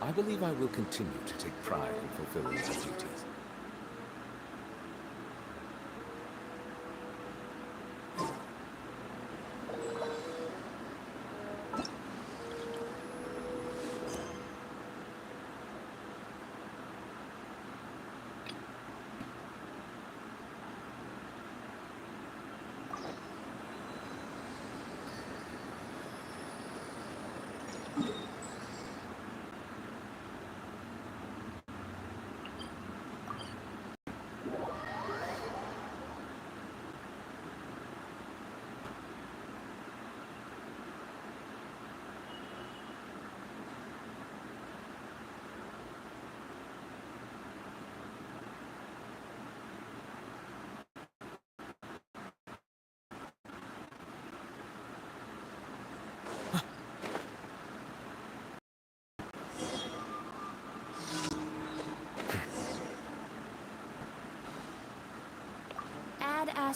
I believe I will continue to take pride in fulfilling my duties. Add Ash.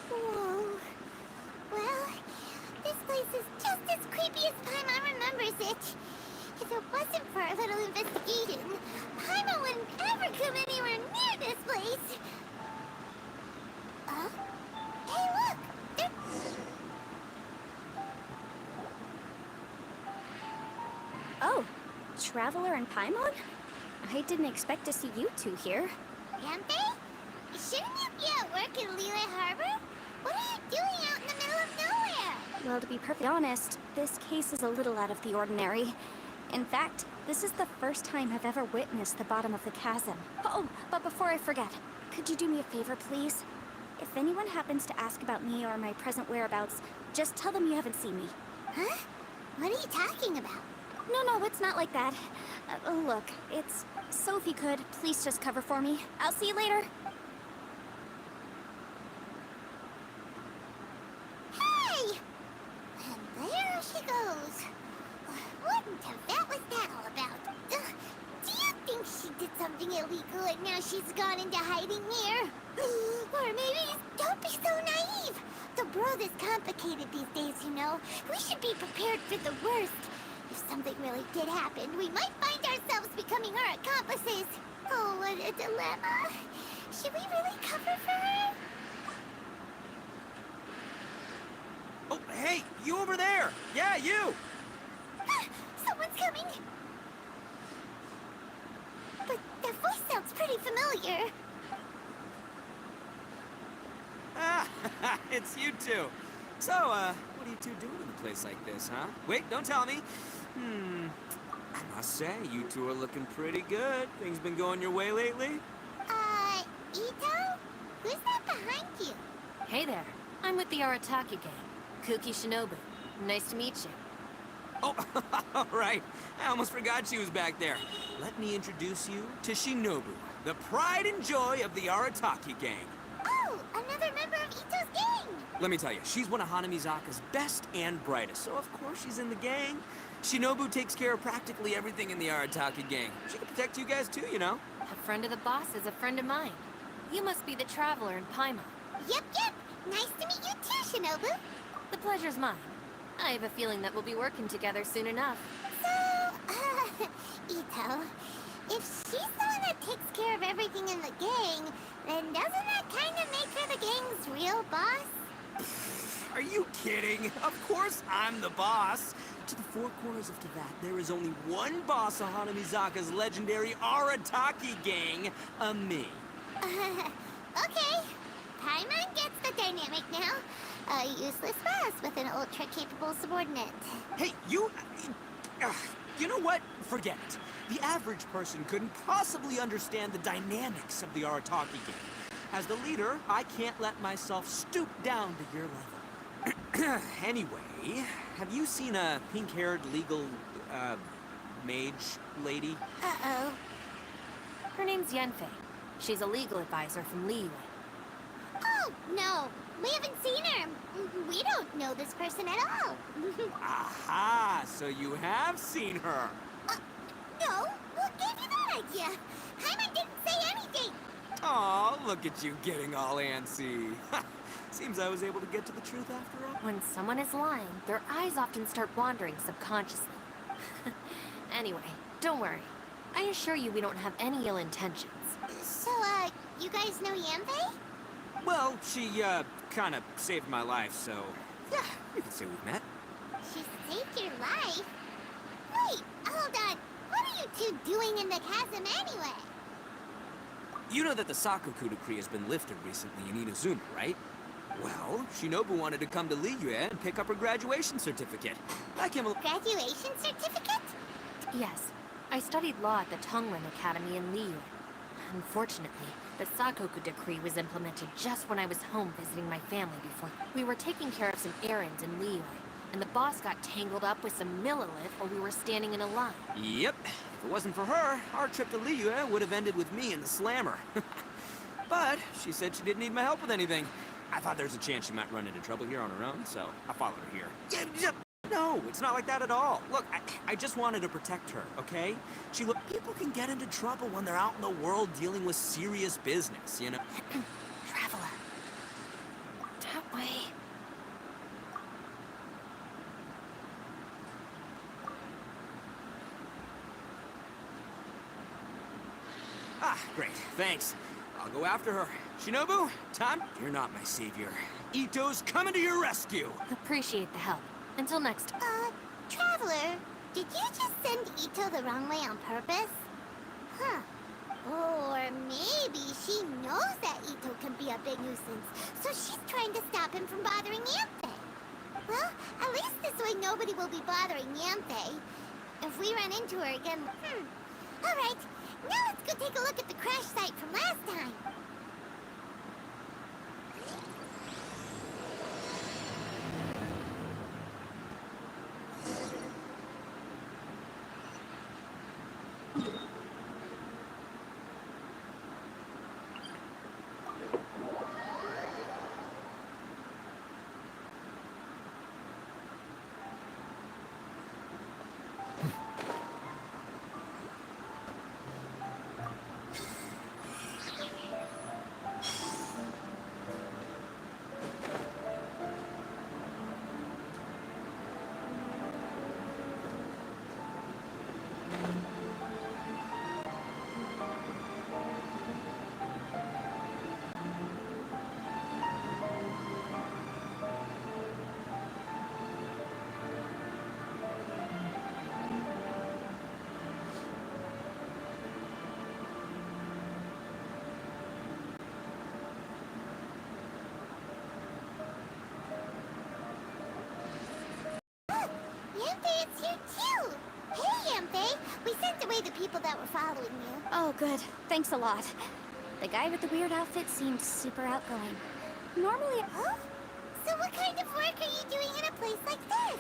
Whoa. Well, this place is just as creepy as Paimon remembers it. If it wasn't for our little investigation, Paimon wouldn't ever come anywhere near this place. Hey, look! Oh, Traveler and Paimon? I didn't expect to see you two here. Yampe? Shouldn't you be at work in Liyue Harbor? What are you doing out in the middle of nowhere? Well, to be perfectly honest, this case is a little out of the ordinary. In fact, this is the first time I've ever witnessed the bottom of the chasm. Oh, but before I forget, could you do me a favor, please? If anyone happens to ask about me or my present whereabouts, just tell them you haven't seen me. Huh? What are you talking about? No, it's not like that. Look, it's... So if you could, please just cover for me. I'll see you later. Hey! And there she goes. What in Tibet was that all about? Do you think she did something illegal and now she's gone into hiding here? Or maybe, don't be so naive. The world is complicated these days, you know. We should be prepared for the worst. If something really did happen, we might find ourselves becoming her accomplices. Oh, what a dilemma. Should we really cover for her? Oh, hey, you over there! Yeah, you! Someone's coming! But that voice sounds pretty familiar. Ah, it's you two. So, what are you two doing in a place like this, huh? Wait, don't tell me. I must say, you two are looking pretty good. Things been going your way lately? Ito? Who's that behind you? Hey there, I'm with the Arataki gang. Kuki Shinobu. Nice to meet you. Oh, all right. I almost forgot she was back there. Let me introduce you to Shinobu, the pride and joy of the Arataki gang. Oh, another member of Ito's gang! Let me tell you, she's one of Hanamizaka's best and brightest, so of course she's in the gang. Shinobu takes care of practically everything in the Arataki gang. She can protect you guys too, you know. A friend of the boss is a friend of mine. You must be the Traveler in Paimon. Yep. Nice to meet you too, Shinobu. The pleasure's mine. I have a feeling that we'll be working together soon enough. So, Ito, if she's the one that takes care of everything in the gang, then doesn't that kind of make her the gang's real boss? Are you kidding? Of course I'm the boss. To the four corners of Tibet, there is only one boss of Hanamizaka's legendary Arataki gang, me. Okay. Paimon gets the dynamic now. A useless boss with an ultra-capable subordinate. Hey, you... you know what? Forget it. The average person couldn't possibly understand the dynamics of the Arataki game. As the leader, I can't let myself stoop down to your level. Anyway, have you seen a pink-haired legal, mage lady? Uh-oh. Her name's Yanfei. She's a legal advisor from Liyue. Oh, no. We haven't seen her. We don't know this person at all. Aha! So you have seen her. No? What gave you that idea? Paimon didn't say anything. Aw, look at you getting all antsy. Seems I was able to get to the truth after all. When someone is lying, their eyes often start wandering subconsciously. Anyway, don't worry. I assure you we don't have any ill intentions. So, you guys know Yanfei? Well, she, kinda saved my life, so... yeah, you can say we've met. She saved your life? Wait, hold on. What are you two doing in the chasm anyway? You know that the Sakoku decree has been lifted recently in Inazuma, right? Well, Shinobu wanted to come to Liyue and pick up her graduation certificate. I came along... Graduation certificate? Yes, I studied law at the Tongren Academy in Liyue. Unfortunately, the Sakoku decree was implemented just when I was home visiting my family before. We were taking care of some errands in Liyue, and the boss got tangled up with some Millilith while we were standing in a line. Yep. If it wasn't for her, our trip to Liyue would have ended with me and the Slammer. But she said she didn't need my help with anything. I thought there's a chance she might run into trouble here on her own, so I followed her here. No, it's not like that at all. Look, I just wanted to protect her, okay? People can get into trouble when they're out in the world dealing with serious business, you know? Traveler. That way. Ah, great, thanks. I'll go after her. Shinobu, time? You're not my savior. Ito's coming to your rescue! Appreciate the help. Until next time. Traveler, did you just send Ito the wrong way on purpose? Huh. Or maybe she knows that Ito can be a big nuisance, so she's trying to stop him from bothering Yanfei. Well, at least this way nobody will be bothering Yanfei. If we run into her again, Alright, now let's go take a look at the crash site from last time. Yanfei, it's you too! Hey, Yanfei! We sent away the people that were following you. Oh, good. Thanks a lot. The guy with the weird outfit seemed super outgoing. Normally... Huh? So what kind of work are you doing in a place like this?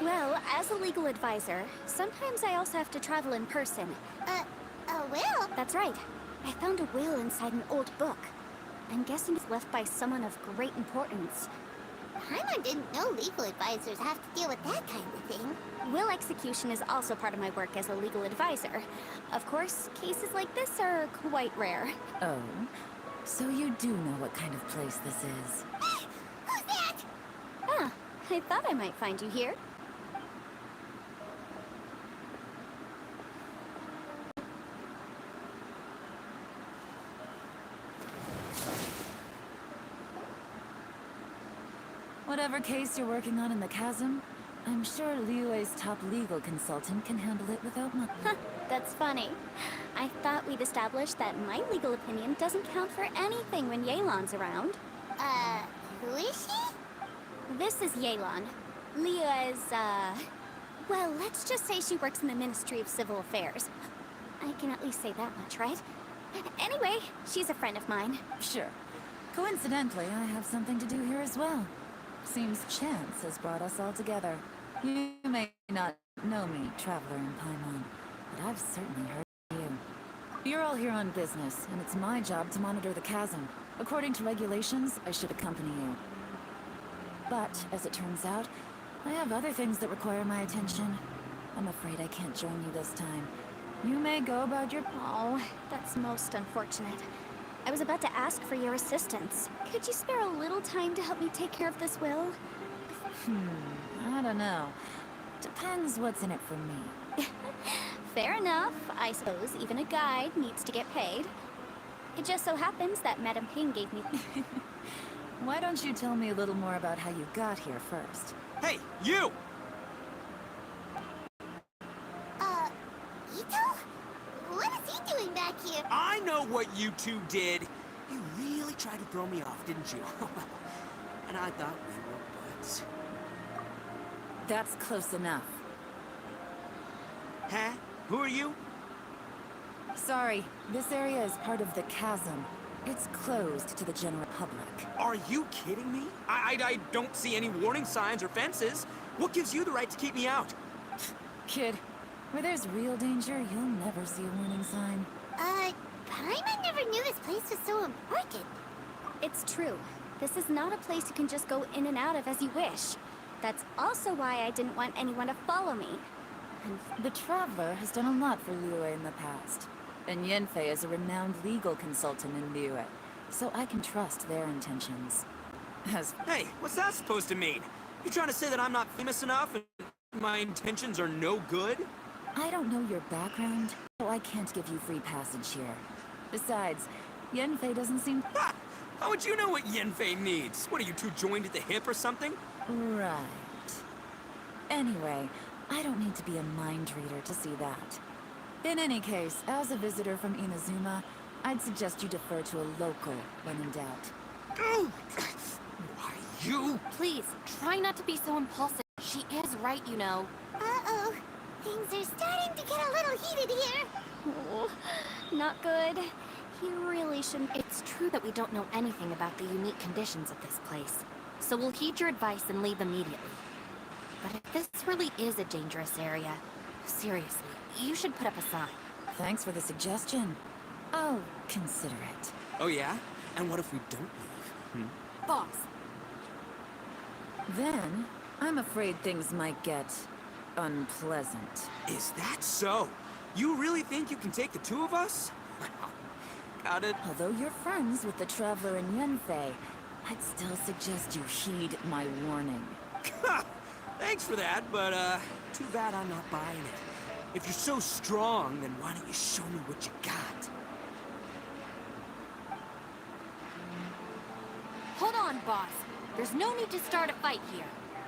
Well, as a legal advisor, sometimes I also have to travel in person. A will? That's right. I found a will inside an old book. I'm guessing it's left by someone of great importance. Paimon didn't know legal advisors have to deal with that kind of thing. Will execution is also part of my work as a legal advisor. Of course, cases like this are quite rare. Oh, so you do know what kind of place this is? Who's that? Ah, I thought I might find you here. Whatever case you're working on in the chasm, I'm sure Liyue's top legal consultant can handle it without much. Huh, that's funny. I thought we'd established that my legal opinion doesn't count for anything when Yelan's around. Who is she? This is Yelan. Leah is, well, let's just say she works in the Ministry of Civil Affairs. I can at least say that much, right? Anyway, she's a friend of mine. Sure. Coincidentally, I have something to do here as well. Seems chance has brought us all together. You may not know me, Traveler in Paimon, but I've certainly heard of you. You're all here on business, and it's my job to monitor the chasm. According to regulations, I should accompany you. But, as it turns out, I have other things that require my attention. I'm afraid I can't join you this time. You may go about your... Oh, that's most unfortunate. I was about to ask for your assistance. Could you spare a little time to help me take care of this will? I don't know. Depends what's in it for me. Fair enough. I suppose even a guide needs to get paid. It just so happens that Madame Ping gave me... Why don't you tell me a little more about how you got here first? Hey, you! Ito? What is he doing back here? I know what you two did. You really tried to throw me off, didn't you? And I thought we were buds. That's close enough. Huh? Who are you? Sorry, this area is part of the chasm. It's closed to the general public. Are you kidding me? I don't see any warning signs or fences. What gives you the right to keep me out? Kid, where there's real danger, you'll never see a warning sign. Paimon never knew this place was so important. It's true. This is not a place you can just go in and out of as you wish. That's also why I didn't want anyone to follow me. And the Traveler has done a lot for Liyue in the past. And Yanfei is a renowned legal consultant in Liyue, so I can trust their intentions. Hey, what's that supposed to mean? You trying to say that I'm not famous enough and my intentions are no good? I don't know your background, so I can't give you free passage here. Besides, Yanfei doesn't seem... Ha! How would you know what Yenfei needs? What, are you two joined at the hip or something? Right. Anyway, I don't need to be a mind reader to see that. In any case, as a visitor from Inazuma, I'd suggest you defer to a local when in doubt. Why, you? Please, try not to be so impulsive. She is right, you know. Uh-oh. Things are starting to get a little heated here. Oh, not good. He really shouldn't... It's true that we don't know anything about the unique conditions of this place, so we'll heed your advice and leave immediately. But if this really is a dangerous area, seriously, you should put up a sign. Thanks for the suggestion. I'll consider it. Oh yeah? And what if we don't leave? Boss, Then, I'm afraid things might get... unpleasant. Is that so? You really think you can take the two of us? Got it. Although you're friends with the Traveler and Yanfei, I'd still suggest you heed my warning. Thanks for that, but too bad I'm not buying it. If you're so strong, then why don't you show me what you got? hold on, boss. There's no need to start a fight here.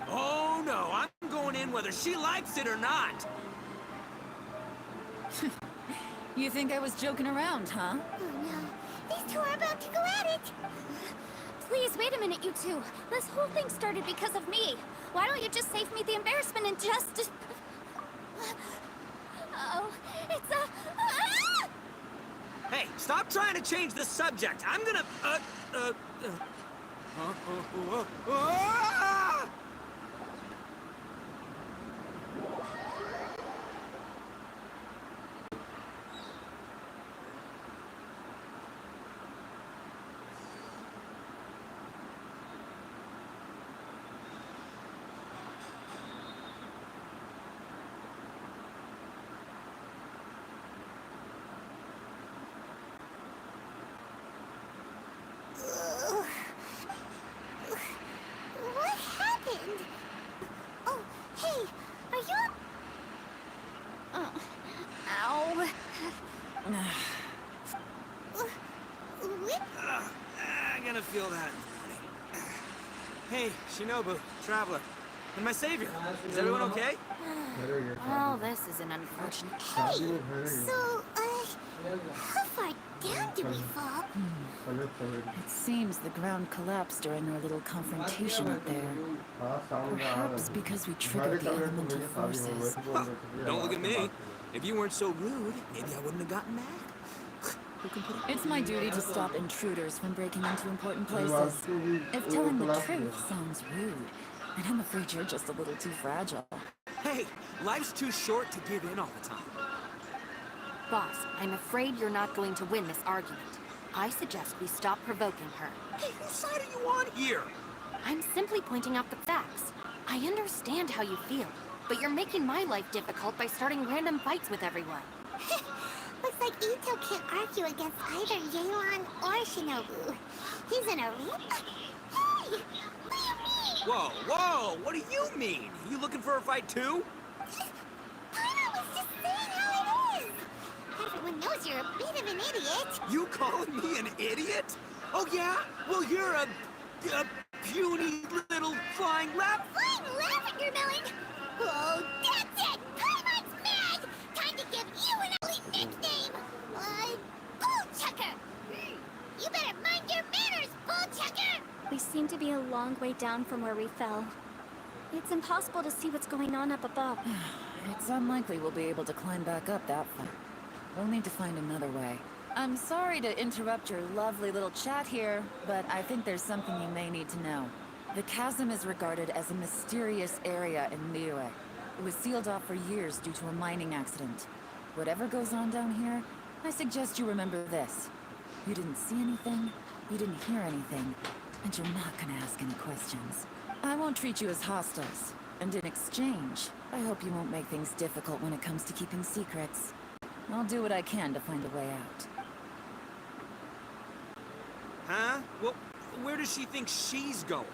Oh no, I'm going in whether she likes it or not. You think I was joking around, huh? Oh no, these two are about to go at it. Please, wait a minute, you two. This whole thing started because of me. Why don't you just save me the embarrassment and just... Oh, it's a... Ah! Hey, stop trying to change the subject. I'm gonna, ah! What happened? Oh, hey, are you... Oh. Ow. What? I'm gonna feel that in the morning. Hey, Shinobu, Traveler, and my savior. Is everyone okay? Oh, this is an unfortunate... Hey, so, how far down did we fall? It seems the ground collapsed during our little confrontation up there. Perhaps because we triggered the elemental forces. Huh, don't look at me. If you weren't so rude, maybe I wouldn't have gotten mad. Who can put it? It's my duty to stop intruders from breaking into important places. If telling the truth sounds rude, and I'm afraid you're just a little too fragile. Hey, life's too short to give in all the time. Boss, I'm afraid you're not going to win this argument. I suggest we stop provoking her. Hey, whose side are you on here? I'm simply pointing out the facts. I understand how you feel, but you're making my life difficult by starting random fights with everyone. Looks like Ito can't argue against either Yelan or Shinobu. He's in a... Hey! What do you mean? Whoa, whoa, what do you mean? You looking for a fight too? Paimon was just saying how it is! Everyone knows you're a bit of an idiot. You calling me an idiot? Oh yeah? Well, you're a puny little flying lap. Flying lavender melon! Oh, that's it! Paimon's mad! Time to give you an elite nickname! Bullchucker! You better mind your manners, Bullchucker! We seem to be a long way down from where we fell. It's impossible to see what's going on up above. It's unlikely we'll be able to climb back up that far. We'll need to find another way. I'm sorry to interrupt your lovely little chat here, but I think there's something you may need to know. The chasm is regarded as a mysterious area in Liyue. It was sealed off for years due to a mining accident. Whatever goes on down here, I suggest you remember this. You didn't see anything, you didn't hear anything, and you're not gonna ask any questions. I won't treat you as hostiles, and in exchange, I hope you won't make things difficult when it comes to keeping secrets. I'll do what I can to find a way out. Huh? Well, where does she think she's going?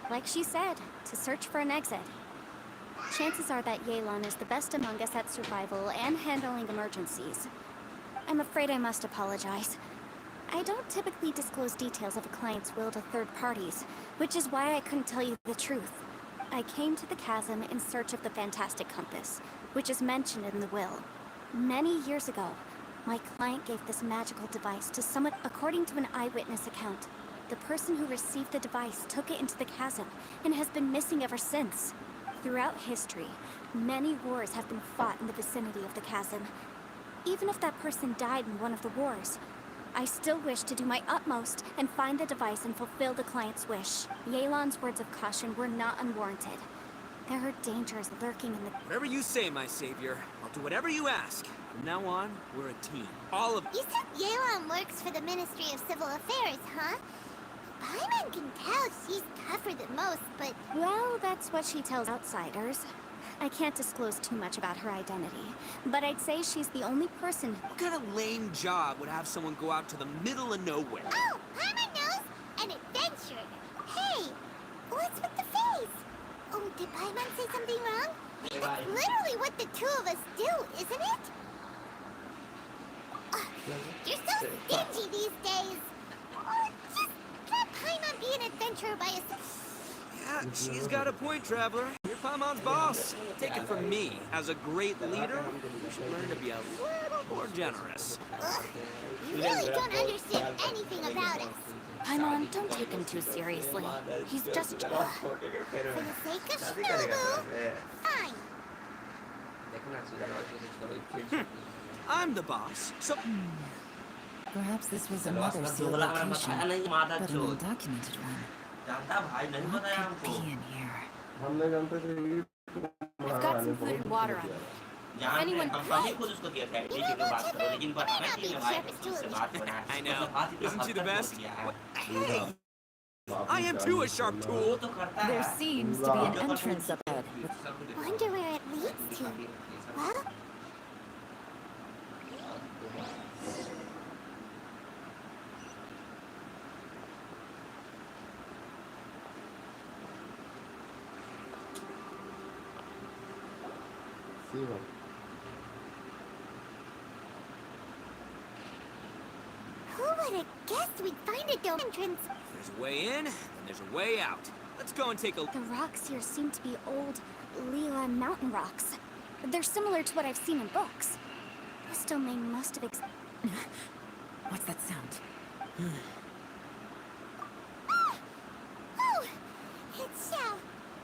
Like she said, to search for an exit. Chances are that Yelan is the best among us at survival and handling emergencies. I'm afraid I must apologize. I don't typically disclose details of a client's will to third parties, which is why I couldn't tell you the truth. I came to the chasm in search of the Fantastic Compass, which is mentioned in the will. Many years ago, my client gave this magical device to someone. According to an eyewitness account, the person who received the device took it into the chasm and has been missing ever since. Throughout history, many wars have been fought in the vicinity of the chasm. Even if that person died in one of the wars, I still wish to do my utmost and find the device and fulfill the client's wish. Yelan's words of caution were not unwarranted. There are dangers lurking in the... Whatever you say, my savior. I'll do whatever you ask. From now on, we're a team. All of... You said Yelan works for the Ministry of Civil Affairs, huh? Paimon can tell she's tougher than most, but... Well, that's what she tells outsiders. I can't disclose too much about her identity, but I'd say she's the only person... What kind of lame job would have someone go out to the middle of nowhere? Oh, Paimon knows! An adventure! Hey! What's with the face? Oh, did Paimon say something wrong? It's literally what the two of us do, isn't it? You're so stingy these days! Oh, just let Paimon be an adventurer by herself. Yeah, she's got a point, Traveler. You're Paimon's boss. Take it from me. As a great leader, you should learn to be a little more generous. Ugh, you really don't understand anything about us. Paimon, don't take him too seriously. He's just... For the sake of Shinobu, fine. I'm the boss, so... Perhaps this was another sealed location, but an undocumented one. What could be in here? I've got some food and water on me. If anyone... I know. Isn't she the best? Hey! I am too a sharp tool. There seems to be an entrance up ahead. Wonder where it leads to. Well, who would have guessed we'd find a dome entrance? There's a way in, and there's a way out. Let's go and take a... The rocks here seem to be old Liyue mountain rocks. They're similar to what I've seen in books. This domain must have What's that sound?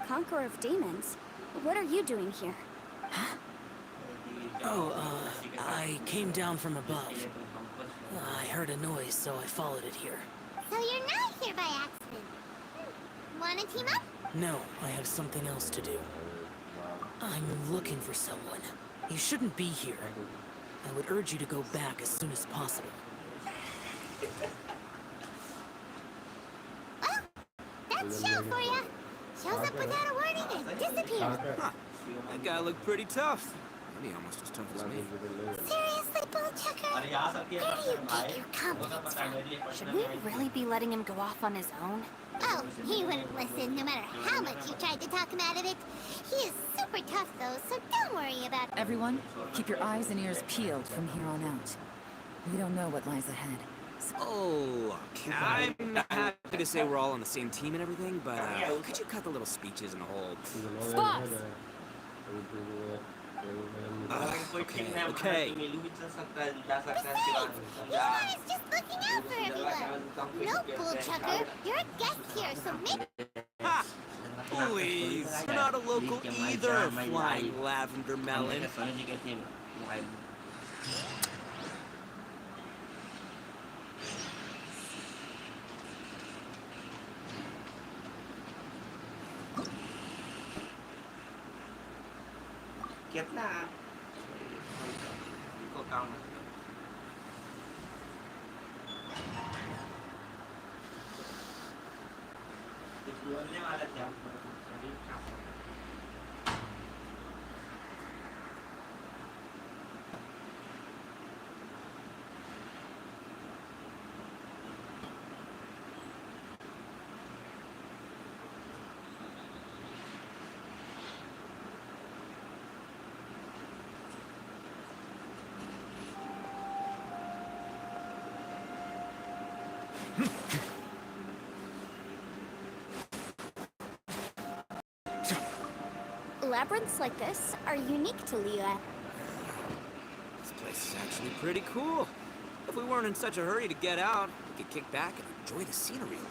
conqueror of demons. What are you doing here? I came down from above. I heard a noise, so I followed it here. So you're not here by accident. Wanna team up? No, I have something else to do. I'm looking for someone. You shouldn't be here. I would urge you to go back as soon as possible. Well, that's Shell for ya. Shows up without a warning and disappears. Huh. That guy looked pretty tough. Maybe almost as tough as me. Seriously, Bullchucker? Where do you get your confidence from? Should we really be letting him go off on his own? Oh, he wouldn't listen no matter how much you tried to talk him out of it. He is super tough though, so don't worry about it. Everyone, keep your eyes and ears peeled from here on out. We don't know what lies ahead. Oh, I'm happy to say we're all on the same team and everything, but could you cut the little speeches and the whole... Boss! Okay. Besides, Leon is just looking out for everyone. No, Bullchucker, you're a guest here, so maybe... Ha! Please, you're not a local either, flying lavender melon. कितना को काम बोलने वाला था Labyrinths like this are unique to Liyue. This place is actually pretty cool. If we weren't in such a hurry to get out, we could kick back and enjoy the scenery a little.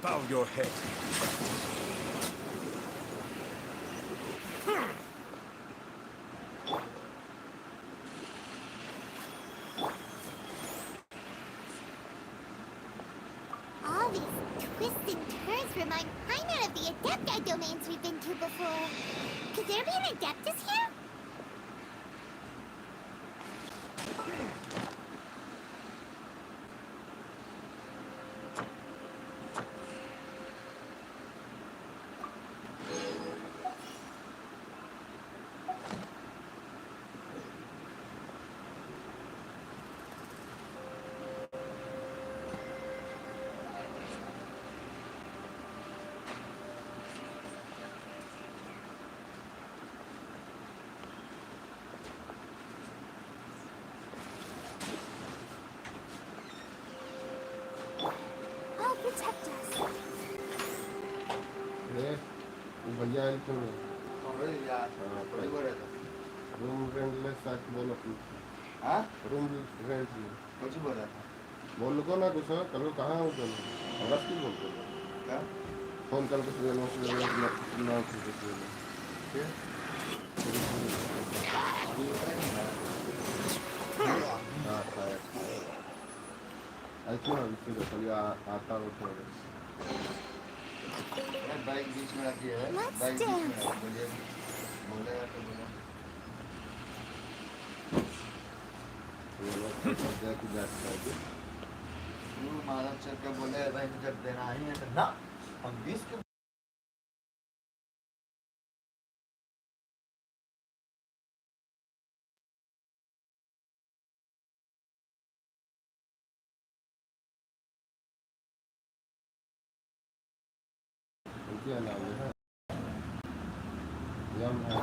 Bow your head. All these twists and turns remind Paimon of the Adepti domains we've been to before. Could there be an Adeptus here? I'll protect us. भैया room रेंटलेस साथ बोलो हाँ room rent कुछ बोला बोल को ना कुछ कल को कहाँ हो तुम आवाज़ क्यों बोलते हो क्या फोन कल को सुबह नौ ठीक हाँ शायद ऐसा ना चलिए आता हूँ थोड़ा बाइक बीच में रखी है बाइक बीच में बोलिए बोलेगा तो बोलो ये लोग सजा की बात करते तू मालूम चल के बोले भाई जब देना ही है तो ना हम 20 के क्या नाम है यम है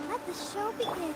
Let the show begin.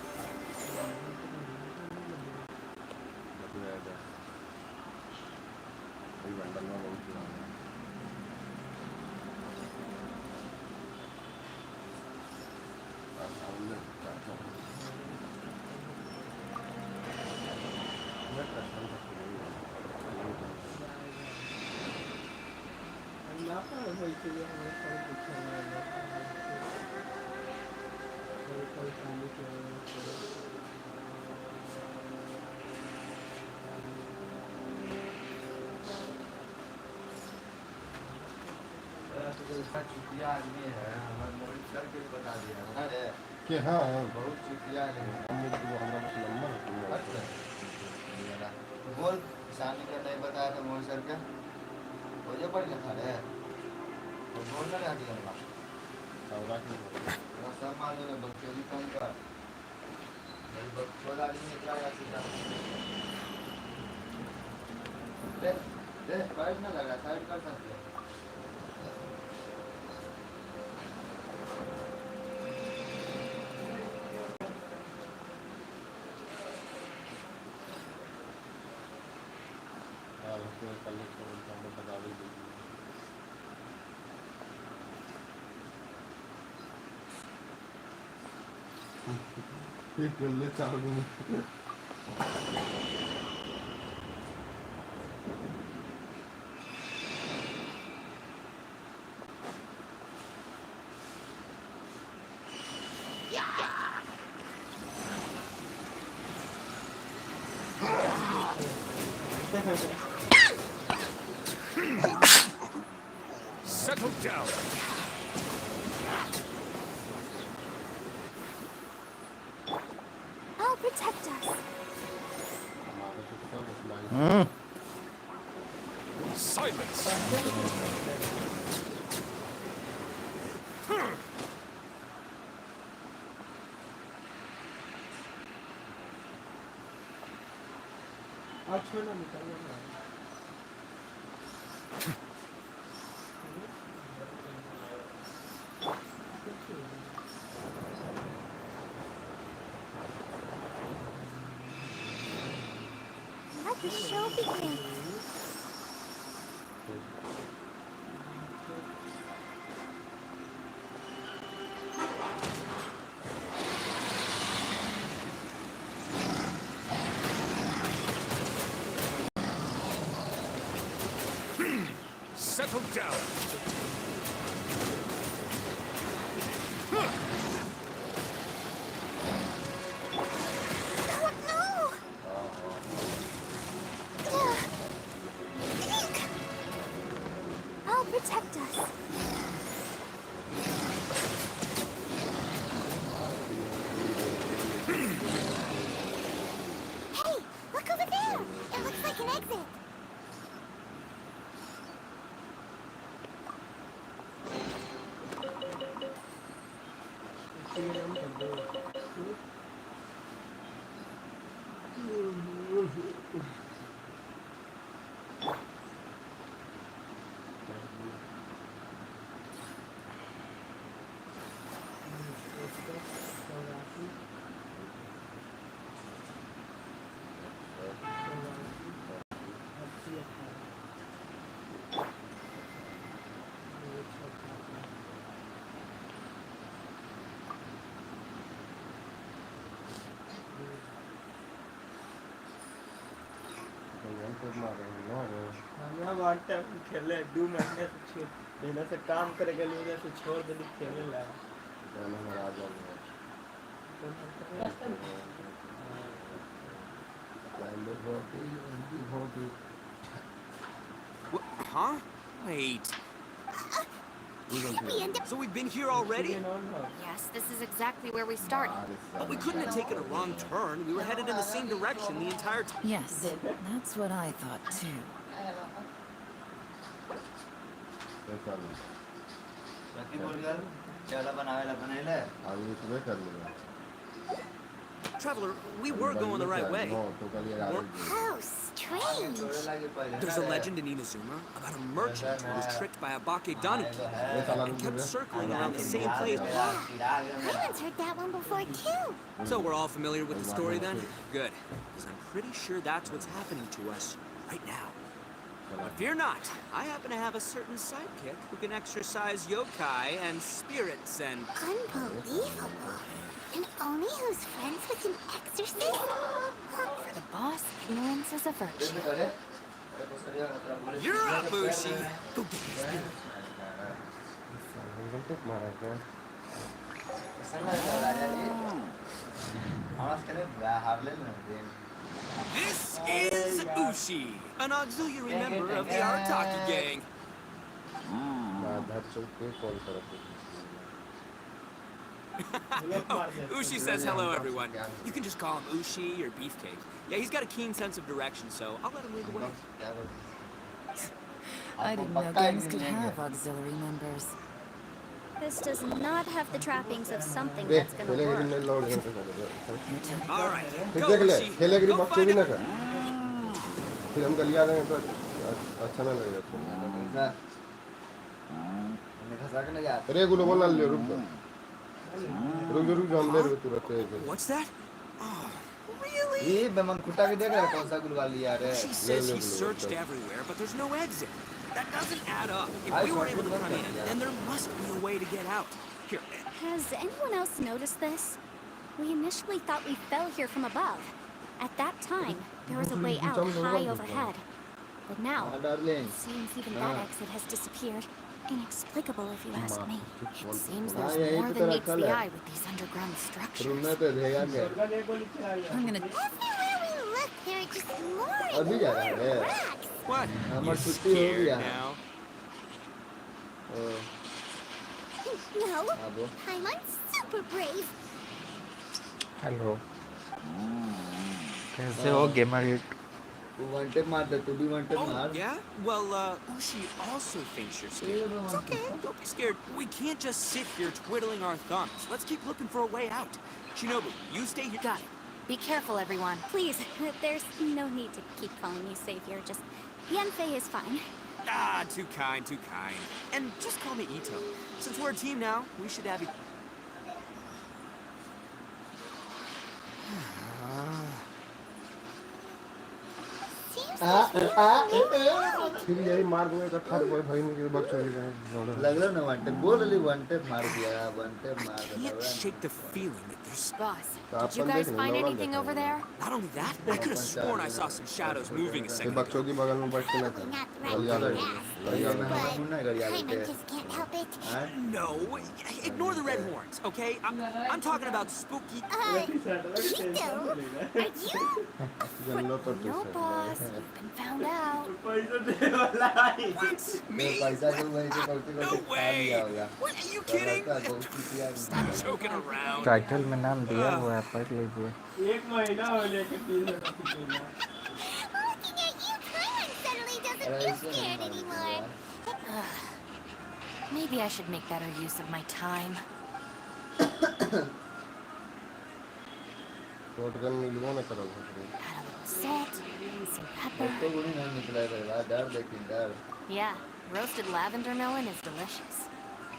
चुतिया आदमी है हमारे मोहित सर के बता दिया अरे कि हाँ बहुत चुतिया है हमने तो हमारा बस नंबर अच्छा बोल शानी का नहीं बताया था मोहित सर का हो जा पढ़ लिखा है तो बोलना रहा दिया ना सब मान लो बच्चों कम कर बच्चों आदमी इतना या सीधा दे दे पैर ना लगा साइड कर सकते हैं फिर गले चालू Settle down. I'll protect us. Silence. Let the show begin. Settle down. Oh, no! I'll protect us. Hey, look over there! It looks like an exit. हमरा वन टाइम खेले 2 महीने से छोड़ पहले से काम करे के लिए से छोड़ देली खेले ला Huh? Wait. We end up So we've been here already? Yes, this is exactly where we started. But we couldn't have taken a wrong turn. We were headed in the same direction the entire time. Yes, that's what I thought too. बाकी बोल कर चला बनावेला बनाइले आगे सुबह कर लूँगा Traveler, we were going the right way. तो कल ये आगे how strange. थोड़े लागे पहले There's a legend in Inazuma about a merchant who was tricked by a Bakedaniki and kept circling around the same place. Paimon's heard that one before too. So we're all familiar with the story then? Good. Because I'm pretty sure that's what's happening to us right now. But fear not, I happen to have a certain sidekick who can exercise yokai and spirits and... Unbelievable. And Oni who's friends with an exorcist? For the boss, ignorance is a virtue. You're up, Bushi! Go get his spirit. This is Ushi, an auxiliary member of the Arataki gang. Oh, Ushi says hello, everyone. You can just call him Ushi or Beefcake. Yeah, he's got a keen sense of direction, so I'll let him lead the way. I didn't know gangs could have auxiliary members. This does not have the trappings of something that's gonna work. All right, go, Ushi. Go find him. Film का लिया देंगे तो अच्छा ना लगेगा अरे गुलो बोल ना लियो रुक रुक हम ले रहे तुरंत What's that? Oh, really? ये बेमन कुत्ता भी देख रहा है कौन सा गुलवा लिया रे She says he searched everywhere, but there's no exit. That doesn't add up. If we were able to come in, then there must be a way to get out. Here. Has anyone else noticed this? We initially thought we fell here from above. At that time, there was a way out high overhead. But now, it seems even that exit has disappeared. Inexplicable, if you ask me. It seems there's more than meets the eye with these underground structures. I'm gonna... Everywhere we look, there are just more and अभी जा रहा more है rocks. What? हमारी You're छुट्टी हो scared गया now? No, अब Paimon's super brave. Hello कैसे हो गेमर हिट तू वांटेड मार दे तू भी वांटेड Oh, मार yeah? Well, Ushi also thinks you're scared. It's okay. Don't be scared. We can't just sit here twiddling our thumbs. Let's keep looking for a way out. Shinobu, you stay here. Got it. Be careful, everyone. Please, there's no need to keep calling me savior. Just Yanfei is fine. Ah, too kind, too kind. And just call me Ito. Since we're a team now, we should have... Seems फिर यही मार्ग में इकट्ठा कोई भाई नहीं बच चली गए लग रहा ना वांटेड बोल रही वांटेड मार दिया वांटेड मार I can't shake the feeling that there's... Boss, तो did you अपन guys देख find लेंगे, anything over there? Not only that, I could have sworn I saw some shadows moving a ये second बच्चों ago. की बगल में बैठ के ना probably not the गलिया right लगे path. गलिया मैं लगे हम ना गरिया Paimon लेते just can't help it. हैं No, ignore the red horns, okay? I'm talking about spooky... Ito, are you? जन्नत तो No, boss. You've been found out. पैसा दे वाला है What? मैं Me? पैसा दूं वहीं से करते No करते खा way! लिया होगा What, are you kidding? दोस्ती किया Stop joking around. टाइटल में नाम दिया हुआ है पढ़ लीजिए एक महीना हो लेके 3 Looking at you, Paimon suddenly doesn't feel scared anymore. Maybe I should make better use of my time. Shot gun मिलवा ना करो Add a little salt, some pepper. तो गुनी नहीं निकला रहेगा डर देखिए डर Yeah, roasted lavender melon is delicious.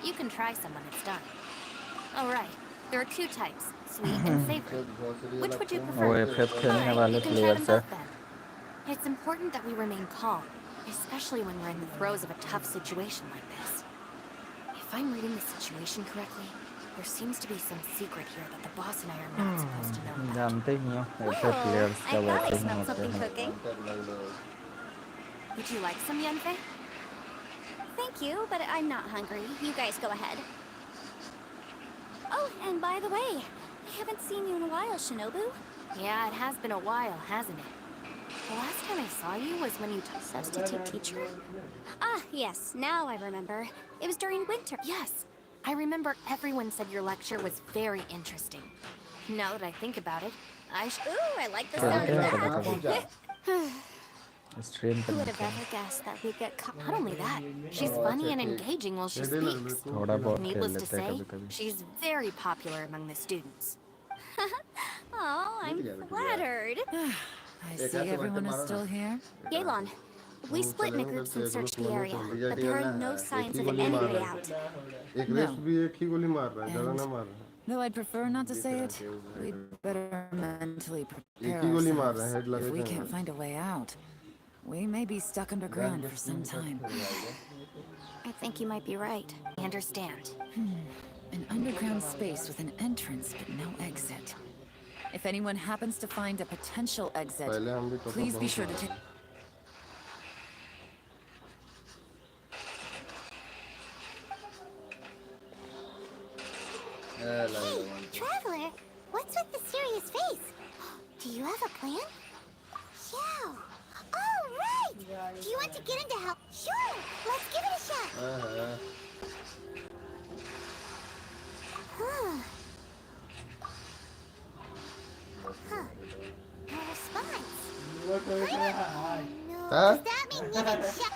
You can try some when it's done. Oh, right. There are 2 types, sweet and savory. Which would you prefer? वो FF खेलने वाले You can try players them है both then. It's important that we remain calm, especially when we're in the throes of a tough situation like this. If I'm reading the situation correctly, there seems to be some secret here that the boss and I are not supposed to know about. जानते ही हो FF Oh, players I का thought I वैसे ही smelled होते something हैं cooking. Would you like some, Yanfei? Thank you, but I'm not hungry. You guys go ahead. Oh, and by the way, I haven't seen you in a while, Shinobu. Yeah, it has been a while, hasn't it? The last time I saw you was when you took Substitute teacher? Ah, yes, now I remember. It was during winter. Yes, I remember everyone said your lecture was very interesting. Now that I think about it, Ooh, I like the sound of that. Stream Who would करने have ever guessed that we'd get caught? not only that, she's funny and engaging while she speaks. थोड़ा बहुत खेल Needless to लेते हैं say, कभी कभी she's very popular among the students. Oh, I'm flattered. I see everyone is still here. Yelan, we split into groups and searched the area, but there are no signs of any way out. एक race भी एक ही गोली मार रहा है ज्यादा ना मार रहा है Though I'd prefer not to say it, we'd better mentally prepare एक ही गोली मार रहा है ourselves हेड लगे if we थे can't find a way out. We may be stuck underground for some time. I think you might be right. I understand. An underground space with an entrance but no exit. If anyone happens to find a potential exit, पहले हम भी please be sure to take... Hey, Traveler, what's with the serious face? Do you have a plan? Yeah. Oh, right! Do you want to get into help? Sure! Let's give it a shot! Huh. No response. No. Does that mean you can shut...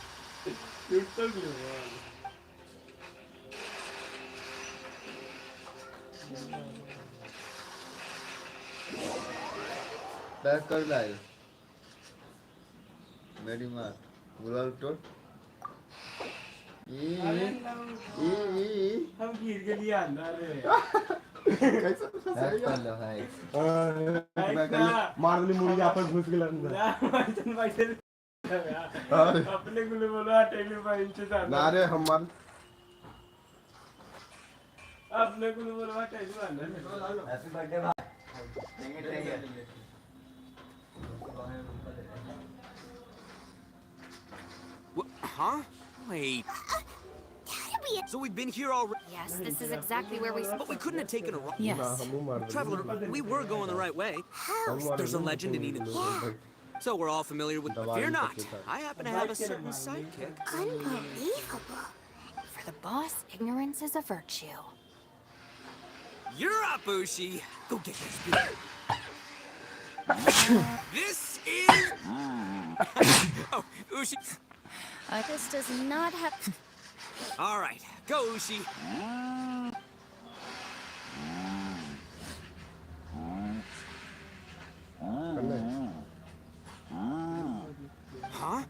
back कर लाए मेरी माँ बुला तो हम गिर के लिए आना रे कैसा बैक कर लो भाई मैं कल मारली मुड़ी अपन घुस गेला अंदर अपने गुले बोलो हटेगी भाई इनसे साथ ना रे हम मार अपने गुले बोलो हटेगी अंदर हैप्पी बर्थडे भाई thank you Huh? Wait. So we've been here already? Yes, this is exactly where we... But we couldn't have taken a wrong... Yes. Traveler, we were going the right way. There's a legend in Eden. So we're all familiar with... Fear not. I happen to have a certain sidekick. Unbelievable. For the boss, ignorance is a virtue. You're up, Ushi. Go get this beer. This is... Oh, Ushi. This does not have... All right, go, Ushi. Huh?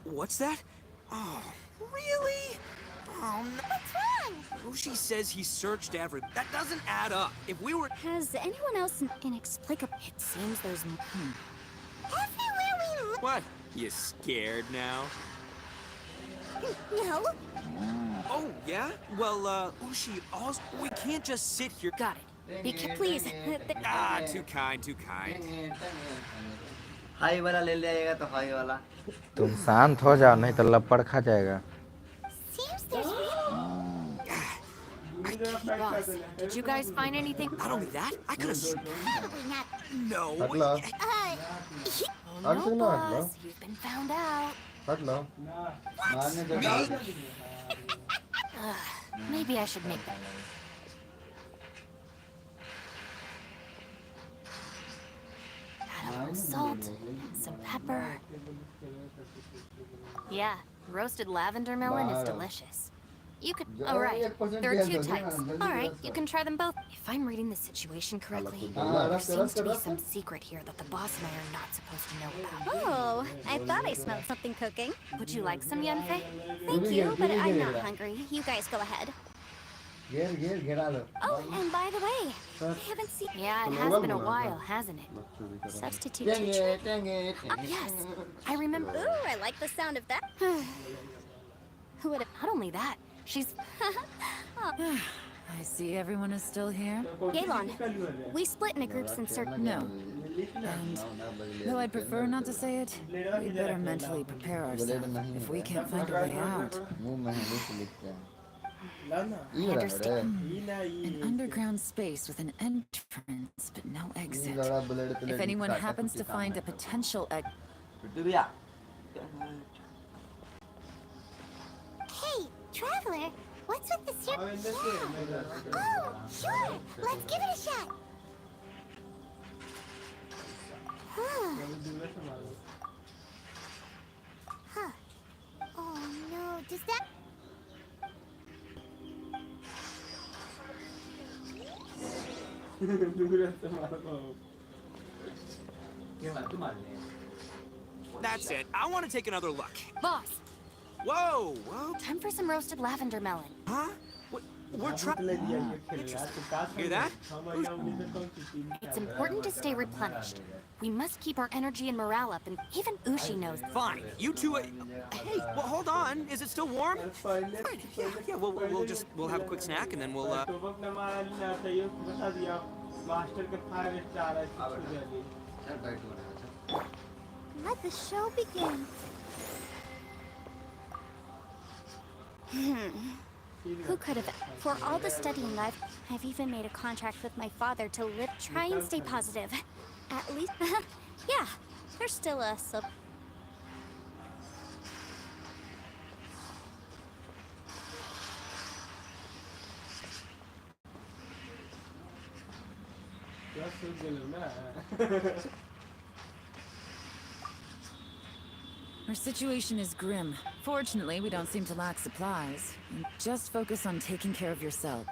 What's that? Oh, really? Oh, no. What's wrong? Ushi says he searched every... That doesn't add up. If we were... Has anyone else inexplicable... It seems there's... Everywhere we look... What? You scared now? No. Oh, yeah? Well, Ushi, also... We can't just sit here... Got it. Please. Ah, too kind, too kind. High वाला ले जाएगा तो high वाला तुम शांत हो जाओ नहीं तो लपड़ खा जाएगा Seems there's Boss, did you guys find anything? Not only that, I could have... probably not. No. हट ला Oh, I'll no, say not, no. boss. You've been found out. हट ला मारने दो Maybe I should make that. Add a little salt, some pepper. Yeah, roasted lavender melon is delicious. You could... Oh, right. There are two types. All right, you can try them both. If I'm reading the situation correctly, there seems to be some secret here that the boss and I are not supposed to know about. Oh, I thought I smelled something cooking. Would you like some, Yanfei? Thank you, but I'm not hungry. You guys go ahead. घेरा लो Oh, and by the way, I haven't seen... Yeah, it has been a while, hasn't it? Substitute teacher. Yes, I remember. Ooh, I like the sound of that. Who would have... Not only that, she's... I see everyone is still here. Gaylon, we split into groups in certain... No. And though I'd prefer not to say it, we'd better mentally prepare ourselves if we can't find a way out. मुंह में हिंदी से लिखते हैं I understand. An underground space with an entrance but no exit. If anyone happens to find a potential exit... Hey, Traveler, what's with the Oh, sure. Let's give it a shot. Huh. Huh. Oh, no. Does that... That's it. I want to take another look. Boss, Whoa, whoa. time for some roasted lavender melon. Huh? What? We're trying. Hear that? It's important to stay replenished. We must keep our energy and morale up, and even Ushi knows. Fine. You two. Hey, well, hold on. Is it still warm? Fine. Yeah. We'll have a quick snack and then we'll. Let the show begin. Who could have? For all the studying I've even made a contract with my father to try and stay positive. At least, yeah, there's still a sub. Our situation is grim. Fortunately, we don't seem to lack supplies. Just focus on taking care of yourself.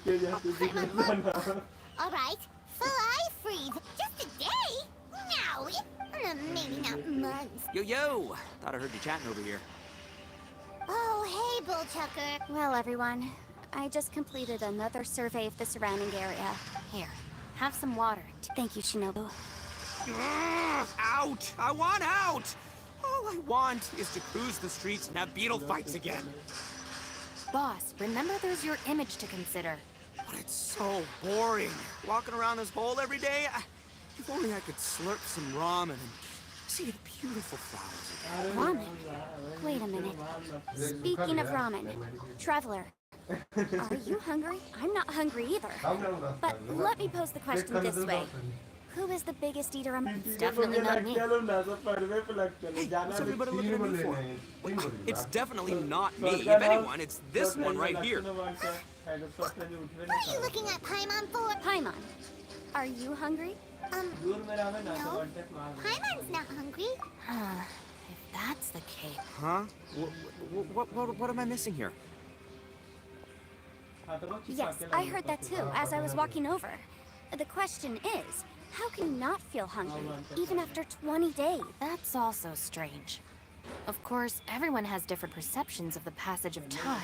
There's nothing for Paimon. Oh, all right. Full eye freeze. Just a day? No, maybe not months. Yo. Thought I heard you chatting over here. Oh, hey, Bullchucker. Well, everyone, I just completed another survey of the surrounding area. Here, have some water. Thank you, Shinobu. Out! I want out! All I want is to cruise the streets and have beetle fights again. Boss, remember there's your image to consider. But it's so boring. Walking around this hole every day. If only I could slurp some ramen and see the beautiful flowers again. Ramen? Wait a minute. Speaking of ramen, Traveler, are you hungry? I'm not hungry either. But let me pose the question this way. Who is the biggest eater among... It's definitely not me. Hey, what's everybody looking at me for? Wait, it's definitely not me. If anyone, it's this one right here. What are you looking at Paimon for? Paimon, are you hungry? No. Paimon's not hungry. If that's the case... Huh? What am I missing here? Yes, I heard that too, as I was walking over. The question is, how can you not feel hungry, even after 20 days? That's also strange. Of course, everyone has different perceptions of the passage of time,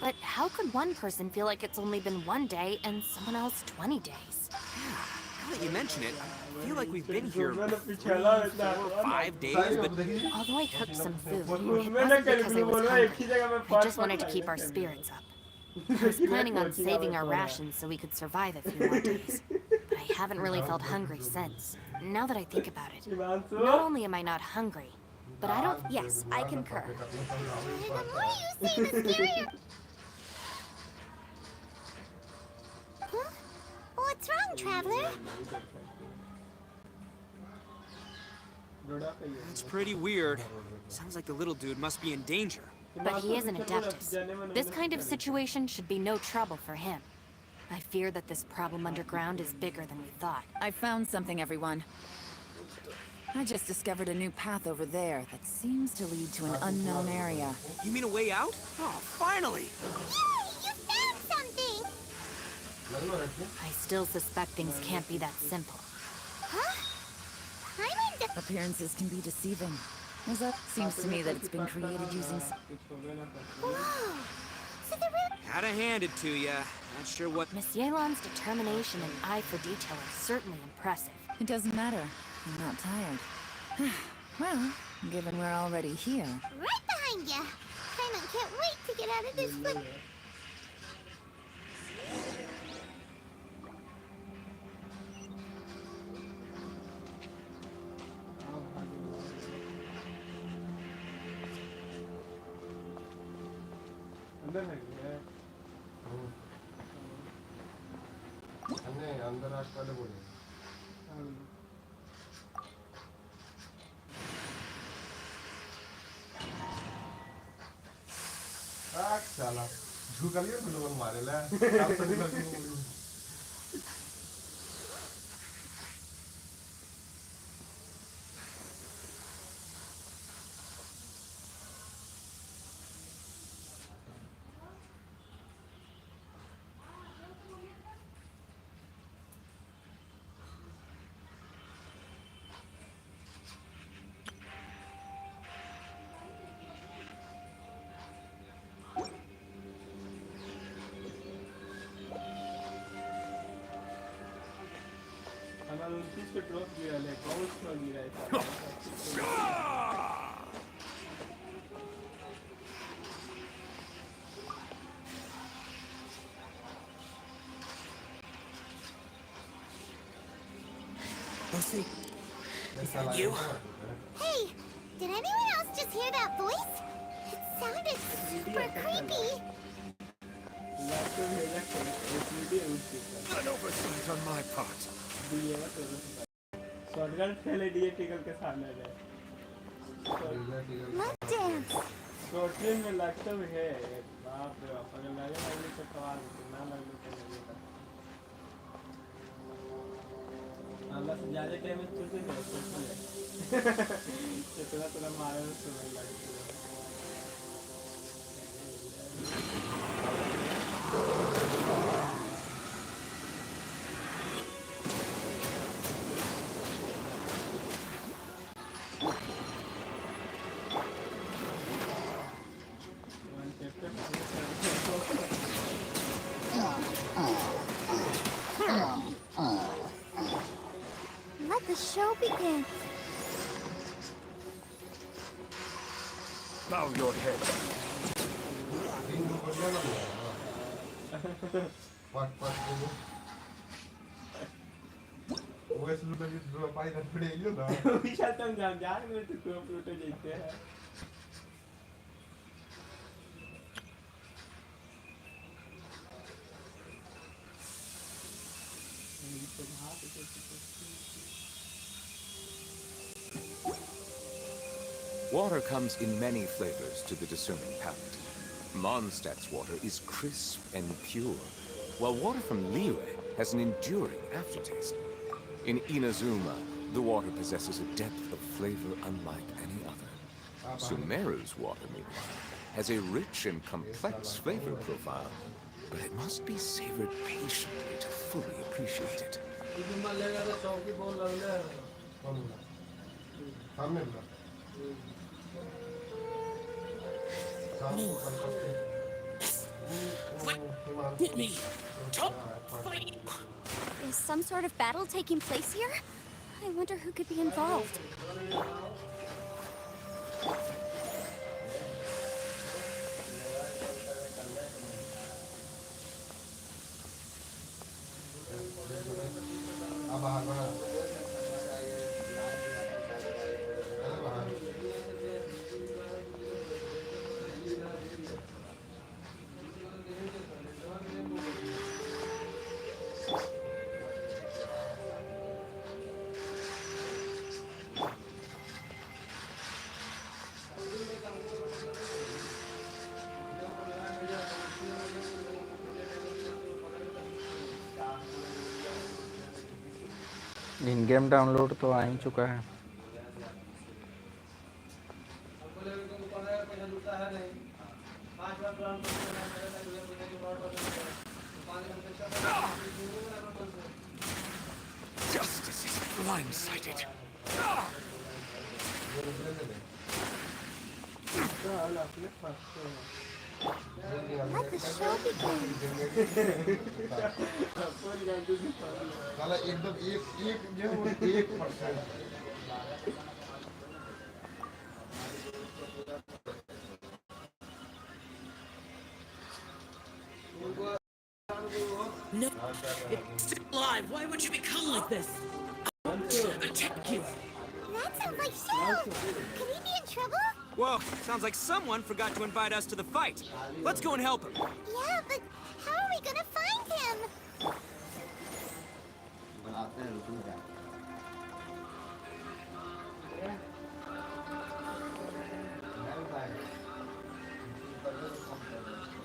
but how could one person feel like it's only been 1 day and someone else 20 days? Now that you mention it, I feel like we've been here 3, 4, 5 days, but... Although I cooked some food, it wasn't because I was hungry. I just wanted to keep our spirits up. I was planning on saving our rations so we could survive a few more days. But I haven't really felt hungry since. Now that I think about it, not only am I not hungry, but I don't... Yes, I concur. The more you say, the scarier. Huh? What's wrong, Traveler? It's pretty weird. Sounds like the little dude must be in danger. But he is an Adeptus. This kind of situation should be no trouble for him. I fear that this problem underground is bigger than we thought. I found something, everyone. I just discovered a new path over there that seems to lead to an unknown area. You mean a way out? Oh, finally! Yay! You found something! I still suspect things can't be that simple. Huh? Paimon... Appearances can be deceiving. Seems to me that it's been created using... Whoa! So the real... Gotta hand it to ya. Not sure what... Miss Yelan's determination and eye for detail are certainly impressive. It doesn't matter. I'm not tired. Well, given we're already here... Right behind ya! Paimon can't wait to get out of this flip... अंदर है क्या? अन्य अंदर आग वाले बोले आग साला झुका लिया तो लोग मारे ला आप तो नहीं लगी हमारे 29 पे ड्रॉप गिरा ले बहुत स्लो गिरा है Lucy, is that you? Hey, did anyone else just hear that voice? It sounded super creepy. Laptop भेजा कर वीडियो यूज करता An oversight on my part. दिए ना तो शॉटगन पहले दिए टिकल के सामने है Mud dance. शॉटगन में लैपटॉप है बाप रे बाप अगर लगे तो सवाल ना लगे तो नहीं था अल्लाह से ज्यादा टाइम में चलते हैं इतना मारे तो समय लगेगा Let the show begin. Bow your head. What dulu wes lu tadi dulu apa itu gede itu dah bisa tuh jangan itu 20 तो जीते हैं Water comes in many flavors to the discerning palate. Mondstadt's water is crisp and pure, while water from Liyue has an enduring aftertaste. In Inazuma, the water possesses a depth of flavor unlike any other. Sumeru's water, meanwhile, has a rich and complex flavor profile, but it must be savored patiently to fully appreciate it. Hit me! Top fight! Is some sort of battle taking place here? I wonder who could be involved. In game download तो आ ही चुका है। Justice is blindsided. Let the show begin. साला एकदम एक जो 1%। No, it's still alive. Why would you become like this? Attack you! That sounds like Shell. Could he be in trouble? Whoa, sounds like someone forgot to invite us to the fight. Let's go and help him. Yeah, but how are we gonna find him? बनाते हैं रुक जा नहीं भाई पर तो कम कर दो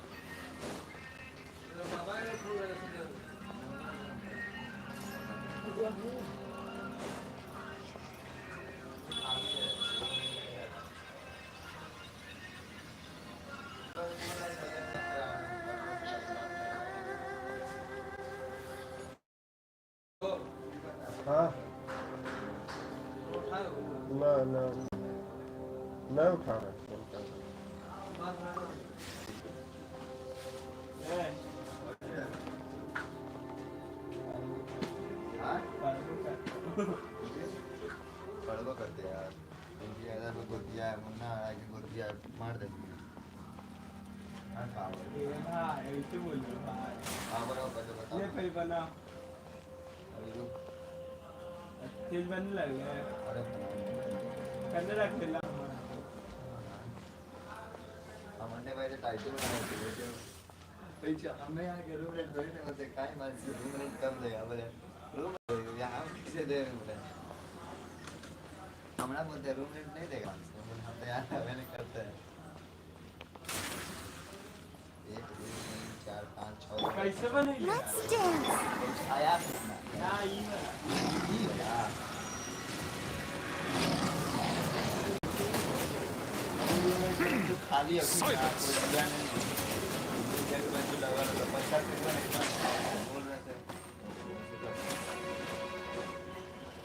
हाँ ना ना नहीं उठा रहा फोन कर पढ़वा करते यार इनकी ऐसा में गोद दिया है मुन्ना आ के गोद दिया मार दे हाँ ऐसे बोल रहे भाई हाँ बनाओ पहले बताओ ये फिर बना अभी रुक तेज बनने लगे हैं अरे करने रख दिला हमने भाई तो टाइटल बनाया था पैसा हमें यहाँ के रूम रेंट थोड़ी ना होते काहे मान से रूम रेंट कम देगा बोले रूम यहाँ किसे दे रहे बोले हमारा बोलते रूम रेंट नहीं देगा हम तो यहाँ रहने करते हैं 1 2 3 4 5 6 कैसे बनेगी Let's dance. आया कितना ना ये वाला खाली अभी कोई दिया नहीं जब मैं तो लगा तो पैसा कितना नहीं बोल रहे थे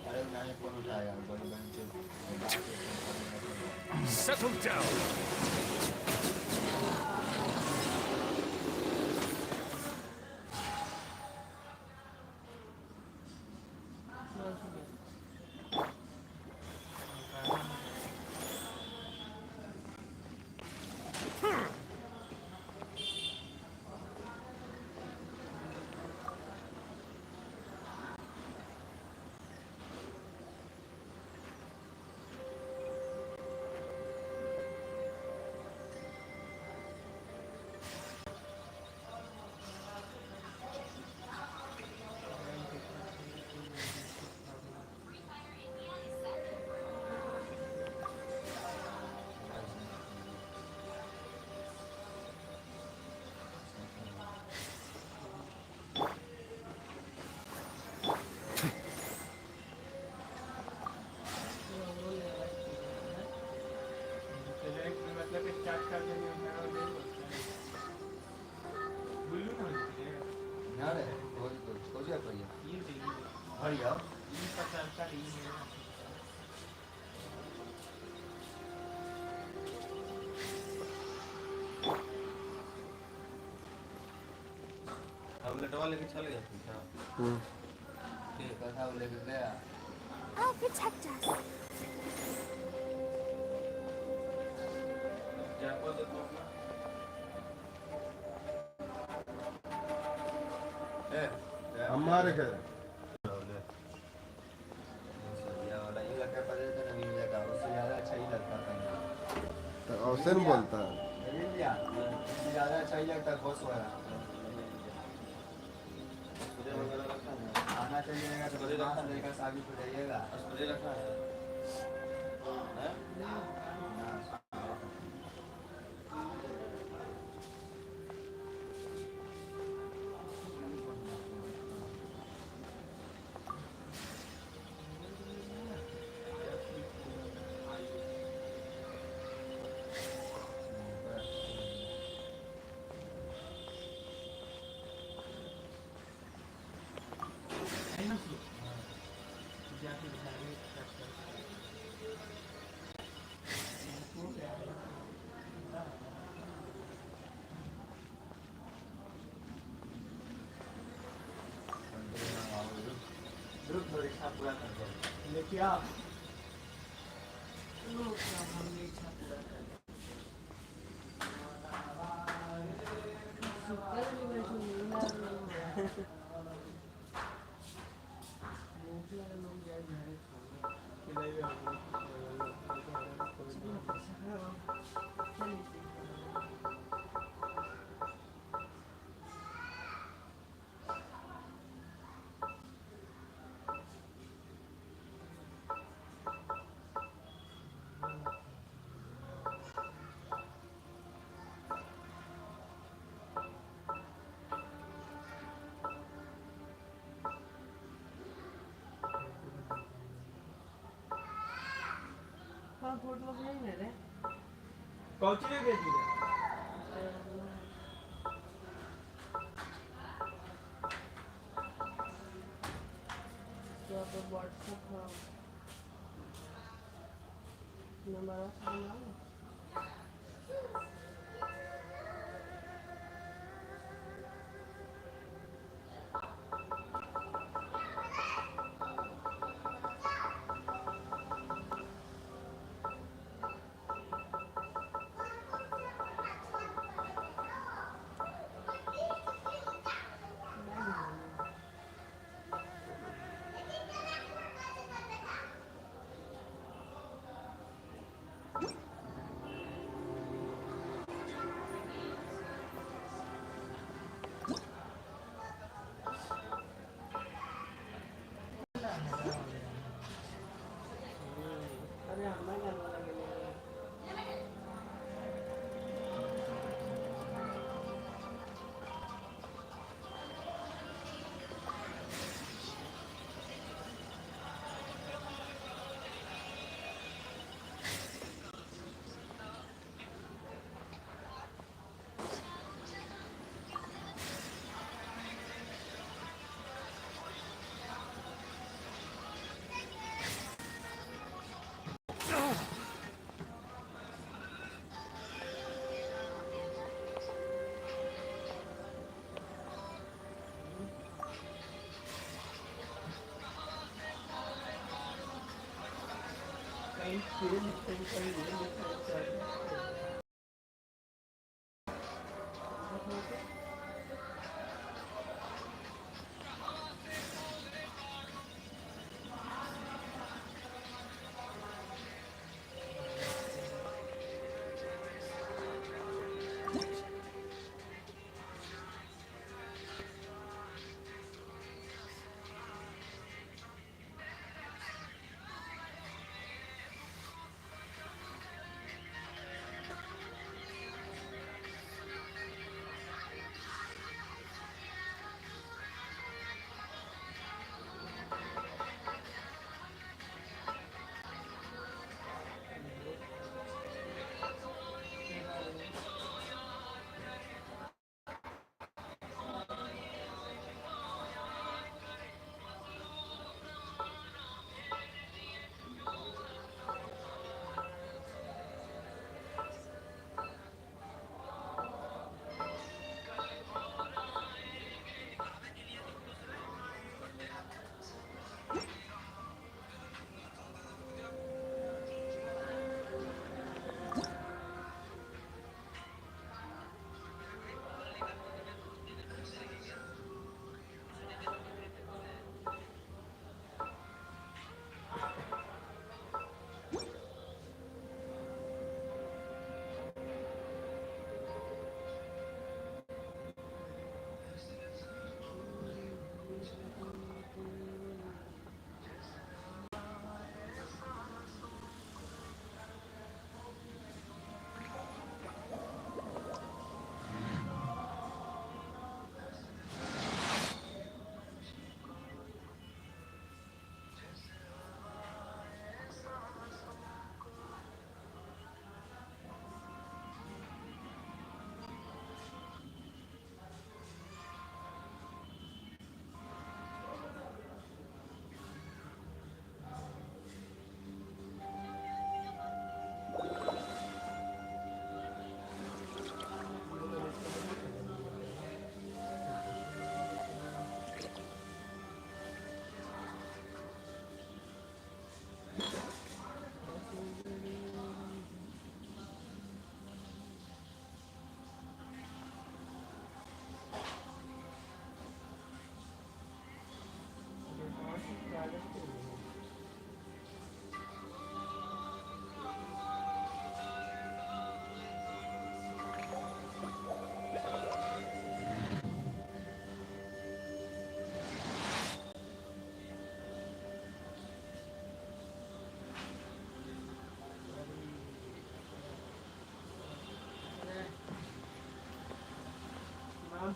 अरे मैंने फोन उठाया बड़ी बहन से Settle down. मतलब स्टार्ट कर देंगे मेरा दे बुल्लू ना ना रे हो जाए भैया ये देखिए भैया ये पता का ये है अब लटवा लेके चल गया ठीक है अब लेके गया I'll protect us. जाको तो हमारे घर तो अवसर बोलता है ज़्यादा अच्छा ही लगता है खुश हो रहा आना चाहिएगा तो बदमाश रहेगा शादी को जाइएगा लेकिन आप हमने इच्छा पूरा कर दिया Kau cakap ke tidak? Siapa WhatsApp kau? Nombor apa?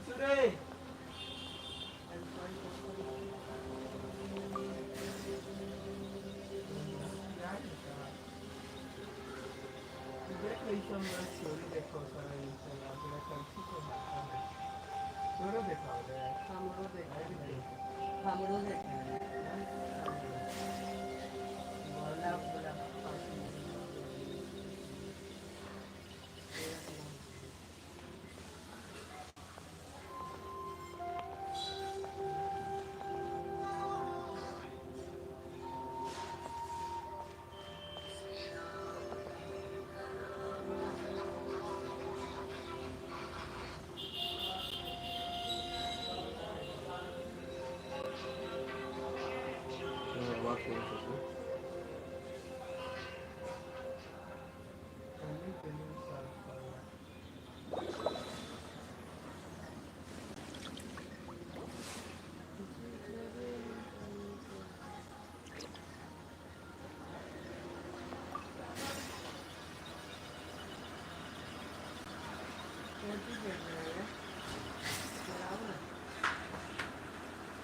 Today. मैं स्टोरी देखो सारा इंस्टाग्राम पे कंसी को आता है तोरो देखा है हमरो देखा है हमरो देखा है बोला बोला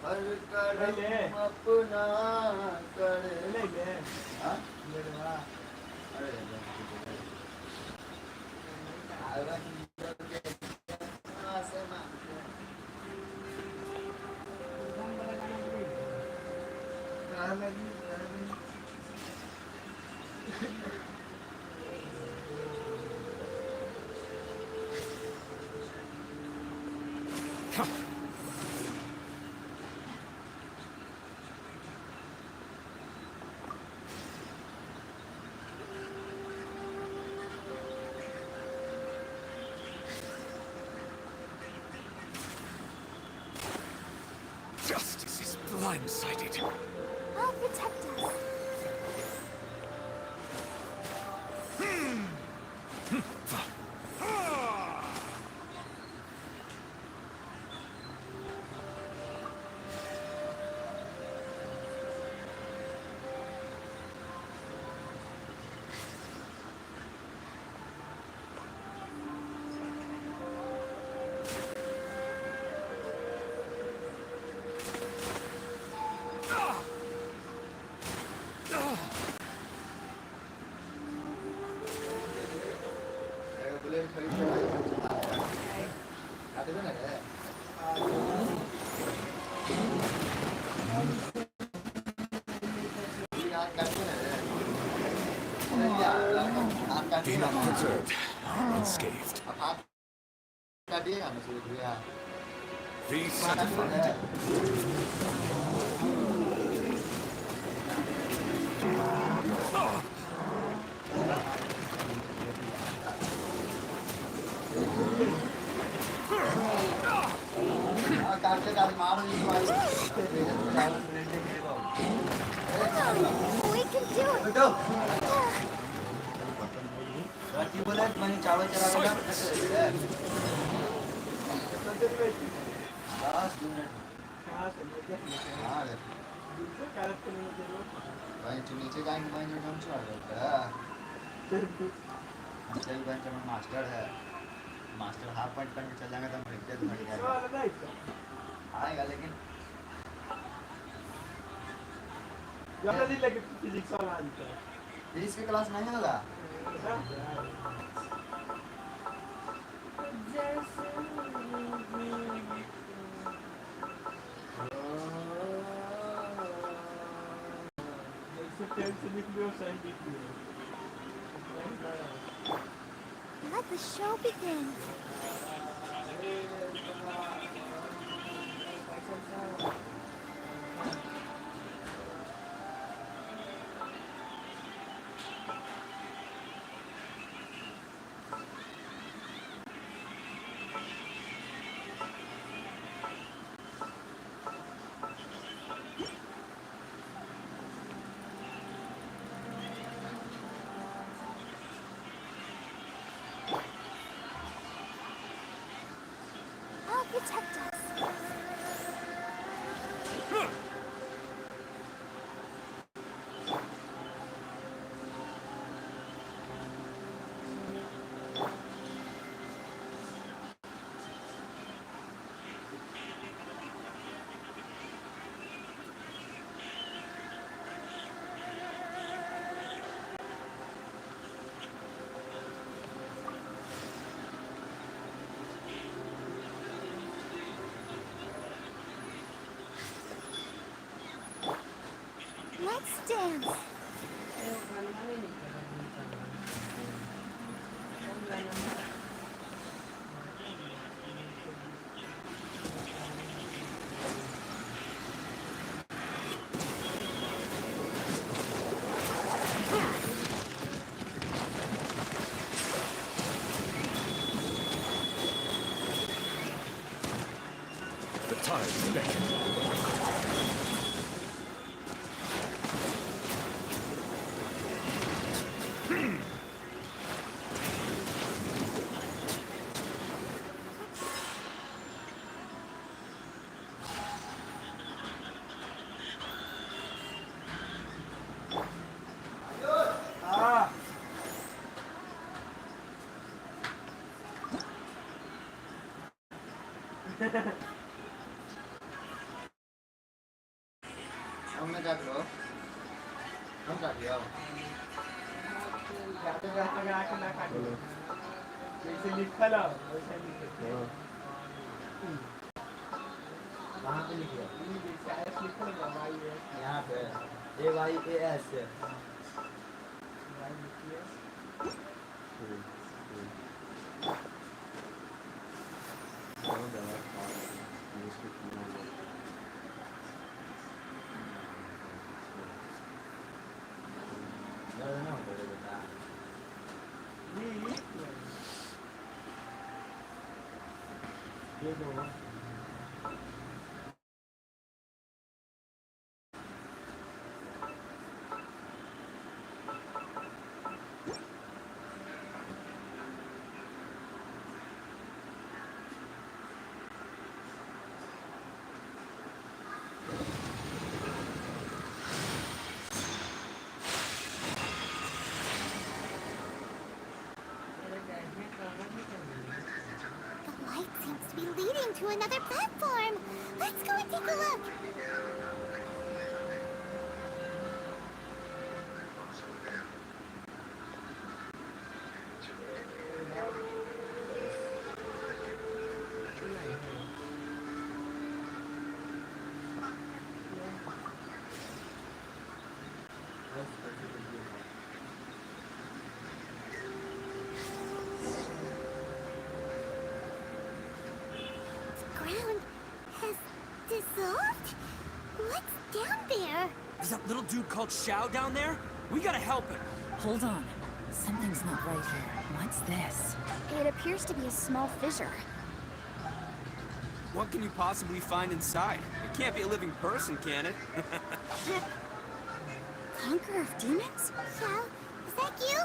हर करम अपना कर हाँ अरे Justice is blindsided. I'll protect us. Bullet खरीद के आते ना रे Be not preserved, unscathed. Be satisfied. We can do it. नीचे जाएंगे मास्टर है मास्टर हाफ पॉइंट करके चल जाएंगे तो आएगा लेकिन फिजिक्स की क्लास नहीं होगा Let the show begin. I'll protect us. Let's dance. The tides beckon. Ông nó ra cửa. Không cả gì không? Tengah-tengah kena kadu. Bisa lipat lah. Bisa lipat. कहाँ पे लिखी है? Ini bisa es lipat lah bayi. यहाँ पे AYAS है। Dia dulu. The light seems to be leading to another platform. Let's go and take a look. The ground has dissolved? What's down there? Is that little dude called Xiao down there? We gotta help him. Hold on. Something's not right here. What's this? It appears to be a small fissure. What can you possibly find inside? It can't be a living person, can it? Conqueror of demons? Xiao, is that you?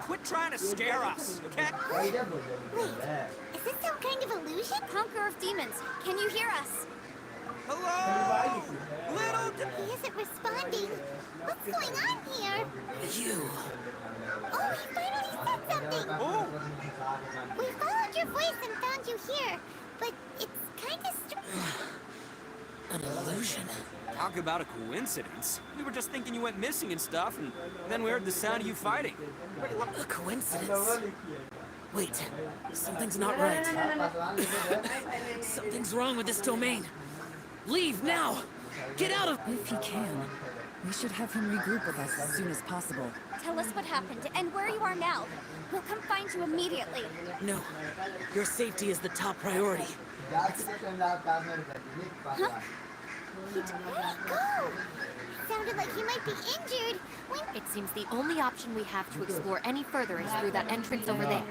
Quit trying to scare us, okay? Wait, is this some kind of illusion? Conqueror of demons, can you hear us? Hello? Little He isn't responding. What's going on here? You. Oh, he finally said something! Oh, We followed your voice and found you here, but it's kind of An illusion. talk about a coincidence. We were just thinking you went missing and stuff, and then we heard the sound of you fighting. A coincidence. Wait, something's not right. Something's wrong with this domain. Leave now! Get out of— If he can, we should have him regroup with us as soon as possible. Tell us what happened and where you are now. We'll come find you immediately. No. Your safety is the top priority. Where'd he go? Sounded like he might be injured. When It seems the only option we have to explore any further is through that entrance over there.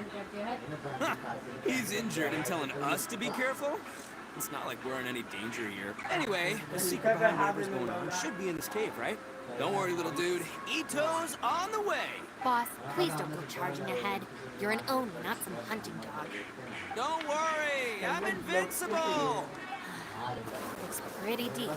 He's injured and telling us to be careful? It's not like we're in any danger here. Anyway, the secret behind whatever's going on should be in this cave, right? Don't worry, little dude. Ito's on the way. Boss, please don't go charging ahead. You're an Oni, not some hunting dog. Don't worry, I'm invincible. Looks pretty deep.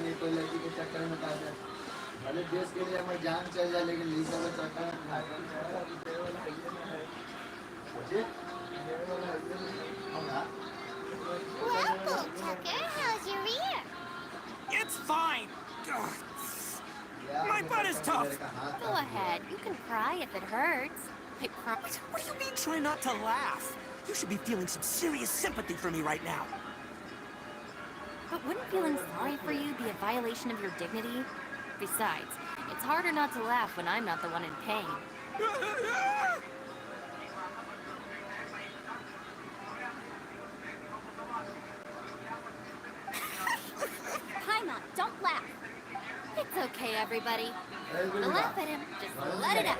बिल्कुल लड़की के चक्कर में पड़ जाए भले देश के लिए हमारी जान चल जाए लेकिन लीसा को चक्कर में Well, Tucker, how's your ear? It's fine. Ugh. My butt is tough. Go ahead. You can cry if it hurts. I promise. What do you mean try not to laugh? You should be feeling some serious sympathy for me right now. But wouldn't feeling sorry for you be a violation of your dignity? Besides, it's harder not to laugh when I'm not the one in pain. Paimon, don't laugh. It's okay, everybody. Don't laugh at him. Just let it out.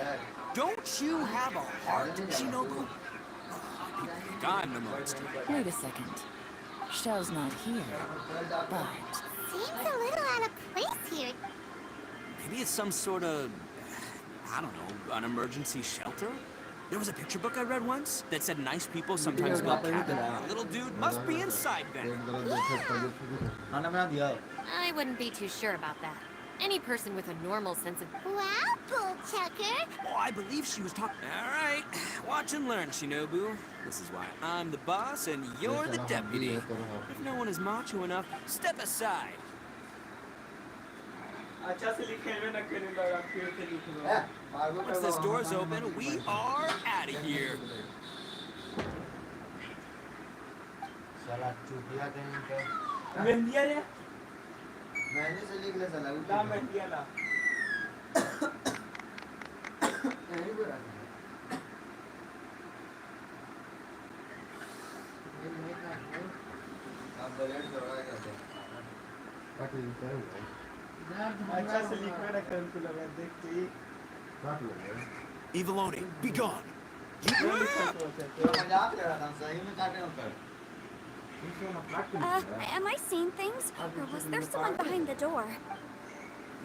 Don't you have a heart, Shinobu? I'm the monster. Wait a second. Xiao's not here, but Seems a little out of place here. Maybe it's some sort of, I don't know, an emergency shelter? There was a picture book I read once that said nice people sometimes smell cat. The little dude must be inside then. I wouldn't be too sure about that. Any person with a normal sense of... Wow, Bull Tucker. Oh, I believe she was talking. All right, watch and learn, Shinobu. This is why I'm the boss and you're the deputy. If no one is macho enough, step aside. अच्छा से लिखे में ना करें लगा फिर से लिखूंगा Once this door's open, we are out of here. साला चुटिया कहीं तो मेहंदिया रे मैंने से लिख ले साला ना मेहंदिया ना यही बोला आप बलेट करवाए करते अच्छा से लिखे ना करें तो लगा देखते ही Evilone, be gone! मजाक ले रहा था सही में काटे ऊपर Am I seeing things? Or was there someone behind the door?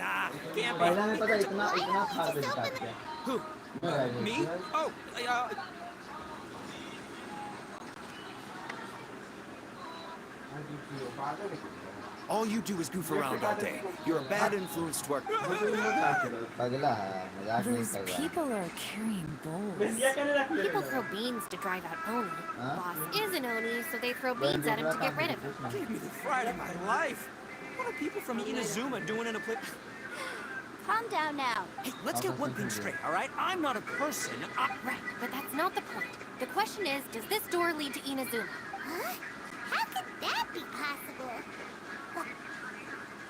Nah, can't पहला be. में पता इतना खा के काट दिया Who? Me? Oh, All you do is goof around all day. You're a bad influence to our... पगला है मजाक नहीं those कर रहा people are carrying bowls. मेहंदिया करने रख ले People throw beans to drive out Oni. Boss is an Oni, so they throw beans at him to get rid of him. gave me the fright of my life. What are people from Inazuma doing in a place? Calm down now. Hey, let's get one thing straight, all right? I'm not a person. Right, but that's not the point. The question is, does this door lead to Inazuma? Huh? How could that be possible?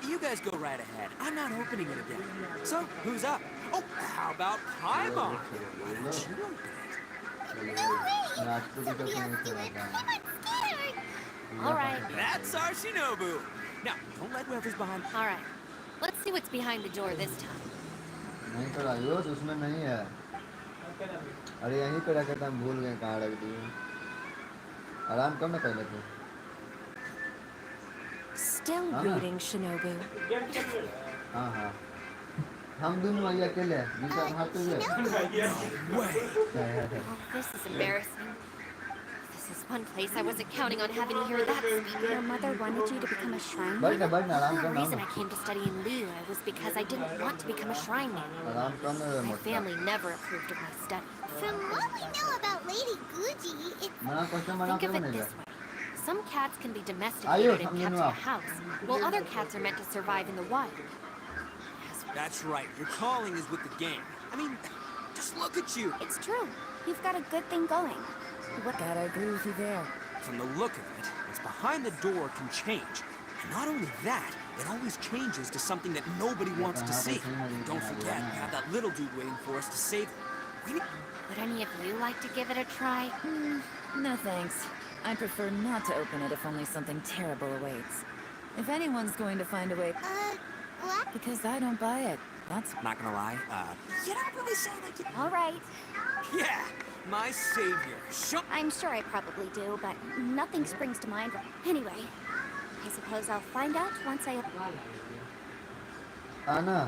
You guys go right ahead. I'm not opening it again. So, who's up? Oh, how about Paimon? Why don't you open it? No way! Somebody else do it. I'm scared. All right, That's our Shinobu. Now, don't let whoever's behind. all right. Let's see what's behind the door this time. नहीं पड़ा यो उसमें नहीं है अरे यहीं पे रखा था हम भूल गए कहाँ रख दिए आराम कर ना पहले तो Still reading, Shinobu. हाँ हाँ हम दोनों वही अकेले हैं जिसे हम हाथ पे भी Oh, this is embarrassing. This is one place I wasn't counting on having to hear that speak. Your mother wanted you to become a shrine बैठ maiden? ना आराम The करना reason I came to study in Liyue was because I didn't want to become a shrine maiden. आराम करना रे My मोटा family never approved of my study. From what we know about Lady Gucci, it's मना question मना Think of क्यों it नहीं this way. Some cats can be Ayos, domesticated and ang kept in ginawa. a house, while other cats are meant to survive in the wild. That's right. Your calling is with the game. I mean, just look at you. It's true. You've got a good thing going. Gotta agree with you there. From the look of it, what's behind the door can change. And not only that, it always changes to something that nobody wants to see. Don't forget, we have that little dude waiting for us to save him. We need... Would any of you like to give it a try? No thanks. I prefer not to open it if only something terrible awaits. If anyone's going to find a way... what? Because I don't buy it. That's... Not gonna lie, you don't really sound like you... All right. Yeah, my savior. Show... I'm sure I probably do, but nothing springs to mind. Anyway, I suppose I'll find out once I... आना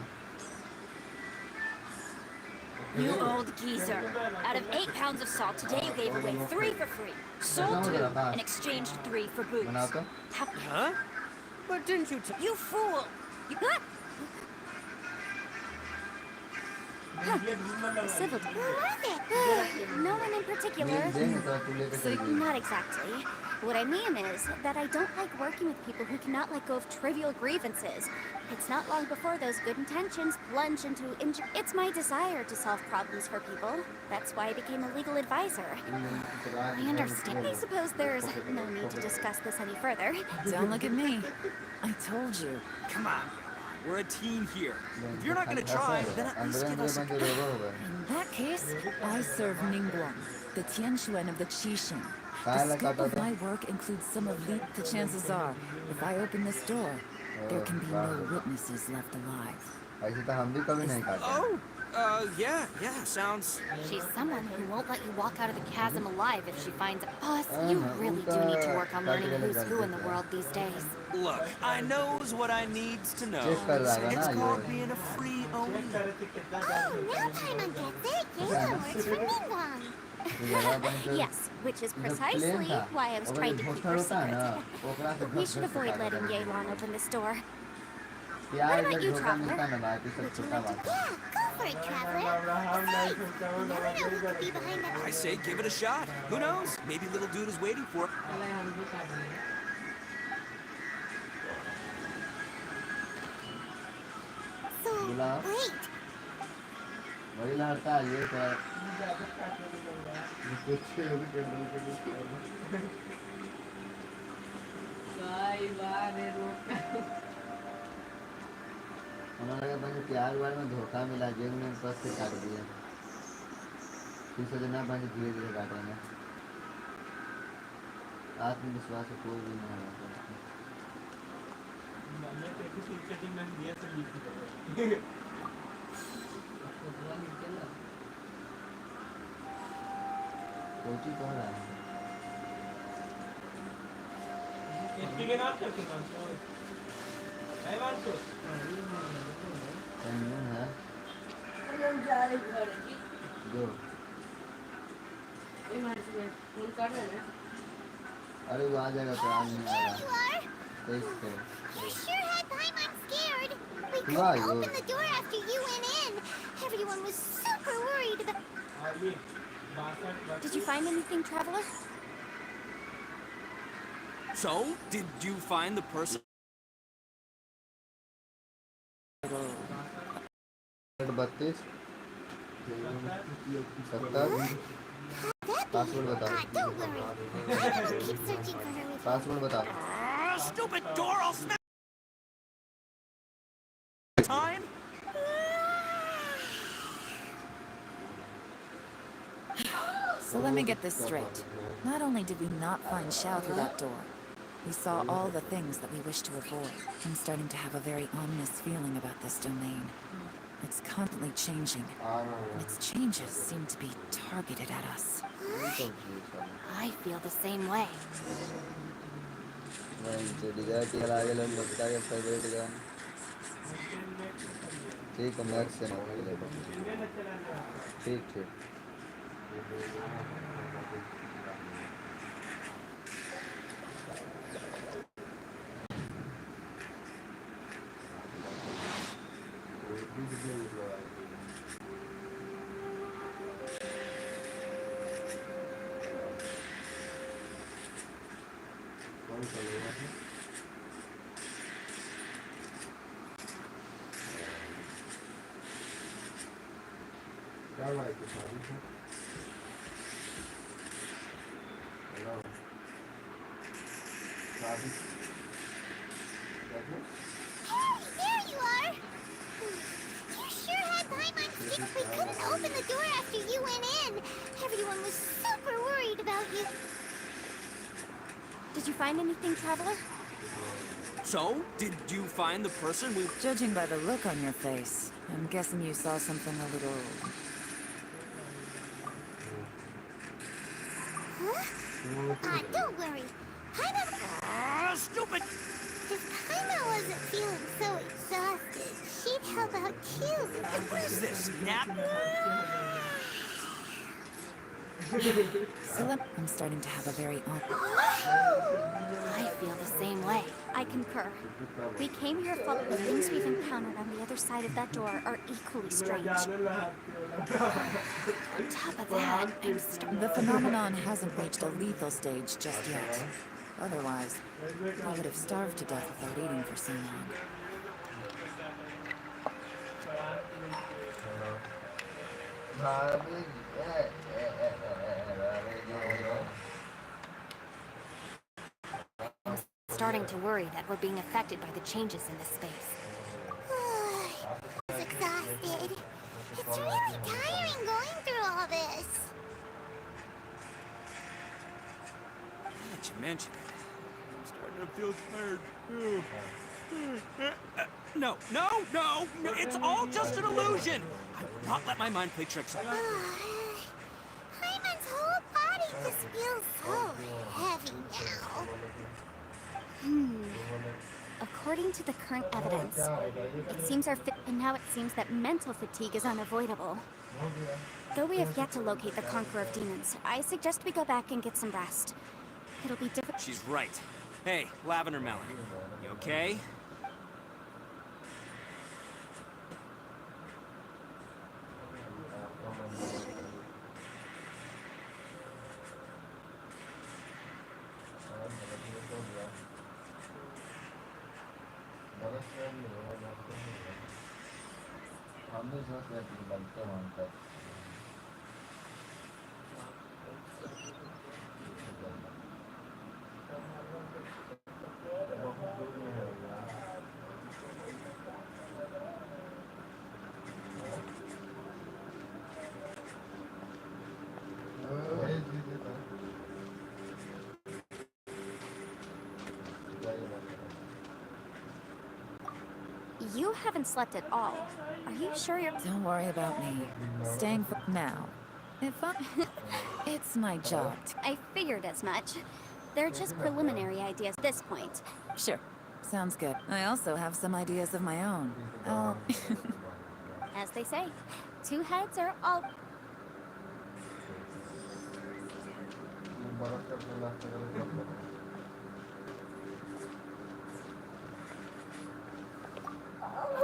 You old geezer. Out of 8 pounds of salt, today you gave away 3 for free. Sold 2 and exchanged 3 for booze. बनाओ तो How... Huh? But didn't you tell... You fool! You... Huh. The civil Who was it? No one in particular. Mail देंगे तो तू लेकर चल जाइए Not exactly. What I mean is that I don't like working with people who cannot let go of trivial grievances. It's not long before those good intentions plunge into It's my desire to solve problems for people. That's why I became a legal advisor. I understand. I suppose there's no need to discuss this any further. Don't look at me. I told you. Come on, we're a team here. If you're not gonna try, then at least give us a... In that case, I serve Ningguang, the Tianquan of the Qixing. The scope of my work includes some of the chances are, if I open this door, there can be no witnesses left alive. ऐसे तो हम भी कभी नहीं खाते Yeah, sounds... She's someone who won't let you walk out of the chasm alive if she finds a boss. You really do need to work on learning who's who in the world these days. Look, I knows what I needs to know. Check कर रहा है It's ना called ये being a free owner. Oh, now Paimon gets it. Gala works for Ningguang. Yes, which is precisely why I was trying to keep her secret. We should avoid letting Yelan open this door. प्यार What का about you, धोखा मिलता Traveler? है ना भाई तो सब छोटा बात है Yeah, go for it, Traveler. Besides, you never know who could be behind that. I say give it a shot. Who knows? Maybe little dude is waiting for it. So, बुला wait. वही लड़का ये कर कुछ अभी candle के हमारे बंद प्यार वार में धोखा मिला जेब में बस से काट दिया फिर से ना बंद धीरे धीरे काटेंगे आत्मविश्वास से कोई भी नहीं होगा कोची कह रहा है जो अरे वो आ जाएगा तो आज नहीं There आएगा you are. तेईस पे You sure had Paimon scared. We Who couldn't are you? open the door after you went in. Everyone was super worried about... Did you find anything, Traveler? So, did you find the person? 32 70 password बताओ Don't worry. Paimon will keep searching for her with password बताओ Stupid door! I'll smack. Time. So let me get this straight. Not only did we not find Xiao through that door, we saw all the things that we wish to avoid. I'm starting to have a very ominous feeling about this domain. It's constantly changing. Its changes seem to be targeted at us. I feel the same way. ठीक है max से ठीक ठीक क्या भाई कुछ शादी है हेलो शादी Hey, there you are! You sure had Paimon scared. We couldn't open the door after you went in. Everyone was super worried about you. Did you find anything, Traveler? So, did you find the person we... Judging by the look on your face, I'm guessing you saw something a little... Huh? Don't worry. Paimon... Stupid! If Paimon wasn't feeling so exhausted, she'd help out too. What is this? Nap? I'm starting to have a very odd... I feel the same way. I concur. We came here for the things we've encountered on the other side of that door are equally strange. On top of that, The phenomenon hasn't reached a lethal stage just yet. Otherwise, I would have starved to death without eating for so long. starting to worry that we're being affected by the changes in this space. I'm exhausted. It's really tiring going through all this. Now that you mention it, I'm starting to feel tired. No, it's all just an illusion. I will not let my mind play tricks on me. Hyman's whole body just feels so heavy now. According to the current evidence, it seems and now it seems that mental fatigue is unavoidable. Though we have yet to locate the Conqueror of Demons, I suggest we go back and get some rest. It'll be difficult. She's right. Hey, Lavender Melon, you okay? You haven't slept at all. Are you sure you're... Don't worry about me. Staying for now. If I... It's my job. I figured as much. They're just preliminary ideas at this point. Sure. Sounds good. I also have some ideas of my own. Oh. As they say, two heads are all...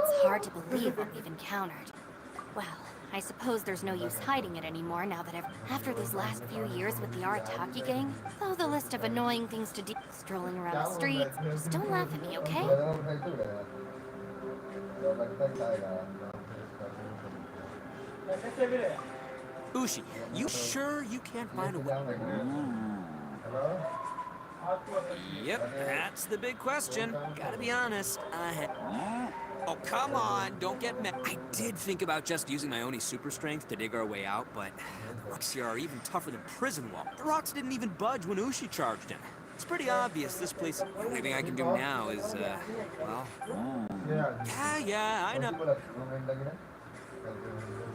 It's hard to believe what we've encountered. Well, I suppose there's no use hiding it anymore now that after these last few years with the Arataki gang, though the list of annoying things to do, strolling around the streets, just don't laugh at me, okay? Ushi, you sure you can't find a way? Yep, that's the big question. Gotta be honest, Oh, come on, don't get mad. I did think about just using my Oni super strength to dig our way out, but the rocks here are even tougher than prison wall. The rocks didn't even budge when Ushi charged in. It's pretty obvious this place... The only thing I can do now is, well... Yeah, I know.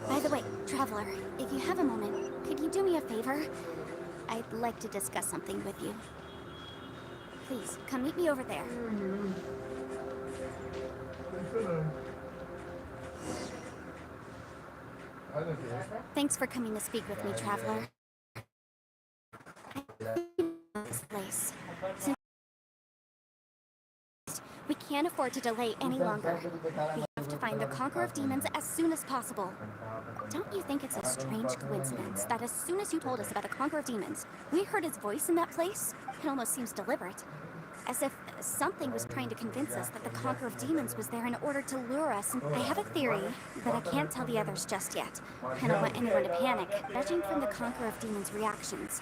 By the way, Traveler, if you have a moment, could you do me a favor? I'd like to discuss something with you. Please, come meet me over there. Thanks for coming to speak with me, Traveler. This place. We can't afford to delay any longer. We have to find the Conqueror of Demons as soon as possible. Don't you think it's a strange coincidence that as soon as you told us about the Conqueror of Demons, we heard his voice in that place? It almost seems deliberate. As if something was trying to convince us that the Conqueror of Demons was there in order to lure us. I have a theory, but I can't tell the others just yet. I don't want anyone to panic. Judging from the Conqueror of Demons' reactions,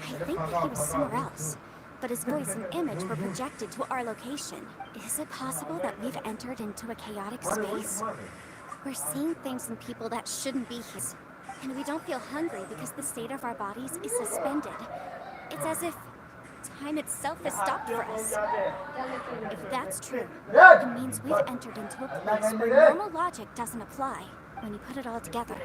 I think that he was somewhere else. But his voice and image were projected to our location. Is it possible that we've entered into a chaotic space? We're seeing things in people that shouldn't be here. And we don't feel hungry because the state of our bodies is suspended. It's as if time itself has stopped for us. If that's true, it means we've entered into a place where normal logic doesn't apply. When you put it all together,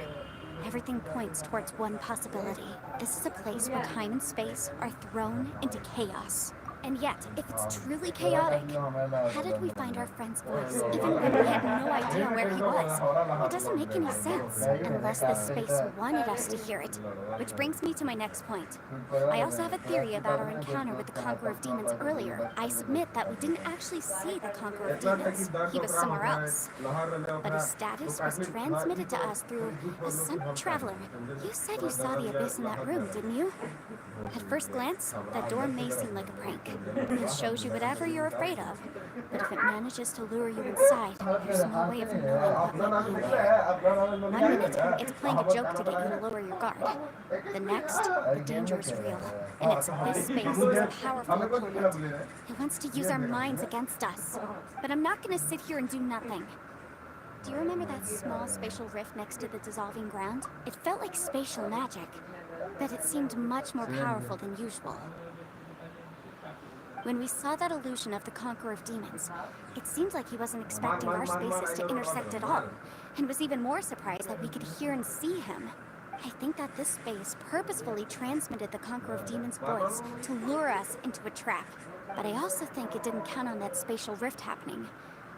everything points towards one possibility. This is a place where time and space are thrown into chaos. And yet, if it's truly chaotic, how did we find our friend's voice, even when we had no idea where he was? It doesn't make any sense, unless this space wanted us to hear it. Which brings me to my next point. I also have a theory about our encounter with the Conqueror of Demons earlier. I submit that we didn't actually see the Conqueror of Demons. He was somewhere else. But his status was transmitted to us through a summoned traveler. You said you saw the abyss in that room, didn't you? At first glance, that door may seem like a prank. It shows you whatever you're afraid of. But if it manages to lure you inside, there's no way of knowing what might be in there. 1 minute, it's playing a joke to get you to lower your guard. The next, the danger is real. And it's this space is a powerful opponent. It wants to use our minds against us. But I'm not gonna sit here and do nothing. Do you remember that small spatial rift next to the dissolving ground? It felt like spatial magic, but it seemed much more powerful than usual. When we saw that illusion of the Conqueror of Demons, it seemed like he wasn't expecting our spaces to intersect at all, and was even more surprised that we could hear and see him. I think that this space purposefully transmitted the Conqueror of Demons' voice to lure us into a trap. But I also think it didn't count on that spatial rift happening.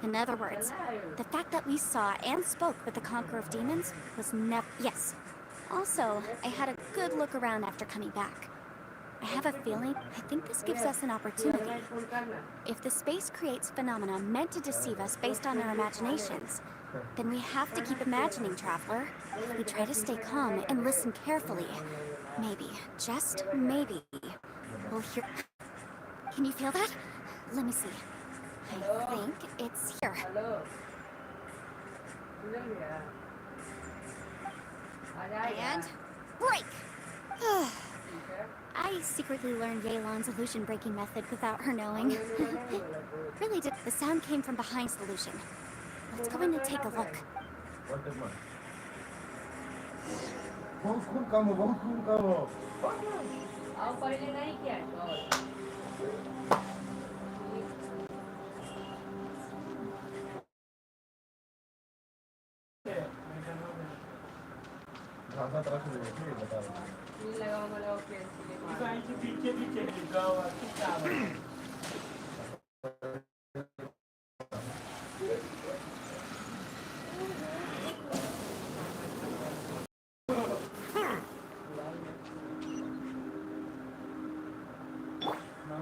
In other words, the fact that we saw and spoke with the Conqueror of Demons was never... Yes. Also, I had a good look around after coming back. I have a feeling, I think this gives us an opportunity. If the space creates phenomena meant to deceive us based on our imaginations, then we have to keep imagining, Traveler. If we try to stay calm and listen carefully, maybe, just maybe, we'll hear... Can you feel that? Let me see. I think it's here. And break! I secretly learned Yelan's illusion-breaking method without her knowing. Really did. The sound came from behind the illusion. Let's go in and take a look.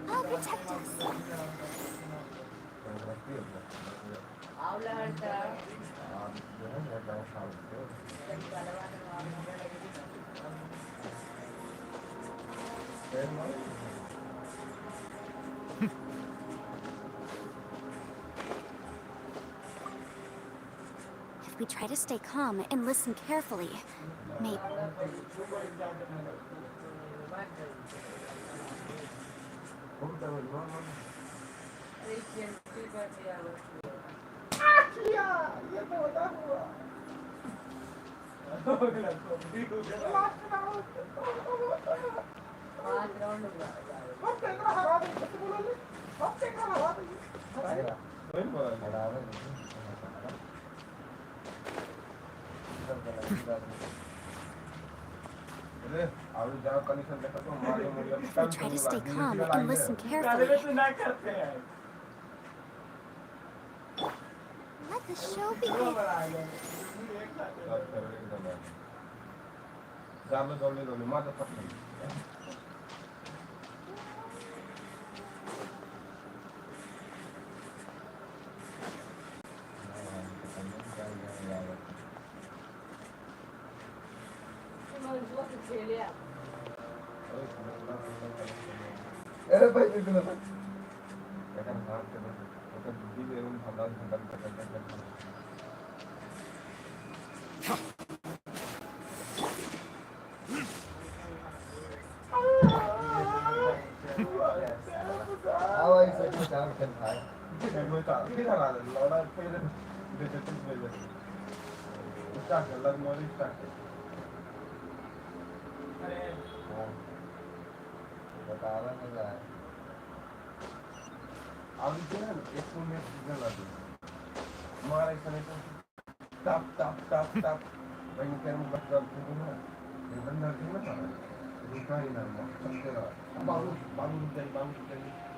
I'll protect us. If we try to stay calm and listen carefully, maybe... If we try to stay calm and listen carefully... Let the show begin.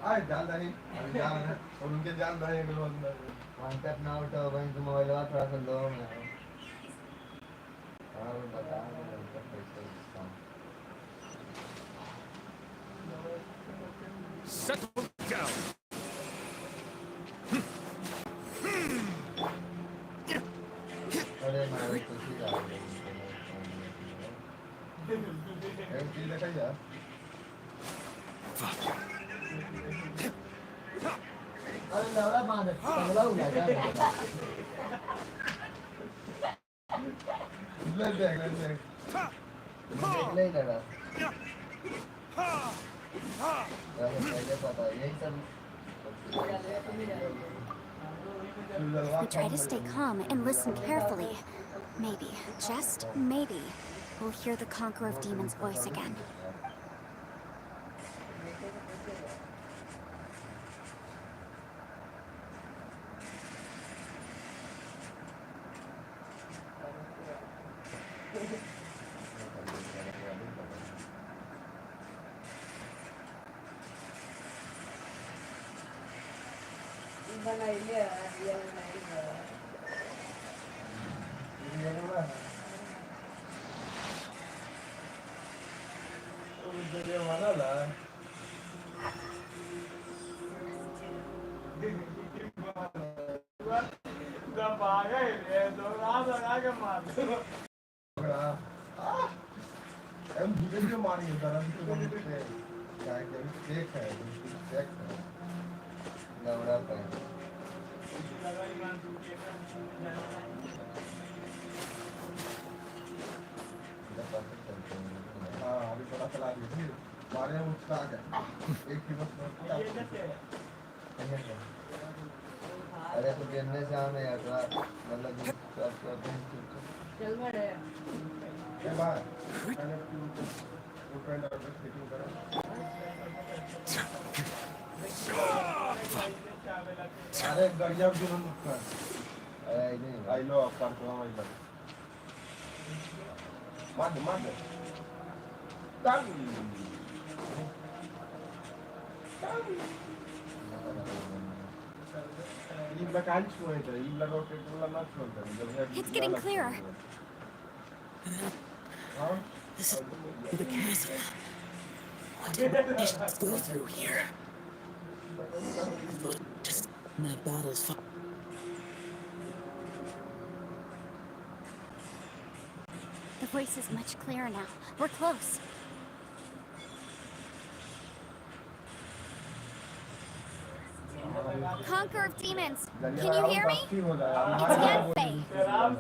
आए जान नहीं अभी जान है और उनके जान नहीं अगले बंदा वन टैप ना उठाओ भाई तुम मोबाइल वाला थोड़ा सा लो मैं हाँ वो बता दो उनका पैसा डिस्काउंट Settle down. अरे मैं तो ठीक आ गया एक चीज देखा यार अरे लवड़ा बांध लवड़ा उड़ा जा ले ले लड़ा पहले पता यही सब We try to stay calm and listen carefully. Maybe, just maybe, we'll hear the Conqueror of Demons' voice again. अरे तो गिरने से हमें यार मतलब चल बड़े ये बात फ्रेंड और फिटिंग करो अरे गड़िया भी हम कर अरे नहीं आई लो अपन को हम इधर मार तंग It's getting clearer. This is the chasm. What did I just go through here? Just my battles. The voice is much clearer now. We're close. Conqueror of Demons, can you hear me? It's Yanfei,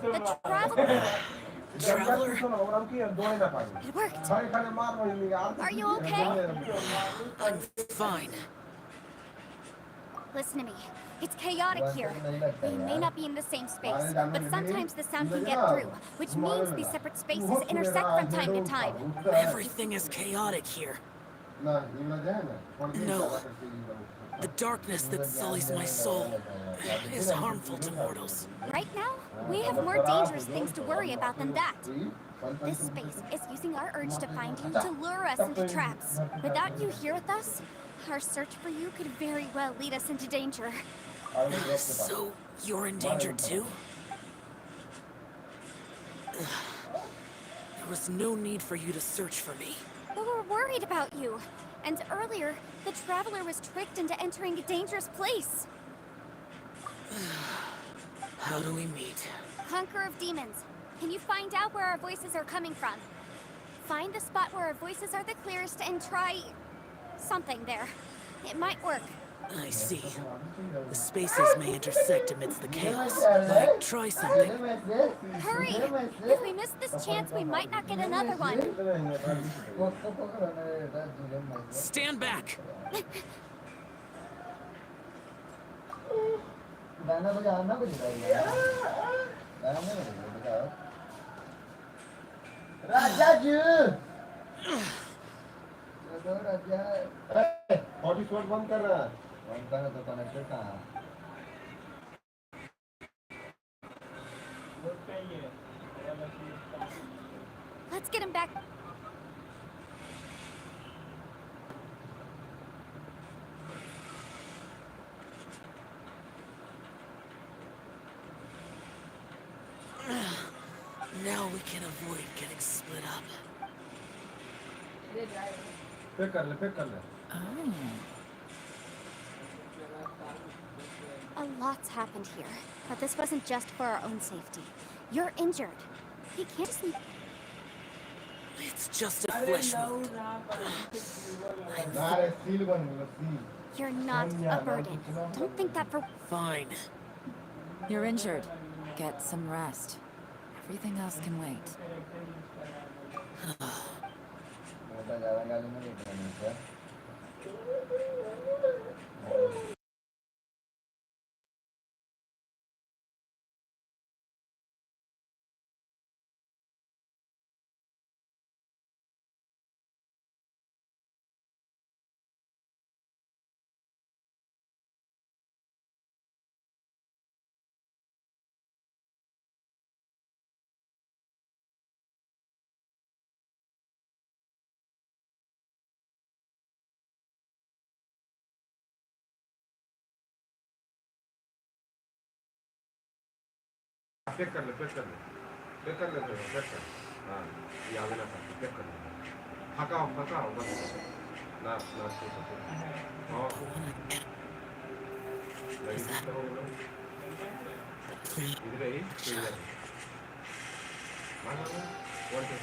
the Traveler. Traveler? It worked. Are you okay? I'm fine. Listen to me. It's chaotic here. We may not be in the same space, but sometimes the sound can get through, which means these separate spaces intersect from time to time. Everything is chaotic here. No. The darkness that sullies my soul is harmful to mortals. Right now, we have more dangerous things to worry about than that. This space is using our urge to find you to lure us into traps. Without you here with us, our search for you could very well lead us into danger. So, you're in danger too? There was no need for you to search for me. But we're worried about you. And earlier, the Traveler was tricked into entering a dangerous place. How do we meet? Conqueror of Demons, can you find out where our voices are coming from? Find the spot where our voices are the clearest and try... something there. It might work. I see. The spaces may intersect amidst the chaos, but try something. Hurry! If we miss this chance, we might not get another one. Stand back! बंद कर रहा है बंद करना तो connector कहाँ Let's get him back. Now we can avoid getting split up. Oh. A lot's happened here, but this wasn't just for our own safety. You're injured. He can't just leave. It's just a flesh wound. You're not a burden. Don't think that for. Fine. You're injured. Get some rest. Everything else can wait. Pack कर ले pack कर ले pack कर ले pack कर हाँ ये आगे ना पैक कर ले फका हो बस ना और इधर ही इधर माना वन टू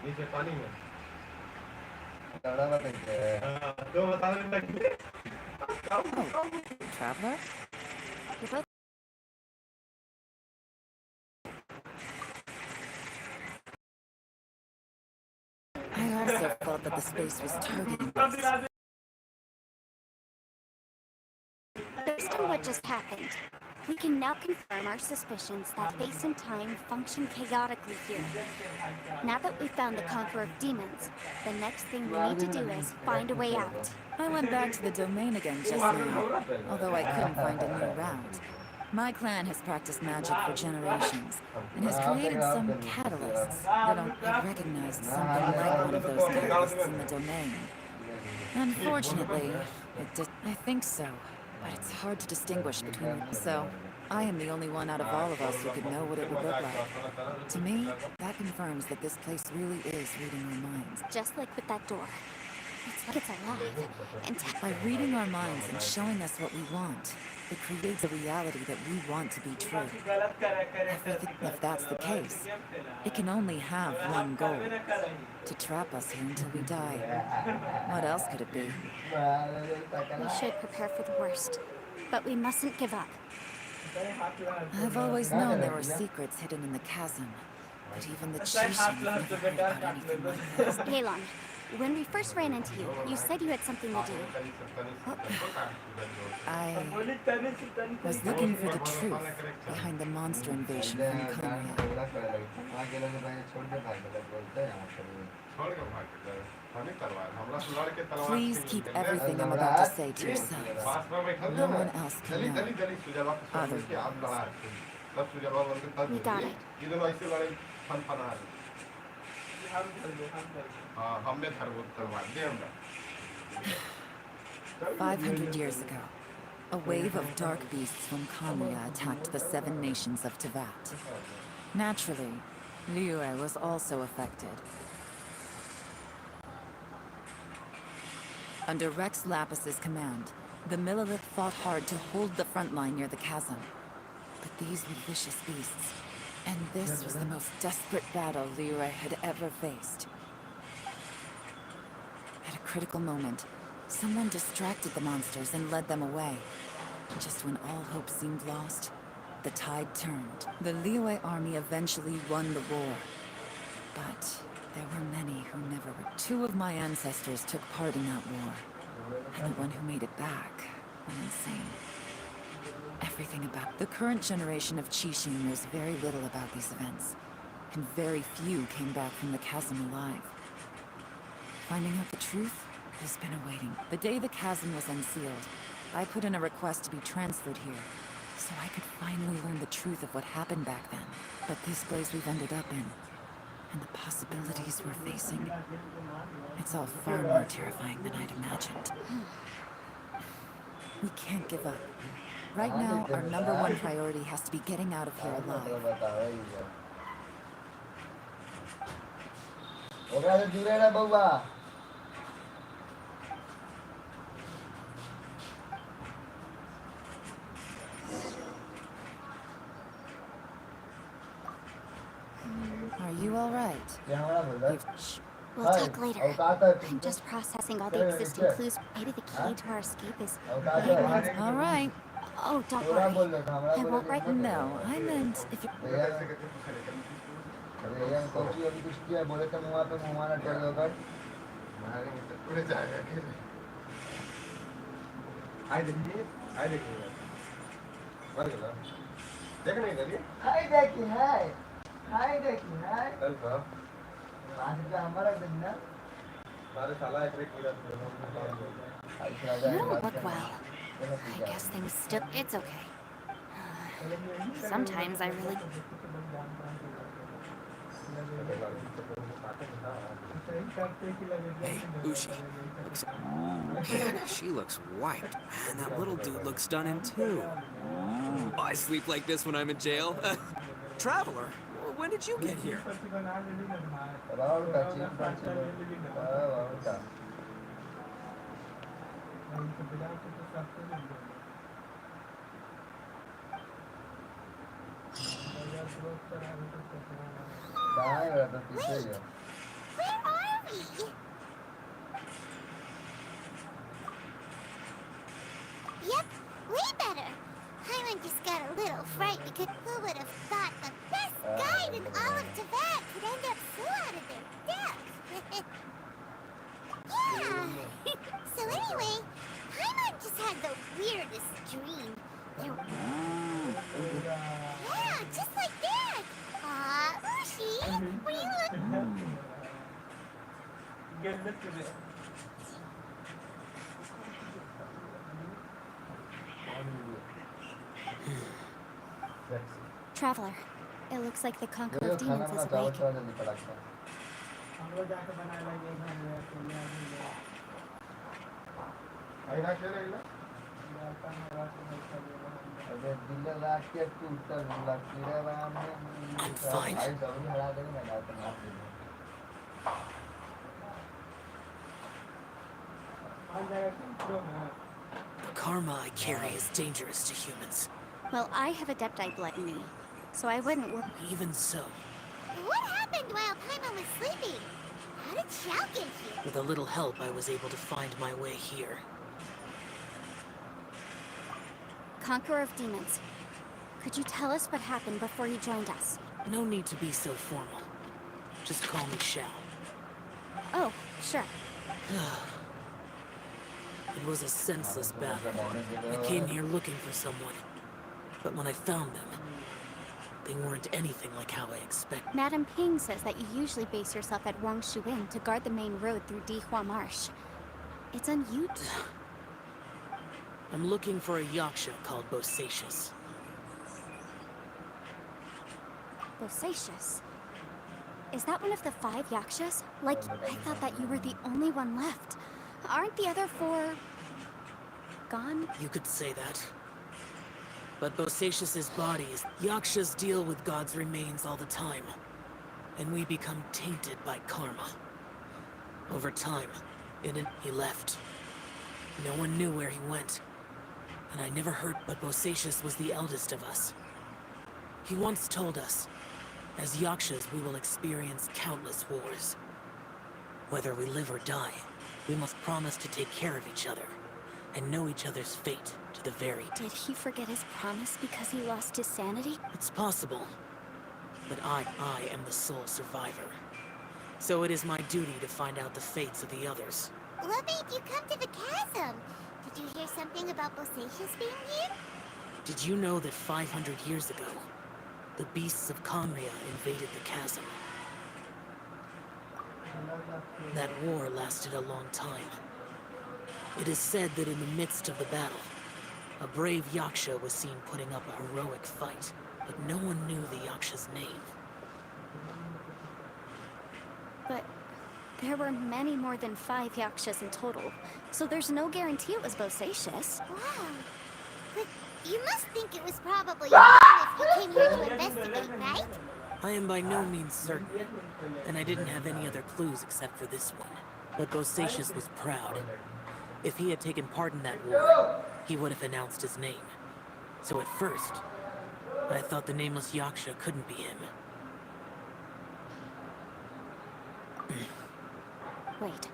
नीचे पानी में तो बताने लगे Traveler? You're both. I also felt that the space was targeting us. Based on what just happened, we can now confirm our suspicions that space and time function chaotically here. Now that we've found the Conqueror of Demons, the next thing we need to do is find a way out. I went back to the domain again just now, although I couldn't find a new route. My clan has practiced magic for generations, and has created some catalysts that I recognized something like one of those catalysts in the domain. Unfortunately, I think so, but it's hard to distinguish between them. So, I am the only one out of all of us who could know what it would look like. To me, that confirms that this place really is reading our minds. Just like with that door. It's like it's alive. And by reading our minds and showing us what we want, it creates a reality that we want to be true. If that's the case, it can only have one goal. To trap us here until we die. What else could it be? we should prepare for the worst. But we mustn't give up. I've always known there were secrets hidden in the chasm. But even the Chishin have never heard about anything like this. Halon, when we first ran into you, you said you had something to do. I was looking for the truth behind the monster invasion from Conrad. Please keep everything I'm about to say to yourselves. No one else can know. Otherwise. We got it. 500 years ago, a wave of dark beasts from Kamiya attacked the 7 nations of Teyvat. Naturally, Liyue was also affected. Under Rex Lapis's command, the Millelith fought hard to hold the front line near the chasm. But these were vicious beasts, and this was the most desperate battle Liyue had ever faced. At a critical moment, someone distracted the monsters and led them away. Just when all hope seemed lost, the tide turned. The Liyue army eventually won the war. But there were many who never were. 2 of my ancestors took part in that war. And the one who made it back went insane. Everything about the current generation of Chishin knows very little about these events. And very few came back from the chasm alive. Finding out the truth has been awaiting. The day the chasm was unsealed, I put in a request to be transferred here, so I could finally learn the truth of what happened back then. But this place we've ended up in, And the possibilities we're facing. It's all far more terrifying than I'd imagined. We can't give up. Right now, our #1 priority has to be getting out of here alive. Are you all right? Shh. We'll talk later. I'm just processing all the existing clues. Maybe the key to our escape is hidden. All right. Oh, don't worry. I won't write. No, I meant if you... You don't look well. I guess things still... It's okay. Sometimes I really... Hey, Ushi. She looks white. And that little dude looks stunning too. Oh, I sleep like this when I'm in jail. Traveler, when did you get here? Wait, where are we? Yep, way better. Hyman just got a little fright because who would have thought the best guide in all of Tibet could end up so out of their depth? Yeah. So anyway, Hyman just had the weirdest dream. Yeah, just like that. Ushi, what are you looking? Traveler, it looks like the Conqueror of Demons is awake. I'm fine. The karma I carry is dangerous to humans. Well, I have Adepti blood in me, so I wouldn't worry. Even so, What happened while Paimon was sleeping? How did Xiao get here? with a little help, I was able to find my way here. Conqueror of Demons, could you tell us what happened before you joined us? No need to be so formal. Just call me Xiao. Oh, sure. It was a senseless battle. I came here looking for someone. But when I found them, they weren't anything like how I expected. Madam Ping says that you usually base yourself at Wangshu Inn to guard the main road through Dihua Marsh. It's unusual. I'm looking for a yaksha called Bosacius. Bosacius? Is that one of the 5 yakshas? Like, I thought that you were the only one left. Aren't the other 4... gone? You could say that. But Bosacius's body is... Yakshas deal with God's remains all the time. And we become tainted by karma. Over time, he left. No one knew where he went. And I never heard, but Bosacius was the eldest of us. He once told us, as Yakshas we will experience countless wars. Whether we live or die, we must promise to take care of each other, and know each other's fate to the very... Did he forget his promise because he lost his sanity? It's possible, but I am the sole survivor. So it is my duty to find out the fates of the others. What made you come to the chasm? Did you hear something about Bosacius being here? Did you know that 500 years ago, the beasts of Conria invaded the chasm? That war lasted a long time. It is said that in the midst of the battle, a brave Yaksha was seen putting up a heroic fight, but no one knew the Yaksha's name. But there were many more than 5 yakshas in total, so there's no guarantee it was Bosacius. Wow. But you must think it was probably you if you came here to investigate, right? I am by no means certain, and I didn't have any other clues except for this one. But Bosacius was proud. If he had taken part in that war, he would have announced his name. So at first, I thought the nameless Yaksha couldn't be him. Wait,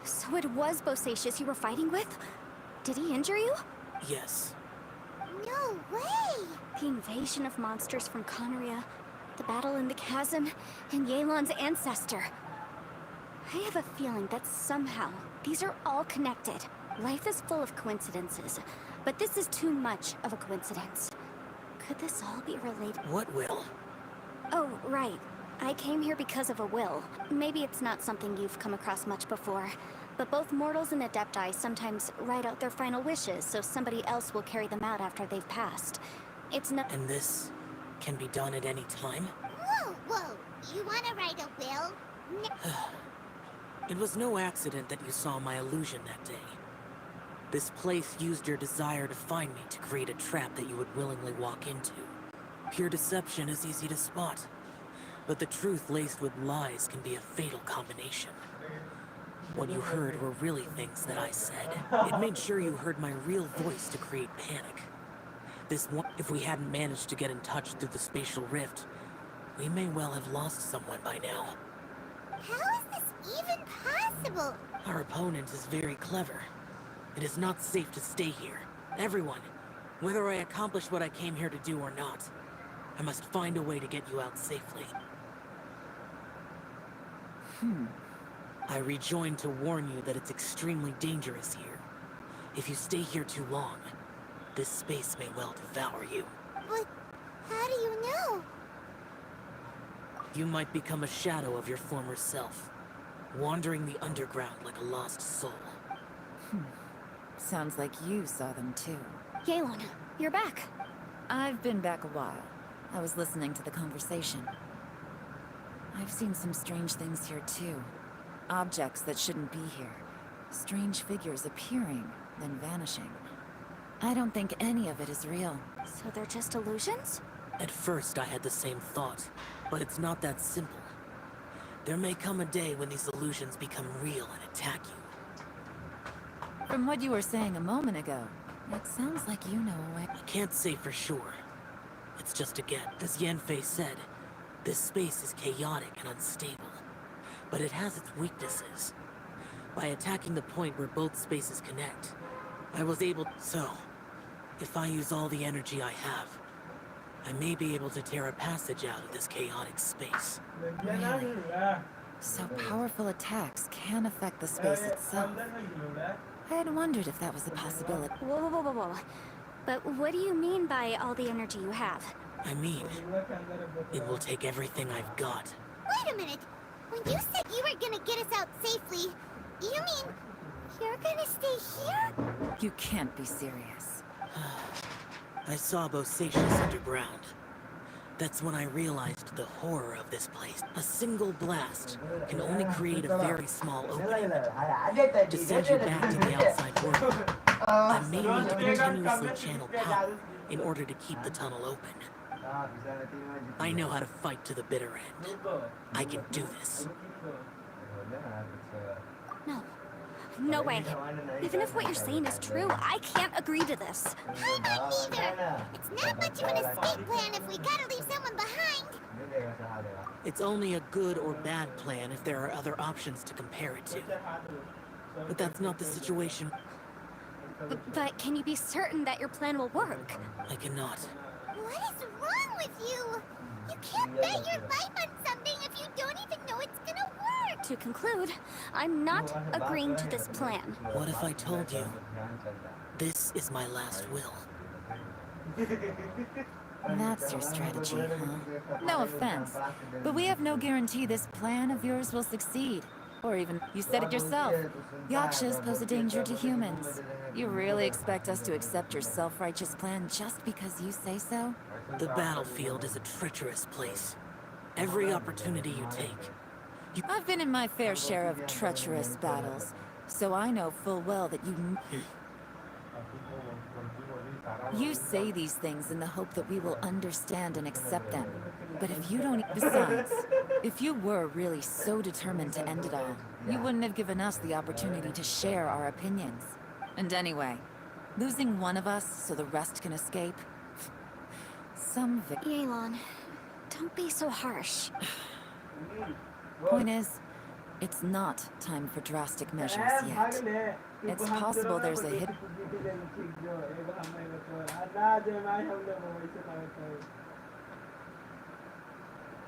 so it was Bosacius you were fighting with? Did he injure you? Yes. No way! The invasion of monsters from Conria, the battle in the chasm, and Yelan's ancestor. I have a feeling that somehow these are all connected. Life is full of coincidences, but this is too much of a coincidence. Could this all be related? What will? Oh, right. I came here because of a will. Maybe it's not something you've come across much before, but both mortals and adepti sometimes write out their final wishes so somebody else will carry them out after they've passed. It's not— And this can be done at any time? Whoa, whoa. You wanna write a will? It was no accident that you saw my illusion that day. This place used your desire to find me to create a trap that you would willingly walk into. Pure deception is easy to spot, but the truth laced with lies can be a fatal combination. What you heard were really things that I said. It made sure you heard my real voice to create panic. If we hadn't managed to get in touch through the spatial rift, we may well have lost someone by now. How is this even possible? Our opponent is very clever. It is not safe to stay here. Everyone, whether I accomplish what I came here to do or not, I must find a way to get you out safely. I rejoined to warn you that it's extremely dangerous here. If you stay here too long, this space may well devour you. But how do you know? You might become a shadow of your former self, wandering the underground like a lost soul. Sounds like you saw them too. Yelan, you're back. I've been back a while. I was listening to the conversation. I've seen some strange things here too. Objects that shouldn't be here. Strange figures appearing, then vanishing. I don't think any of it is real. So they're just illusions? At first I had the same thought, but it's not that simple. There may come a day when these illusions become real and attack you. From what you were saying a moment ago, it sounds like you know a way. I can't say for sure. It's just a guess. As Yanfei said, this space is chaotic and unstable, but it has its weaknesses. By attacking the point where both spaces connect, I was able— So, if I use all the energy I have, I may be able to tear a passage out of this chaotic space. Really? So powerful attacks can affect the space itself. I had wondered if that was a possibility. Whoa, whoa, whoa, whoa, whoa. But what do you mean by all the energy you have? I mean, it will take everything I've got. Wait a minute. When you said you were gonna get us out safely, you mean you're gonna stay here? You can't be serious. I saw Bosacius underground. That's when I realized the horror of this place. A single blast can only create a very small opening. To send you back to the outside world, I may need to continuously channel power in order to keep the tunnel open. I know how to fight to the bitter end. I can do this. No. No way. Even if what you're saying is true, I can't agree to this. I might neither. It's not much of an escape plan if we gotta leave someone behind. It's only a good or bad plan if there are other options to compare it to. But that's not the situation. But can you be certain that your plan will work? I cannot. What is wrong with you? You can't bet your life on something if you don't even know it's gonna work. To conclude, I'm not agreeing to this plan. What if I told you this is my last will? That's your strategy, huh? No offense, but we have no guarantee this plan of yours will succeed. Or even, you said it yourself, Yakshas pose a danger to humans. You really expect us to accept your self-righteous plan just because you say so? The battlefield is a treacherous place. Every opportunity you take, I've been in my fair share of treacherous battles, so I know full well that you say these things in the hope that we will understand and accept them. But if you don't... Besides, if you were really so determined to end it all, you wouldn't have given us the opportunity to share our opinions. And anyway, losing one of us so the rest can escape... Yelan, don't be so harsh. Point is, it's not time for drastic measures yet. It's possible there's a hit...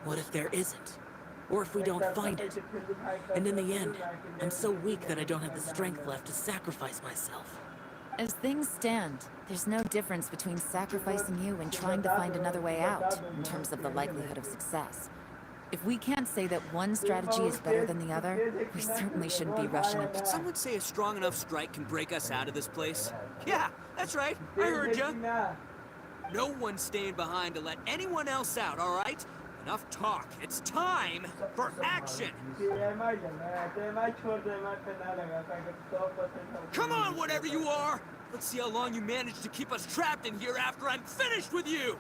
What if there isn't? Or if we don't find it? And in the end, I'm so weak that I don't have the strength left to sacrifice myself. As things stand, there's no difference between sacrificing you and trying to find another way out, in terms of the likelihood of success. If we can't say that one strategy is better than the other, we certainly shouldn't be rushing it. Did someone say a strong enough strike can break us out of this place? Yeah, that's right. I heard ya. No one's staying behind to let anyone else out, all right? Enough talk. It's time for action! Come on, whatever you are! Let's see how long you manage to keep us trapped in here after I'm finished with you!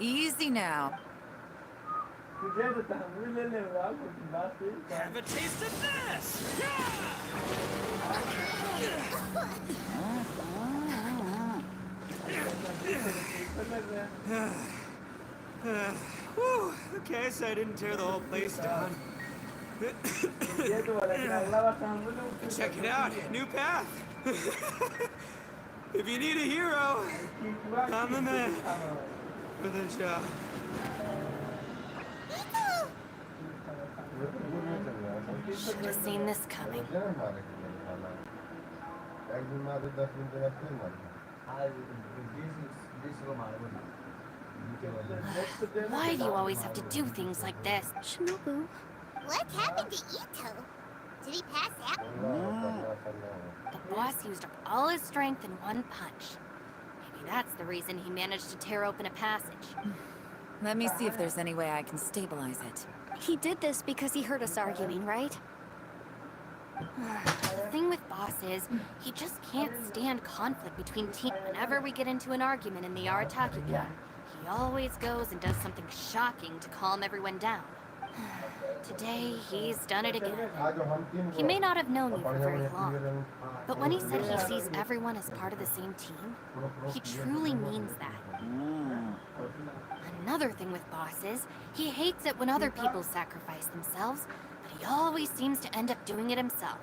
Easy now. Have a taste of this! Whew, okay, so I didn't tear the whole place down. Check it out, new path. If you need a hero, I'm the man for the job. Should have seen this coming. Why do you always have to do things like this? Shinobu. What happened to Ito? Did he pass out? The boss used up all his strength in one punch. Maybe that's the reason he managed to tear open a passage. Let me see if there's any way I can stabilize it. He did this because he heard us arguing, right? The thing with Boss is, he just can't stand conflict between teams. Whenever we get into an argument in the Arataki game, he always goes and does something shocking to calm everyone down. Today, he's done it again. He may not have known you for very long, but when he said he sees everyone as part of the same team, he truly means that. Another thing with Boss is, he hates it when other people sacrifice themselves, but he always seems to end up doing it himself.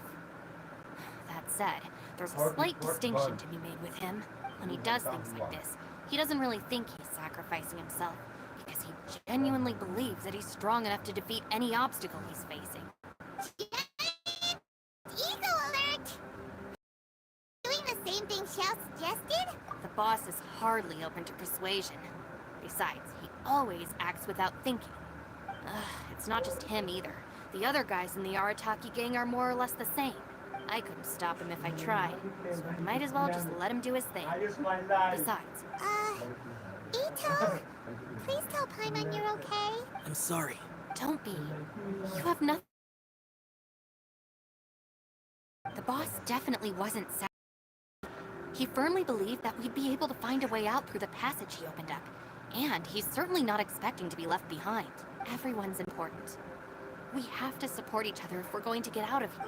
That said, there's a slight distinction to be made with him. When he does things like this, he doesn't really think he's sacrificing himself, because he genuinely believes that he's strong enough to defeat any obstacle he's facing. Ego alert! Doing the same thing Xiao suggested? The boss is hardly open to persuasion. Besides, he always acts without thinking. It's not just him either. The other guys in the Arataki gang are more or less the same. I couldn't stop him if I tried, so I might as well just let him do his thing. Besides... Ito? Please tell Paimon you're okay. I'm sorry. Don't be. You have nothing. The boss definitely wasn't sad. He firmly believed that we'd be able to find a way out through the passage he opened up. And he's certainly not expecting to be left behind. Everyone's important. We have to support each other if we're going to get out of here.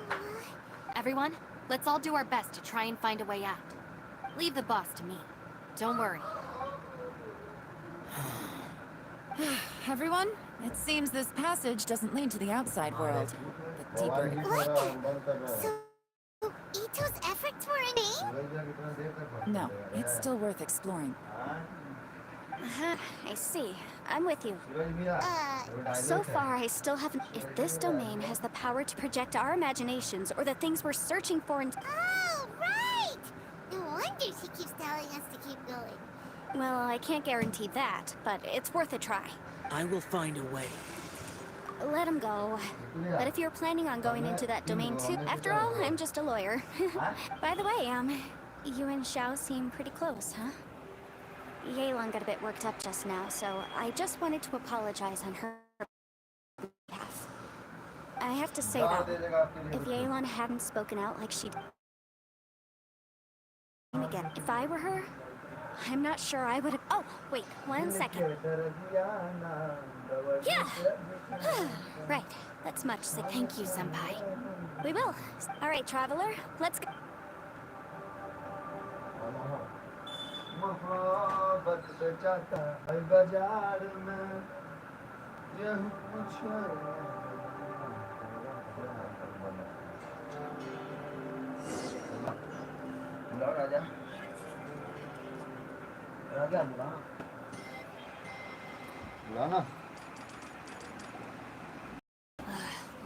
Everyone, let's all do our best to try and find a way out. Leave the boss to me. Don't worry. Everyone, it seems this passage doesn't lead to the outside world, but deeper. What? So, Ito's efforts were in vain? No, it's still worth exploring. I see. I'm with you. So far, I still haven't... If this domain has the power to project our imaginations or the things we're searching for in... Oh, right! No wonder she keeps telling us to keep going. Well, I can't guarantee that, but it's worth a try. I will find a way. Let him go. But if you're planning on going into that domain too... After all, I'm just a lawyer. By the way, you and Xiao seem pretty close, huh? Yelan got a bit worked up just now, so I just wanted to apologize on her behalf. I have to say though, if Yelan hadn't spoken out like she did again, if I were her, I'm not sure I would have. Oh, wait, 1 second. Yeah! Right, that's much sick. Thank you, Senpai. We will. All right, traveler, let's go. मोहब्बत बेचाता है बाजार में यह पूछे बुलाओ राजा राजा बुलाओ बुलाओ ना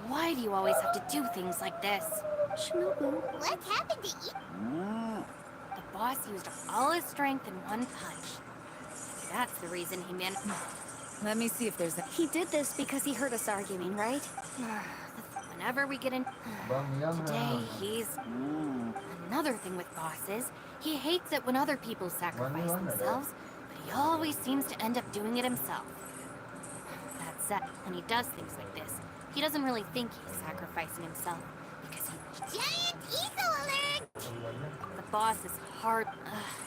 Why do you always have to do things like this? Shinobu. What happened to you? The boss used all his strength in one punch. That's the reason he managed. Let me see if there's a... He did this because he heard us arguing, right? Whenever we get in... Today, he's... Another thing with bosses, he hates it when other people sacrifice themselves, but he always seems to end up doing it himself. That said, when he does things like this, he doesn't really think he's sacrificing himself, because he... Giant eagle alert! The boss is hard...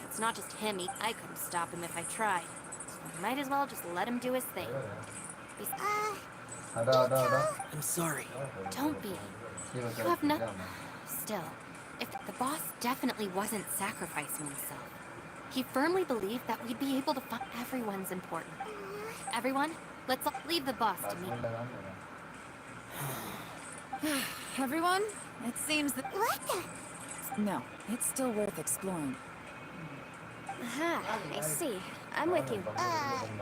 it's not just him, I couldn't stop him if I tried. So I might as well just let him do his thing. I'm sorry. Don't be. You have no... Still, if the boss definitely wasn't sacrificing himself, he firmly believed that we'd be able to find everyone's important. Everyone, let's leave the boss to me. Everyone? It seems that... What the? No, it's still worth exploring. Aha, I see. I'm with you.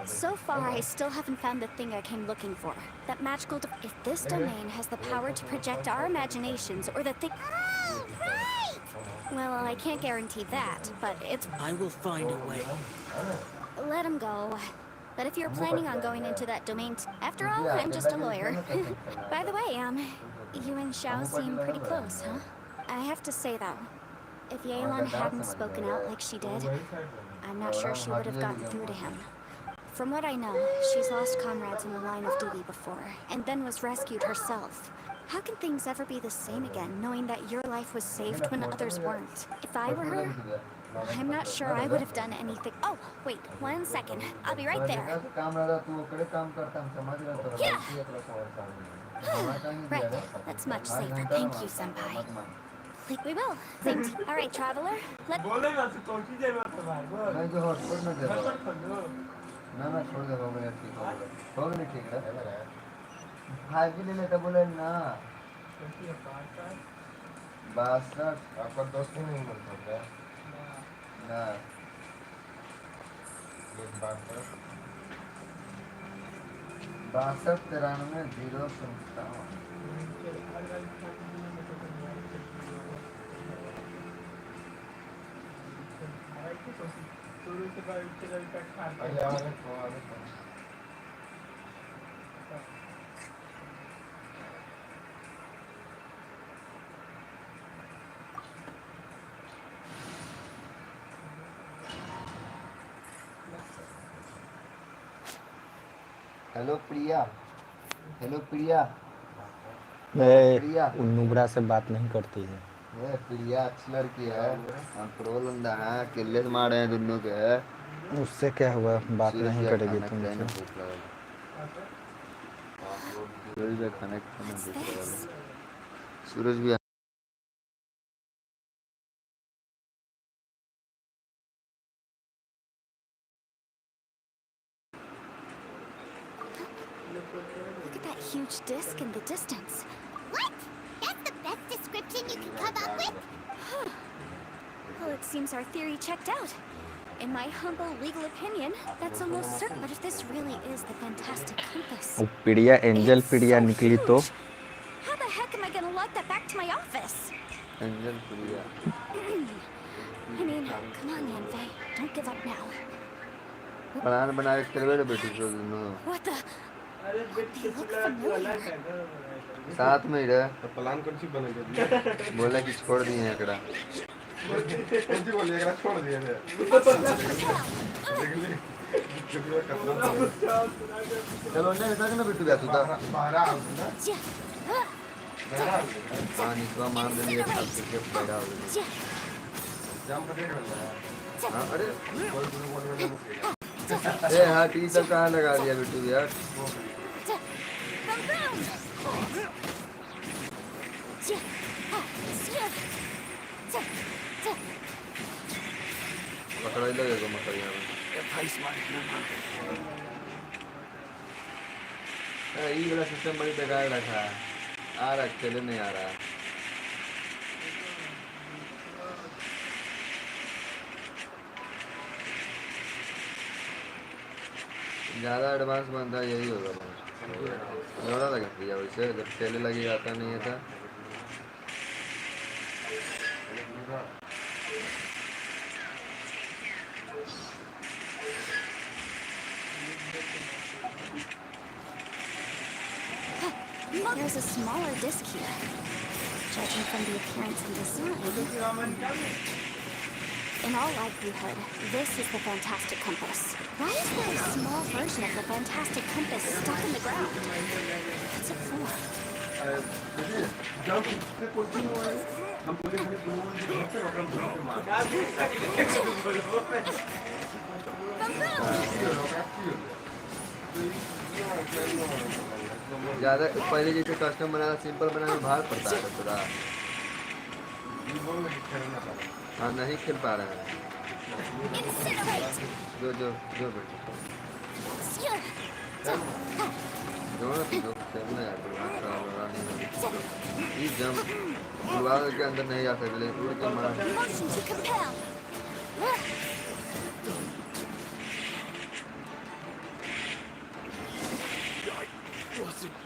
So far, I still haven't found the thing I came looking for. That magical... If this domain has the power to project our imaginations, or the thing... Oh, right! Well, I can't guarantee that, but it's... I will find a way. Let him go. But if you're planning on going into that domain... After all, I'm just a lawyer. By the way, you and Xiao seem pretty close, huh? I have to say, though, if Yelan hadn't spoken out like she did, I'm not sure she would have gotten through to him. From what I know, she's lost comrades in the line of duty before, and then was rescued herself. How can things ever be the same again, knowing that your life was saved when others weren't? If I were her, I'm not sure I would have done anything. Oh, wait, 1 second. I'll be right there. Yeah! Right, that's much safer. Thank you, Senpai. We will. Thanks. All right, traveler. Let... बोले ना तो कौन सी जरूरत है भाई बोल मैं जो हॉटस्पॉट में दे रहा हूं खोल दो ना मैं छोड़ दे हो गया ठीक हो गया ठीक है भाई भी ले लेता बोले ना 62 आपका दोस्त ही नहीं मिल सकता ना एक बात कर 62 93 0 सुनता हूँ हेलो प्रिया प्रिया नुब्रा से बात नहीं करती है प्रिया अच्छी लड़की है हम प्रो बंदा है किले से मारे हैं दोनों के उससे क्या हुआ बात नहीं करेगी तुमसे सूरज भी कनेक्ट सूरज भी Look at that huge disc in the distance. What? That's the best description you can come up with? Well, it seems our theory checked out. In my humble legal opinion, that's almost certain. But if this really is the fantastic compass... पीड़िया angel पीड़िया निकली तो How the heck am I gonna lug that back to my office? Angel Priya I mean, come on, Yanfei. Don't give up now. Plan बना के चलवे बेटी तो दोनों What the... अरे बेटी के चला वाला है साथ में ही रहे तो प्लान कौन सी बनेगा बोला कि छोड़ दिए एकड़ा कौन सी बोलिए एकड़ा छोड़ दिए थे चलो ने इधर ना बिट्टू गया तू तो बाहर आओ ना Yeah. हाँ निस्वा मार देंगे सब कुछ पैदा हो गया हाँ अरे ए हाँ टी सब कहाँ लगा दिया बिट्टू यार पकड़ा ही लगेगा मकड़ी में ये वाला सिस्टम बड़ी बेकार रखा है आ रहा चले नहीं आ रहा ज़्यादा एडवांस बनता यही होगा जोड़ा लगा दिया वैसे जब चले लगी जाता नहीं है था There's a smaller disc here. Judging from the appearance and design, in all likelihood, this is the fantastic compass. Why is there a small version of the fantastic compass stuck in the ground? What's it for? ज़्यादा पहले जैसे custom बनाना simple बनाना भार पड़ता है थोड़ा हाँ नहीं खेल पा रहे हैं जो जो जो बेटा जो खेलना यार ये जंप दीवार के अंदर नहीं जा सकते उड़ के मार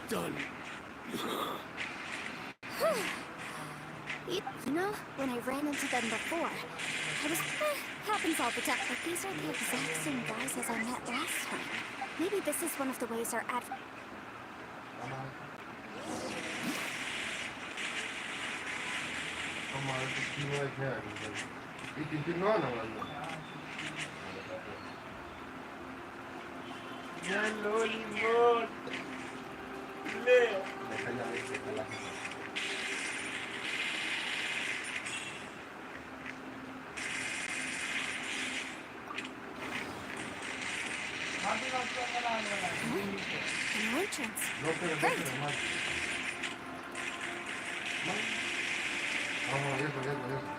Done. You know, when I ran into them before, I was... happens all the time. But these are the exact same guys as I met last time. Maybe this is one of the ways our An entrance. Great.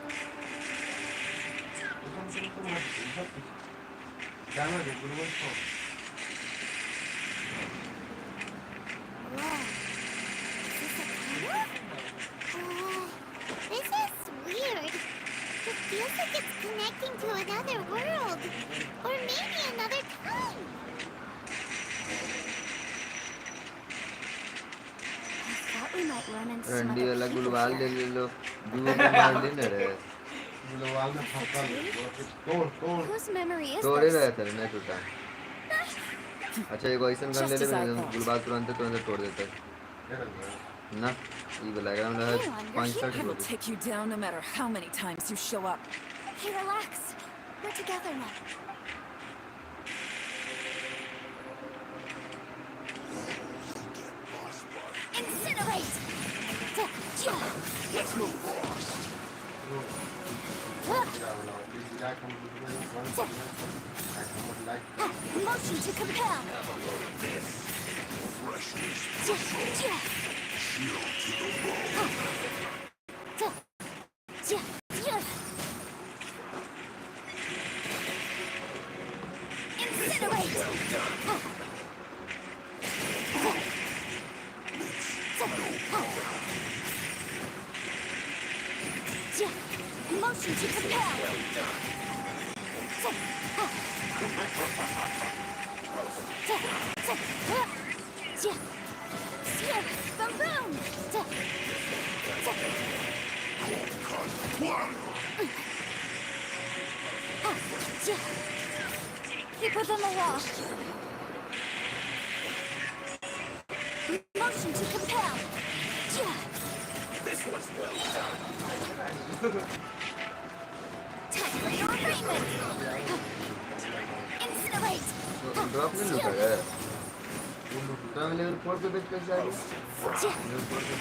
This is weird. It feels like it's connecting to another world. Or maybe another time. I thought we might run into some रंडी other वाला people गुलवाल ले here. लो जुए में मार ले रहे Whose memory is तोड़े this? रहे थे नहीं टूटा अच्छा एक ऐसा गन ले ले गुलवाल तुरंत तोड़ देता है ना ये लगा Hang on, you're 5 here. I will take you down no matter how many times you show up. Hey, relax. We're together now. Incinerate! Let's move. Motion to compel. Motion to compel. Boom boom. Keep within the wall. Motion to compel. This was well done. Time for your arraignment. Incinerate. Drop नहीं लूटा है मैं level 4 पे बेच कैसे आ गया? Level 4 पे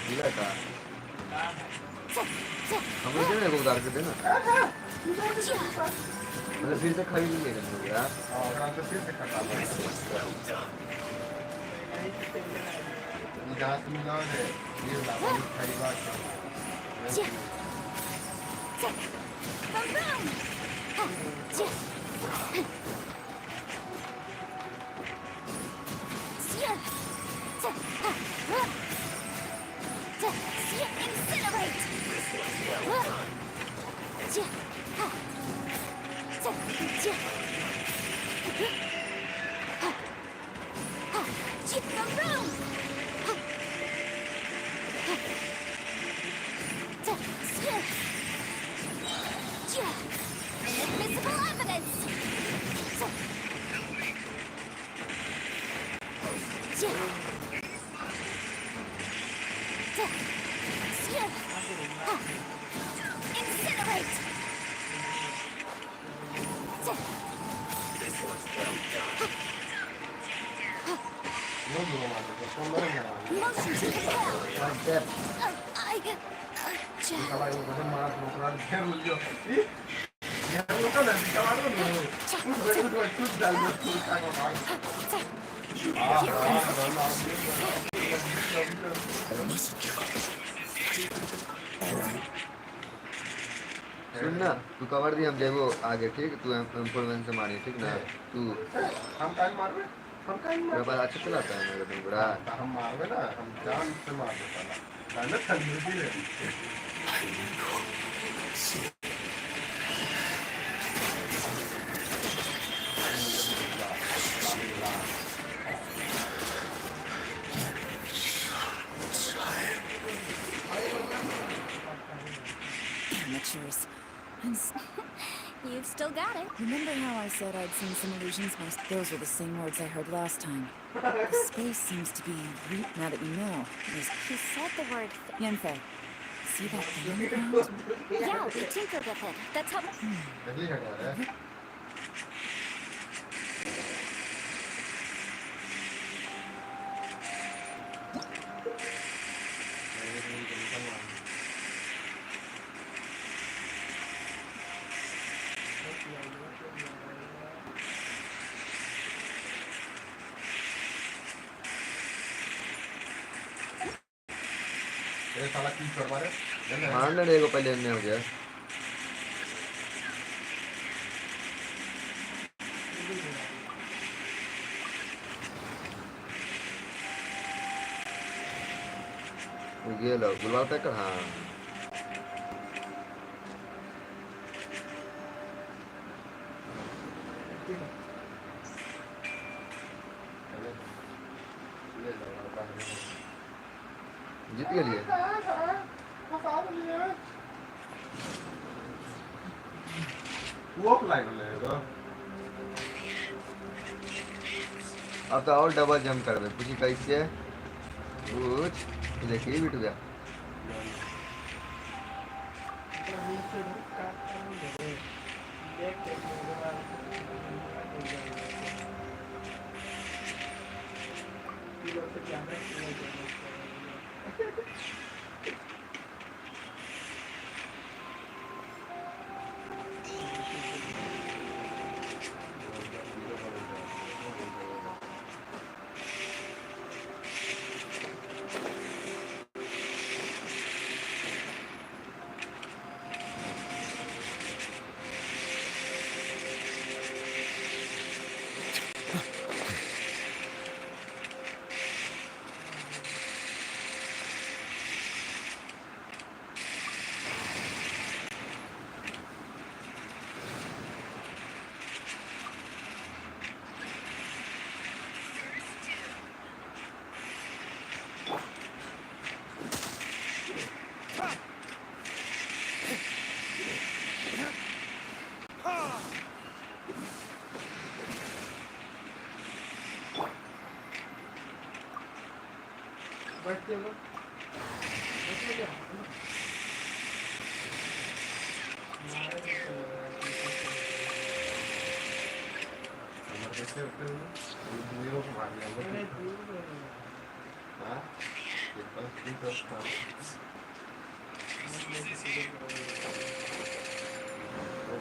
मिला था। हम लोग ने को उतार के देना। मतलब फिर से खरीद लेंगे हम लोग यार। हाँ तो फिर से खटा हुआ है। जहाँ से मिला है ये लाभ खरीदा Invisible evidence! Incinerate! Motion to compel! kalau yang udah malah program dia lucu ih ya lu kan dari kamar lu gue itu dalam tuh kagak mau सुन ना तू कवर दी हम जाएगो आगे ठीक तू इन्फॉर्मेशन से मारी ठीक ना तू हम काहे मारबे हम काहे मेरे पास अच्छा चलाता है मेरा तुम बड़ा हम मारबे ना हम जान से मारबे साला काहे खंडूसी रे Amateurs. You've still got it. Remember how I said I'd seen some illusions? Those were the same words I heard last time. The space seems to be now that you know. He said the word. Yanfei, see that thing on the ground? Yeah, we tinkered with it. That's how. jadi ada ये साला की छोड़ मारे मान लेने को पहले नहीं हो गया ये लो गुलाब तक हाँ जीत के लिए वो अप्लाई कर लेगा अब तो और डबल जंप कर दे पूछी कैसे कुछ देखिए बिट गया बैठते हो कैसे होते हैं वो को मार दिया हाँ ये बस भी तो था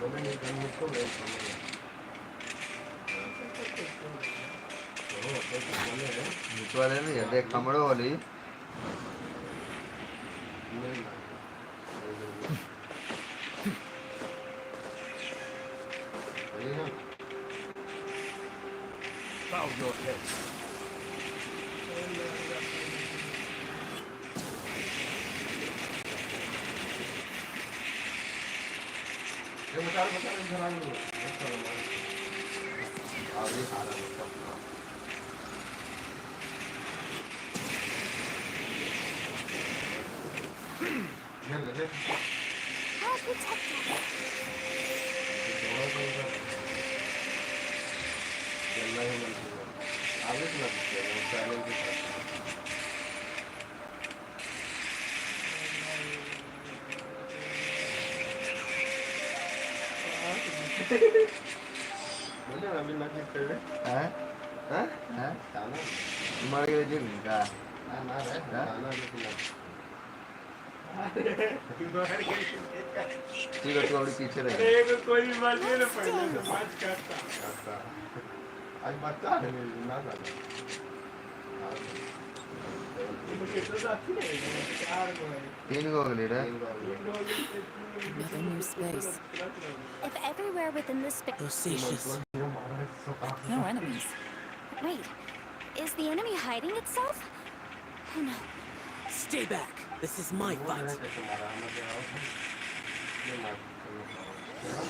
वो मैंने गन मुझको गए वाले नहीं है देख कमरों वाली नहीं ना ये ना Bow your heads. ये मसाला इधर आ गया आगे खा रहा है ये ले I'll protect us. आगे चला सकते हैं चैनल के साथ मुझे अभी ना कितने हैं हैं हैं जाना तुम्हारे के लिए का ना रे जाना लेकिन ठीक है तू अभी पीछे रह कोई भी बात नहीं ना पहले से पाँच करता आज बच्चा है ना जाना तीन को अगली रे Another new space. If everywhere within this space... Bosacious. No enemies. Wait, is the enemy hiding itself? Oh no. Stay back. This is my fight.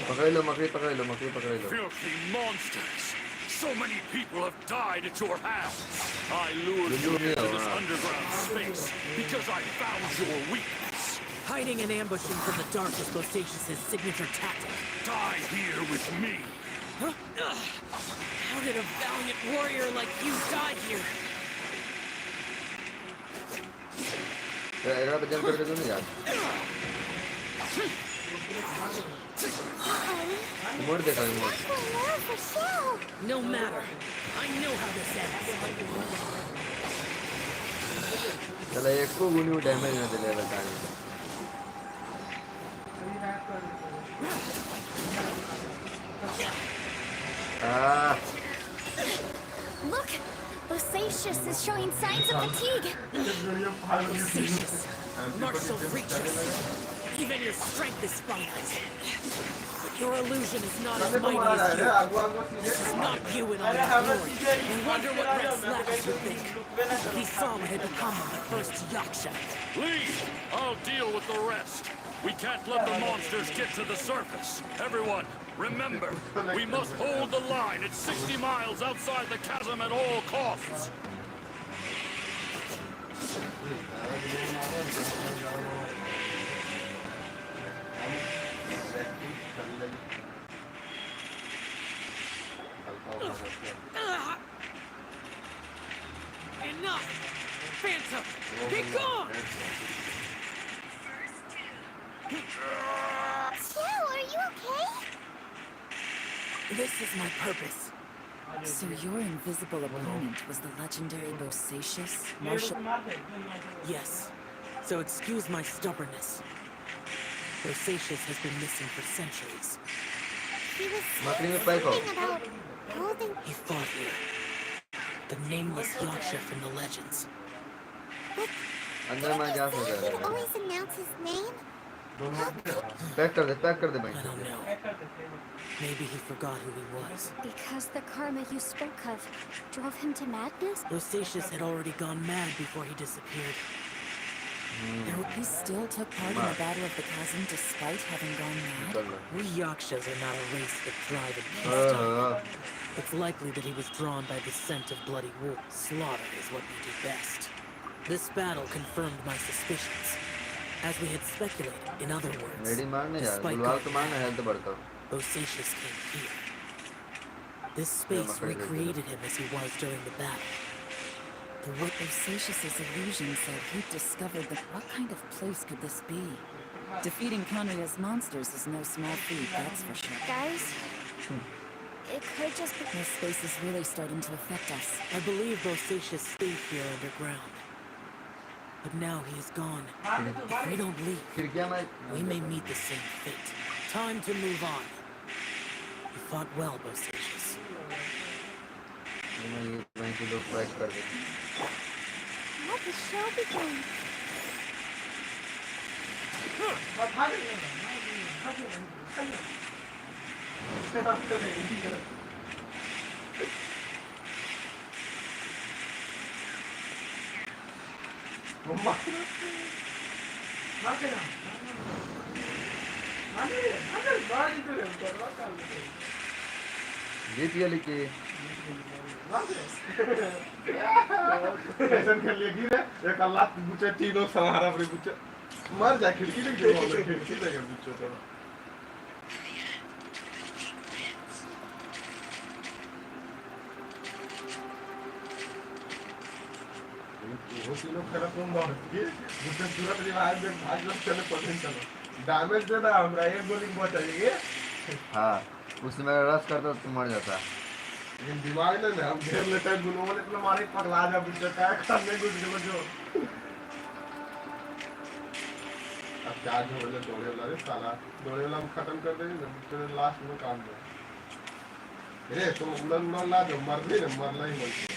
पकड़ लो मकड़ी पकड़ लो मकड़ी पकड़ लो Filthy monsters! So many people have died at your hands. I lured you into this underground space because I found your weakness. Hiding and ambushing from the dark is Bosacious' signature tactic. Die here with me. Huh? How did a valiant warrior like you die here? Era बजन कर दे तू नहीं यार मोड़ देखा मोड़ No matter. I know how this ends. चला एक को गुनी डैमेज ना दे ले बताने Look! Bosacious is showing signs of fatigue. Bosacious. Martial creatures. Even your strength is finite. But your illusion is not as mighty as you. This is not you in all your glory. I wonder what Rex Lapis would think if he saw what had become of the first Yaksha. Leave! I'll deal with the rest. We can't let the monsters get to the surface. Everyone, remember, we must hold the line at 60 miles outside the chasm at all costs. Enough! Phantom, be gone! Joe, are you okay? This is my purpose. So your invisible opponent was the legendary Bosacious? Martial... Yes. So excuse my stubbornness. Bosacious has been missing for centuries. He was मकड़ी में saying pack हो something about golden... He fought here. The nameless Yaksha from the legends. अंदर मैं जा Did सकता he है always announce his name? Pack कर दे भाई I don't know. Maybe he forgot who he was. Because the karma you spoke of drove him to madness? Bosacious had already gone mad before he disappeared. He still took part in the Battle of the Chasm despite having gone mad? We Yakshas are not a race that thrive in peacetime. It's likely that he was drawn by the scent of bloody war. Slaughter is what we do best. This battle confirmed my suspicions. As we had speculated, in other words, ready मारने यार despite गुलाब तो going मारना है mad, तो बढ़ता Bosacious came here. This space recreated him as he was during the battle. The what Bosacious' illusion said he'd discovered that what kind of place could this be? Defeating Conria's monsters is no small feat, that's for sure. Guys, it could just be... This space is really starting to affect us. I believe Bosacious stayed here underground. But now he is gone. If we don't leave, we may meet the same fate. Time to move on. You fought well, Bosacius. Let the show begin. जीत गया लिखी ऐसा कर लिया गिरे एक अल्लाह पूछे तीनों सहारा अपने पूछे मर जा खिड़की लग जाओ खिड़की लगे पूछो तो वो तीनों खराब कौन बात की मुझे पूरा परिवार में भाग लोग चले पड़े चलो डैमेज देना हमरा एक गोली बहुत चाहिए हाँ उसने मेरा रस करता तो मर जाता लेकिन दिमाग में ना हम घेर लेते हैं गुनों वाले इतना मारे पगला जा बुझे क्या करने कुछ गलत जो अब क्या झोले दौड़े वाला रे साला दौड़े वाला हम खत्म कर देंगे ना फिर लास्ट में काम दे अरे तुम उड़न उड़न ला दो मर भी ना मरना ही मर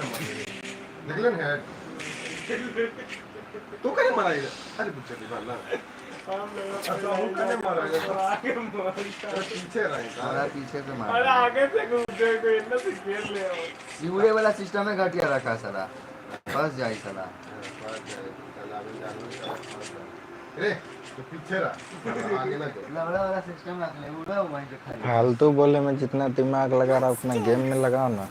निकलन है तू करे मराई अरे बुच्चे दी वाला अच्छा वो करे मराई आगे पीछे रहे हमारा पीछे से मार अरे आगे से घूमते को इतना से घेर ले आओ सीढ़े वाला सिस्टम में घटिया रखा साला बस जाए साला अरे तो पीछे रहा आगे ना जाओ लवड़ा वाला सिस्टम रख ले उड़ा वहीं पे खाली फालतू बोले में जितना दिमाग लगा रहा उतना गेम में लगाओ ना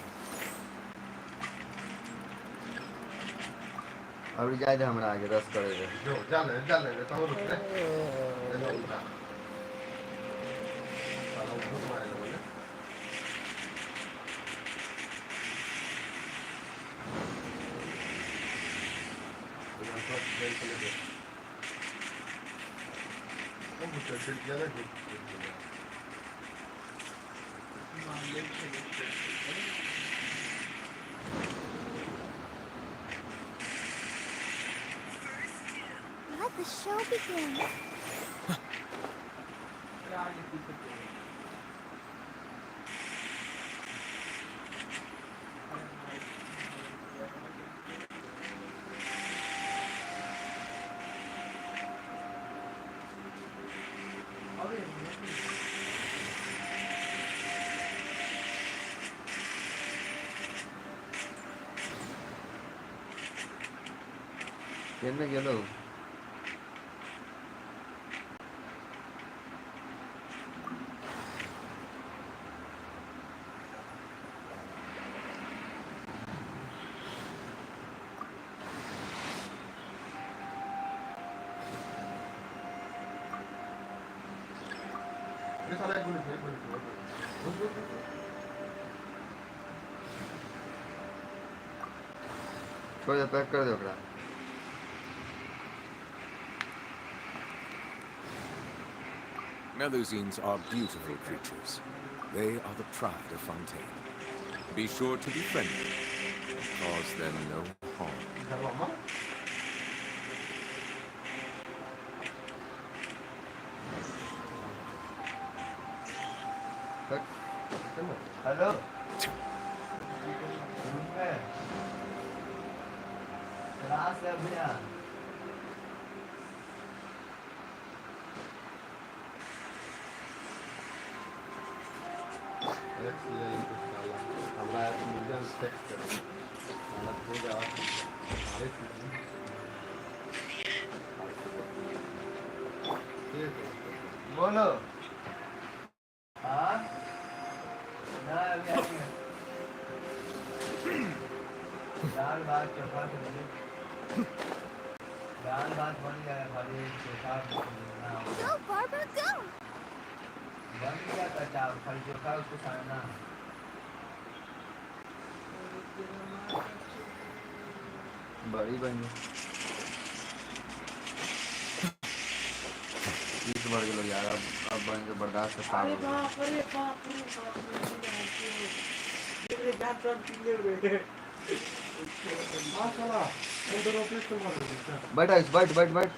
अभी जाए दे हमरा आगे रस करे दे जो जाने तो रुक रे साला उधर मारे बोले वो मुझे दिल ज्यादा Let the show begin. Game में गेलो ये साला एक मिनट छोड़ दे पैक कर दे ओकरा Melusines are beautiful creatures. They are the pride of Fontaine. Be sure to be friendly. Cause them no harm. Hello class है भैया हमरा म्यूजियम टेक्स्ट करो साला हो जा अरे बोलो हाँ ना अभी दाल भात चपाती दाल भात बन गया खाली चोखा Go, Barbara, go! बन नहीं जाता चावल खाली जो खाए उसको खाना बड़ी बन इस बढ़ गए यार अब बन के बर्दाश्त कर अरे बाप रे बाप रे बाप रे गांठ टूट गए हां चला उधर ऑफिस में मार दे बैठ आइस बैठ बैठ बैठ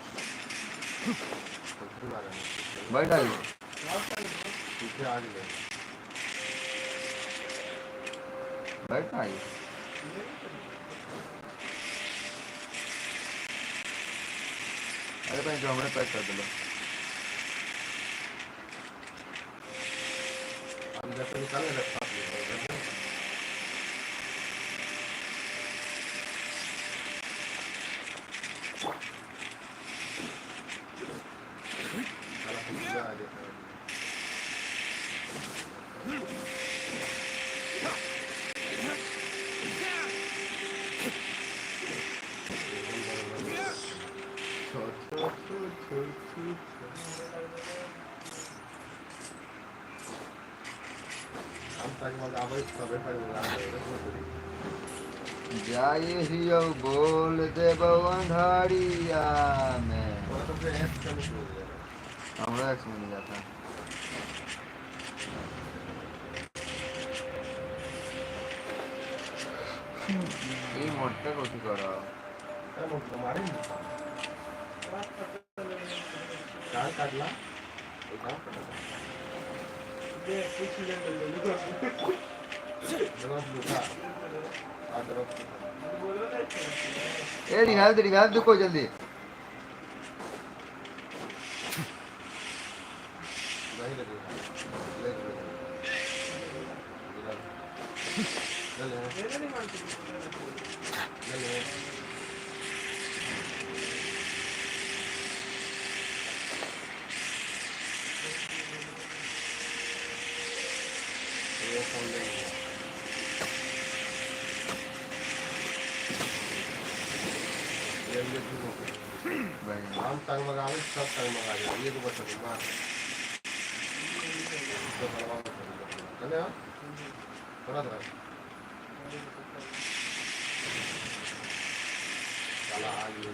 बैठ आइस पीछे आ गए बैठ आइस अरे भाई जो हमने पैक कर दो हम जैसे निकालने लगता है जाए हियो बोल देव अंधारिया में हमरा एक्स मिल जाता ये मोटा कोशिश करो काल काटला दे कुछ ले ले ए रिवाइव दे कोई जल्दी नहीं लगेगा ले ले मेरे नहीं मानते ले ये फोन ले हम तंग मंगावे सब तंग मंगा दे ये तो बता दूंगा तो बनवा चले हां थोड़ा थोड़ा चला आ गए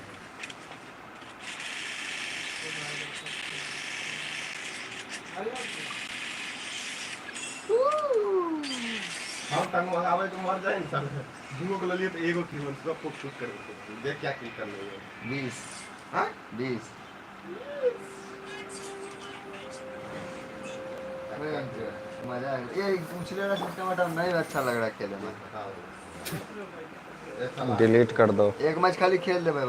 हम तंग मंगावे तो मर जाए इंसान दूगो के लिए तो एगो की मन सब कुछ कर देख क्या क्लिक करना है 20 हां 20 मजा है ये पिछले वाला सिस्टम नहीं अच्छा लग रहा है खेलने में डिलीट कर दो एक मैच खाली खेल ले भाई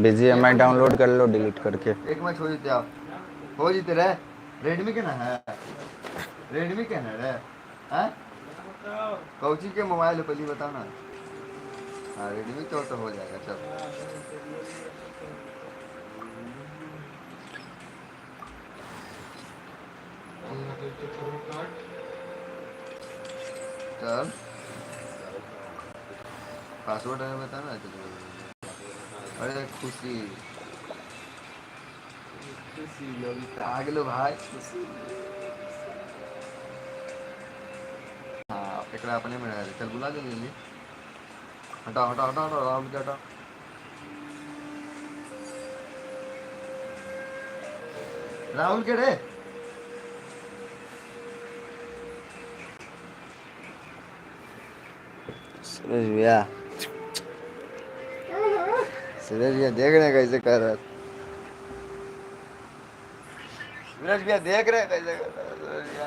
BGMI डाउनलोड कर लो डिलीट करके एक मैच हो जीते आप हो जीते रे रेडमी के ना है रेडमी के ना रे हैं कौची के मोबाइल है पहले बताओ ना हाँ रेडमी तो हो जाएगा चल चल पासवर्ड है बता ना अरे खुशी आ गलो भाई हाँ एकरा अपने में रह चल बुला दे जल्दी हटाओ हटाओ हटाओ हटाओ राहुल के हटाओ राहुल के रे सूरज भैया देख रहे हैं कैसे कर रहा है सूरज भैया देख रहे हैं कैसे कर रहा है सूरज भैया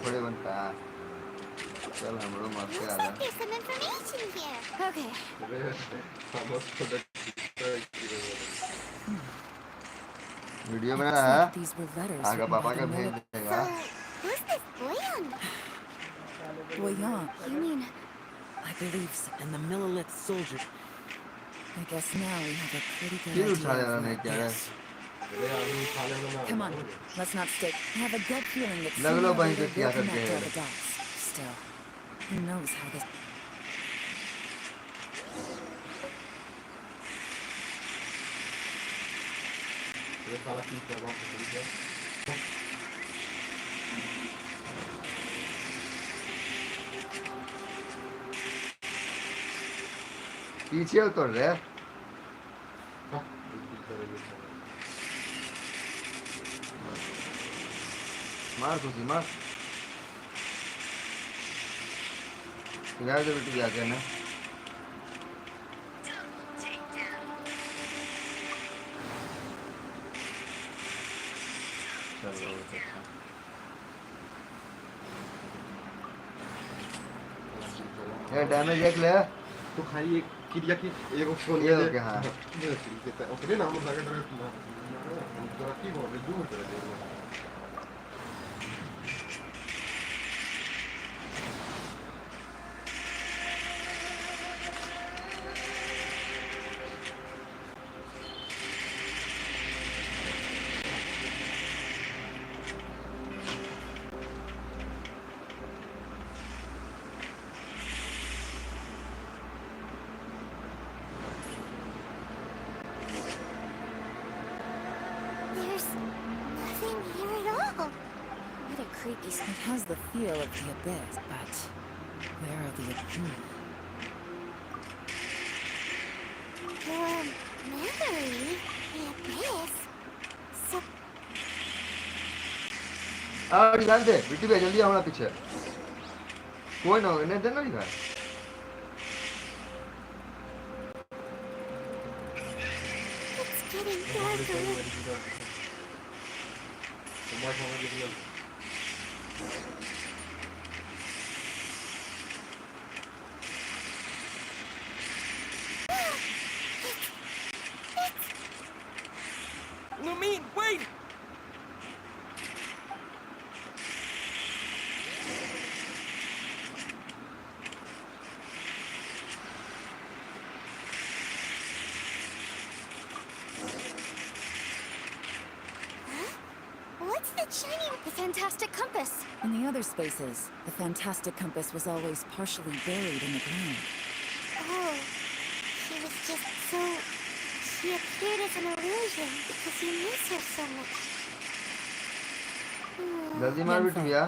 बड़े बनता है चल हम लोग मत के आ Looks like there's some information here. Okay. Video बना Looks है like these were letters आगे written पापा by का the भेज Miller देगा Who's this Boyan? Boyan. You mean... I believe so. And the Millilet soldier. I guess now we have a pretty good फिर idea उठा लेना of नहीं who क्या it है is. Come on, let's not stay. I have a gut feeling that लग लो sooner or वहीं later पे क्या we'll करके connect all है the dots. Still, who knows how this... ये साला की करवा सकती है पीछे उतर रहे मार खुशी मार यार जो बेटी जाके ना चलो ये डैमेज एक ले तो खाली एक किरिया की एक ऑप्शन ये हो गया हाँ ये देता ओके ना हम लगा ड्राइव ना जरा की हो रही दूर कर दे There's nothing here at all. What a creepy It has the feel of the abyss, but where are the Your memory, the abyss. So आ निकाल दे बेटी पे जल्दी आओ ना पीछे कोई ना इन्हें देना निकाल it's getting darker. Lumine, wait! What's the shiny? The fantastic compass. In the other spaces, the fantastic compass was always partially buried in the ground. Oh, she was just so... She appeared as an illusion because you miss her so much. जल्दी मार बेटी भैया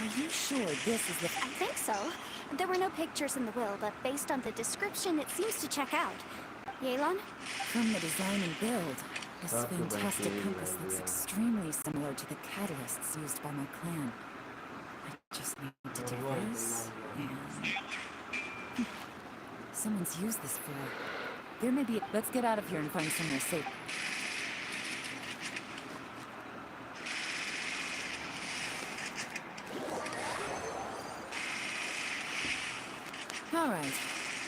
Are you sure this is the... I think so. There were no pictures in the will, but based on the description, it seems to check out. Yelan? From the design and build, this That's the fantastic best compass idea, looks yeah. extremely similar to the catalysts used by my clan. I just need to do this, and... Someone's used this before. There may be... Let's get out of here and find somewhere safe. Alright,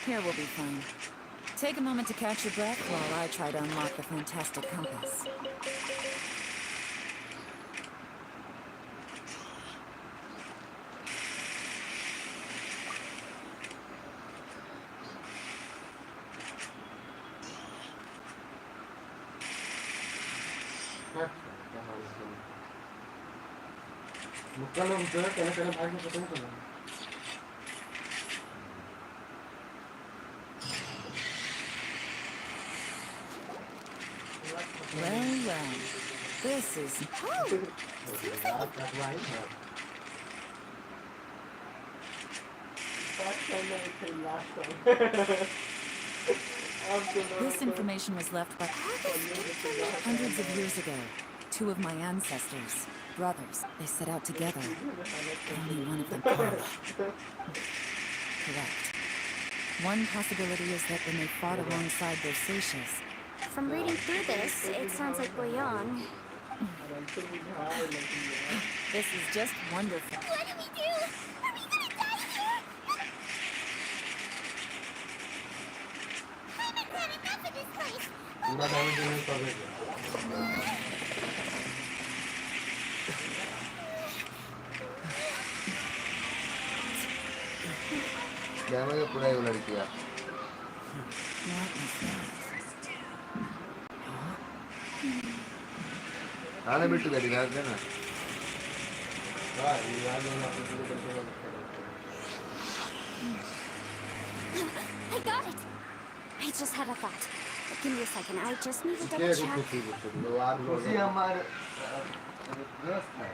here we'll be fine. Take a moment to catch your breath while I try to unlock the fantastic compass. मुक्का ना उधर कहना भाग में पता नहीं चला Well, well. This is... This information was left by hundreds of years ago. Two of my ancestors, brothers, they set out together. Only one of them died. Correct. One possibility is that when they fought alongside their Seychelles, From reading through this, it sounds like Boyang. this is just wonderful. What do we do? Are we gonna die here? I haven't had enough of this place. पूरा damage नहीं कर रहे damage पूरा ही लड़की है What is that? आने बेटी बेटी भाग देना I got it! I just had a thought. Give me a second. I just need to double के check. खुशी हमारे दोस्त है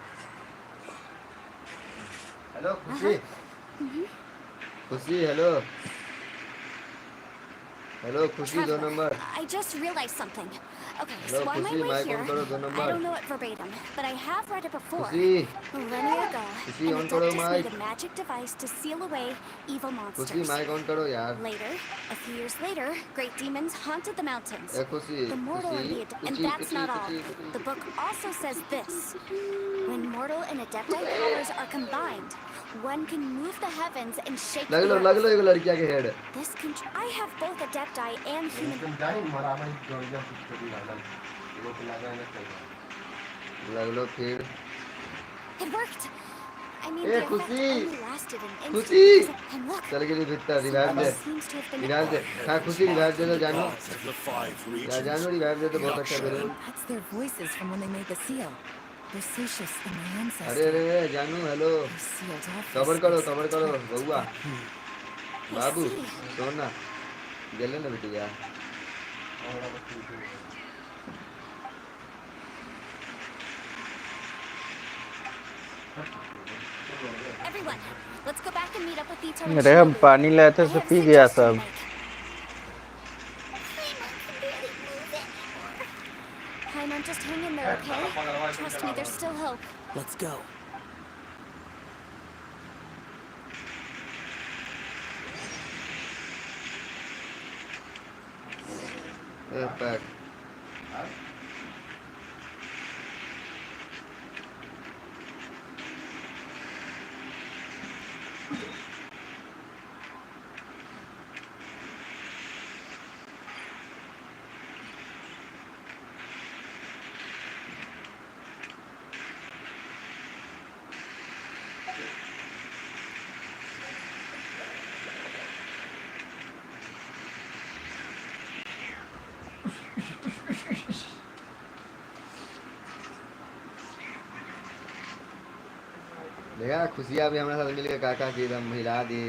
हेलो खुशी खुशी हेलो हेलो खुशी 2 Traveler, number I just realized something. Okay, hello so on my खुशी way mic here, on करो 2 I number don't know it verbatim, but I have read it before. खुशी Millennia ago, खुशी an on करो Adeptus mike made a magic device to seal away evil खुशी monsters. Mic on करो यार Later, a few years later, great demons haunted the mountains. ए खुशी The mortal खुशी and the and खुशी that's खुशी not all. खुशी The book also says this. When mortal and adepti powers are combined, one can move the heavens and shake the लग earth. लो एक लड़किया के head This I have both adepti and human. लग लो फिर It worked. I mean, A the effect खुशी only lasted an instant. खुशी And look, चल गई भीतर revive something they seems to have been. Revive दे हाँ खुशी रिवाइव दे तो जानू Gods of the five यार regions. जानू रिवाइव दे तो बहुत अच्छा Yaksha. जरूर That's their voices from when they made the seal. Bersucius and my अरे ancestor. अरे जानू hello They sealed off cover this करो space to बउआ I बाबू see. सोना जले ना बिटिया Everyone, let's go back and meet up with Ito and अरे हम Shinobu. पानी लाए थे I सब have a पी गया suggestion to सब make. Paimon, just hang in there, okay? Trust me, there's still hope. Let's go. Back देखा खुशियाँ भी हमारे साथ मिलकर काका की एकदम हिला दी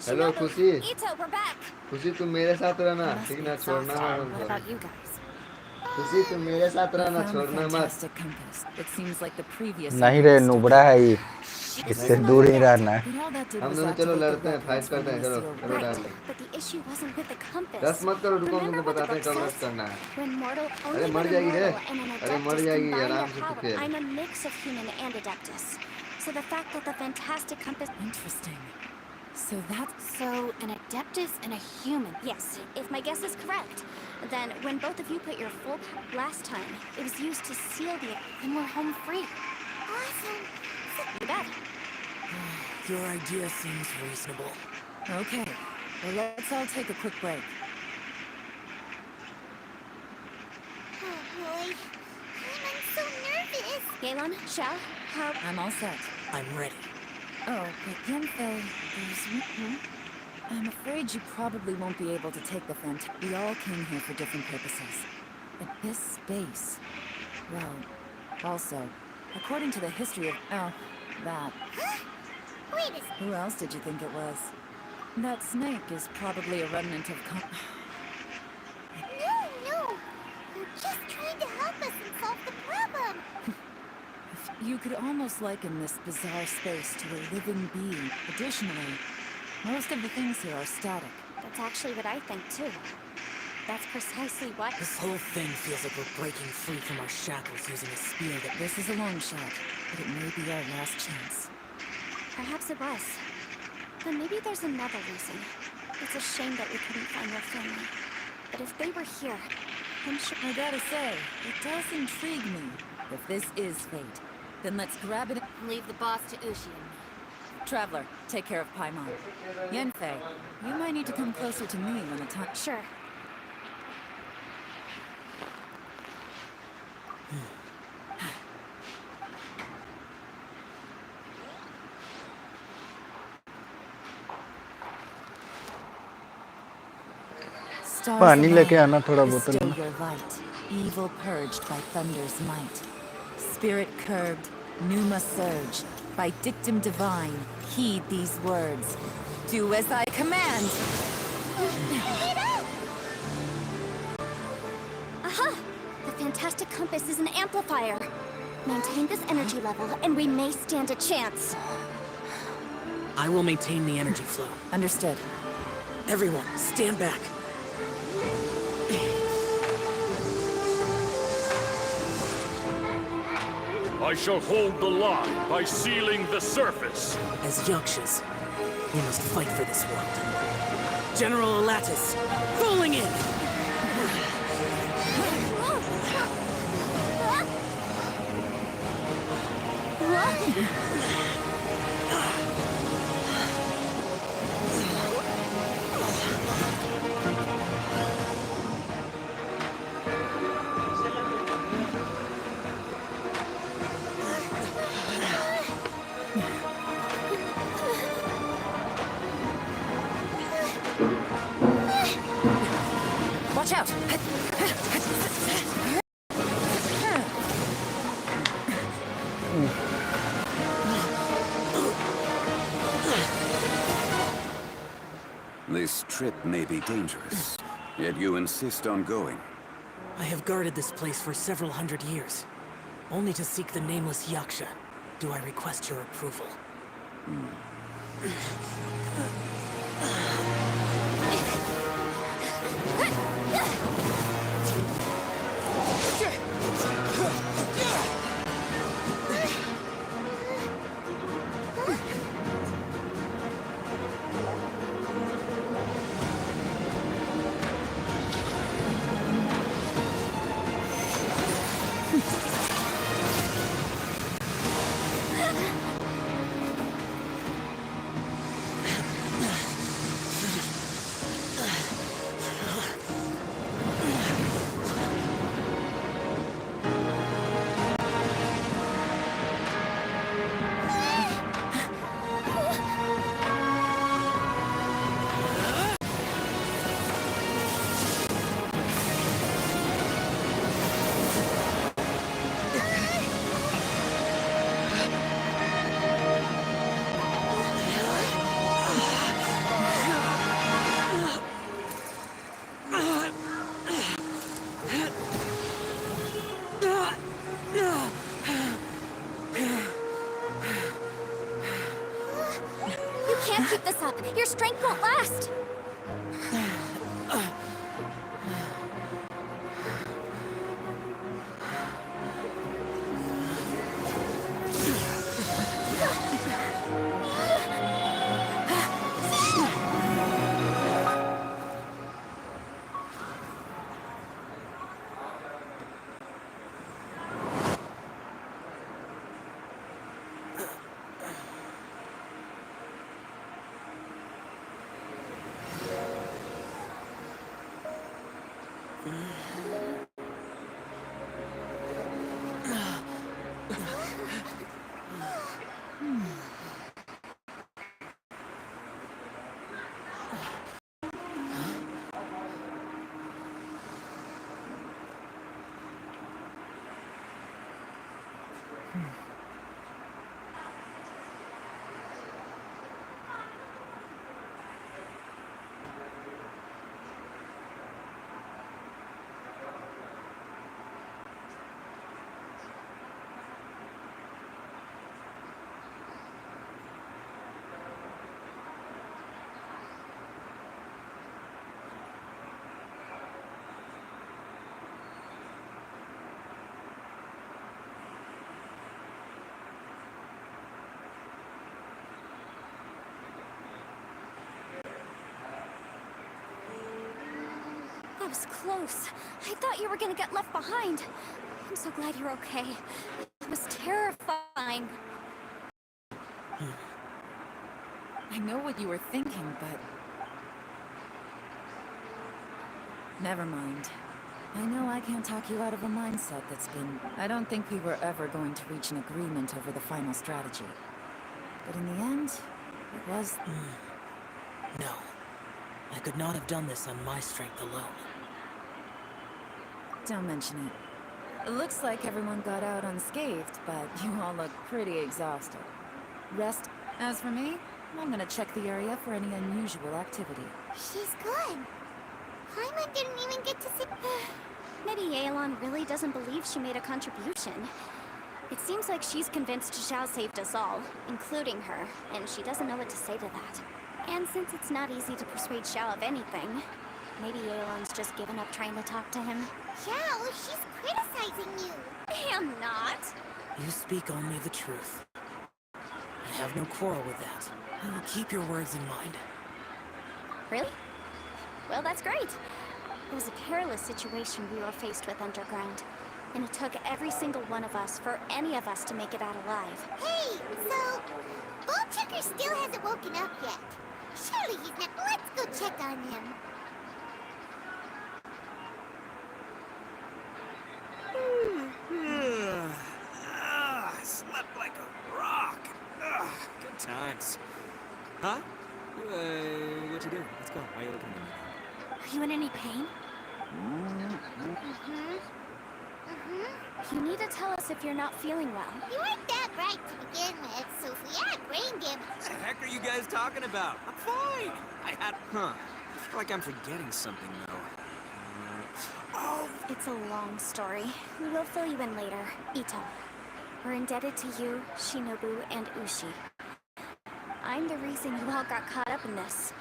हेलो खुशी Ito, we're back. खुशी तुम मेरे साथ रहना Must ठीक be ना छोड़ना exhausted. मत What हमको about you guys? खुशी तुम मेरे साथ I रहना found a छोड़ना मत fantastic compass. It seems like the previous. नहीं रे नुबड़ा है ये This इससे isn't दूर over ही yet. रहना है But all that did हम was दोनों चलो activate the लड़ते हैं फाइट records करते from हैं the चलो seal करो Right, darling but the issue wasn't with the compass. रस मत करो रुको हम Remember तुमको what the बताते हैं book कब रस says? करना है When mortal, अरे only मर when a जाएगी रे mortal and an अरे मर adeptus जाएगी combine आराम their से तू power. खेल I'm a mix of human and adeptus. So the fact that the fantastic compass. Interesting. So that's So an adeptus and a human. Yes, if my guess is correct. Then when both of you put your full last time, it was used to seal the. And we're home free. Awesome. You bet. Your idea seems reasonable. okay. Well, let's all take a quick break. Oh boy. I'm so nervous. Yelan, Shao, how? I'm all set. I'm ready. Oh, but Yenfei, I'm afraid you probably won't be able to take the fent. We all came here for different purposes. But this space, well, also, according to the history of that, Wait a who else did you think it was? That snake is probably a remnant of No. You're just trying to help us and solve the problem. You could almost liken this bizarre space to a living being. Additionally, most of the things here are static. That's actually what I think too. That's precisely what. This whole thing feels like we're breaking free from our shackles using a spear that... This is a long shot, but it may be our last chance. Perhaps it was. But maybe there's another reason. It's a shame that we couldn't find your family. But if they were here, I'm sure. I gotta say, it does intrigue me. If this is fate, then let's grab it. Leave the boss to Ushi and me. Traveler, take care of Paimon. Yenfei, you might need to come closer to me when the time. Sure. Stars पानी लेके align, आना थोड़ा बोतल bestow में your light, evil purged by thunder's might. Spirit curbed, Numa surge. By dictum divine, heed these words. Do as I command! Aha! The fantastic compass is an amplifier. Maintain this energy level, and we may stand a chance. I will maintain the energy flow. Understood. Everyone, stand back. I shall hold the line by sealing the surface. As Yakshas, we must fight for this world. General Alatus, falling in! Watch out! This trip may be dangerous, yet you insist on going. I have guarded this place for several hundred years, only to seek the nameless Yaksha. Do I request your approval? You can't keep this up. Your strength won't last. That was close. I thought you were gonna get left behind. I'm so glad you're okay. It was terrifying. I know what you were thinking, but... Never mind. I know I can't talk you out of a mindset that's been... I don't think we were ever going to reach an agreement over the final strategy. But in the end, it was... No. I could not have done this on my strength alone. Don't mention it. Looks like everyone got out unscathed, but you all look pretty exhausted. Rest. As for me, I'm gonna check the area for any unusual activity. She's good. Paimon didn't even get to see... Maybe Yelan really doesn't believe she made a contribution. It seems like she's convinced Xiao saved us all, including her, and she doesn't know what to say to that. And since it's not easy to persuade Xiao of anything, maybe Yelan's just given up trying to talk to him. Xiao, she's criticizing you. I am not. You speak only the truth. I have no quarrel with that. I will keep your words in mind. Really? Well, that's great. It was a perilous situation we were faced with underground, and it took every single one of us for any of us to make it out alive. Hey, so... Bullchucker still hasn't woken up yet. Surely he's not... Let's go check on him. I slept like a rock. Good times. Huh? What you doing? Let's go. Why are you looking at me? Are you in any pain? You need to tell us if you're not feeling well. You weren't that bright to begin with, so if we had brain damage... What the heck are you guys talking about? I'm fine. I feel like I'm forgetting something, though. Oh! It's a long story. We will fill you in later. Ito. We're indebted to you, Shinobu, and Ushi. I'm the reason you all got caught up in this.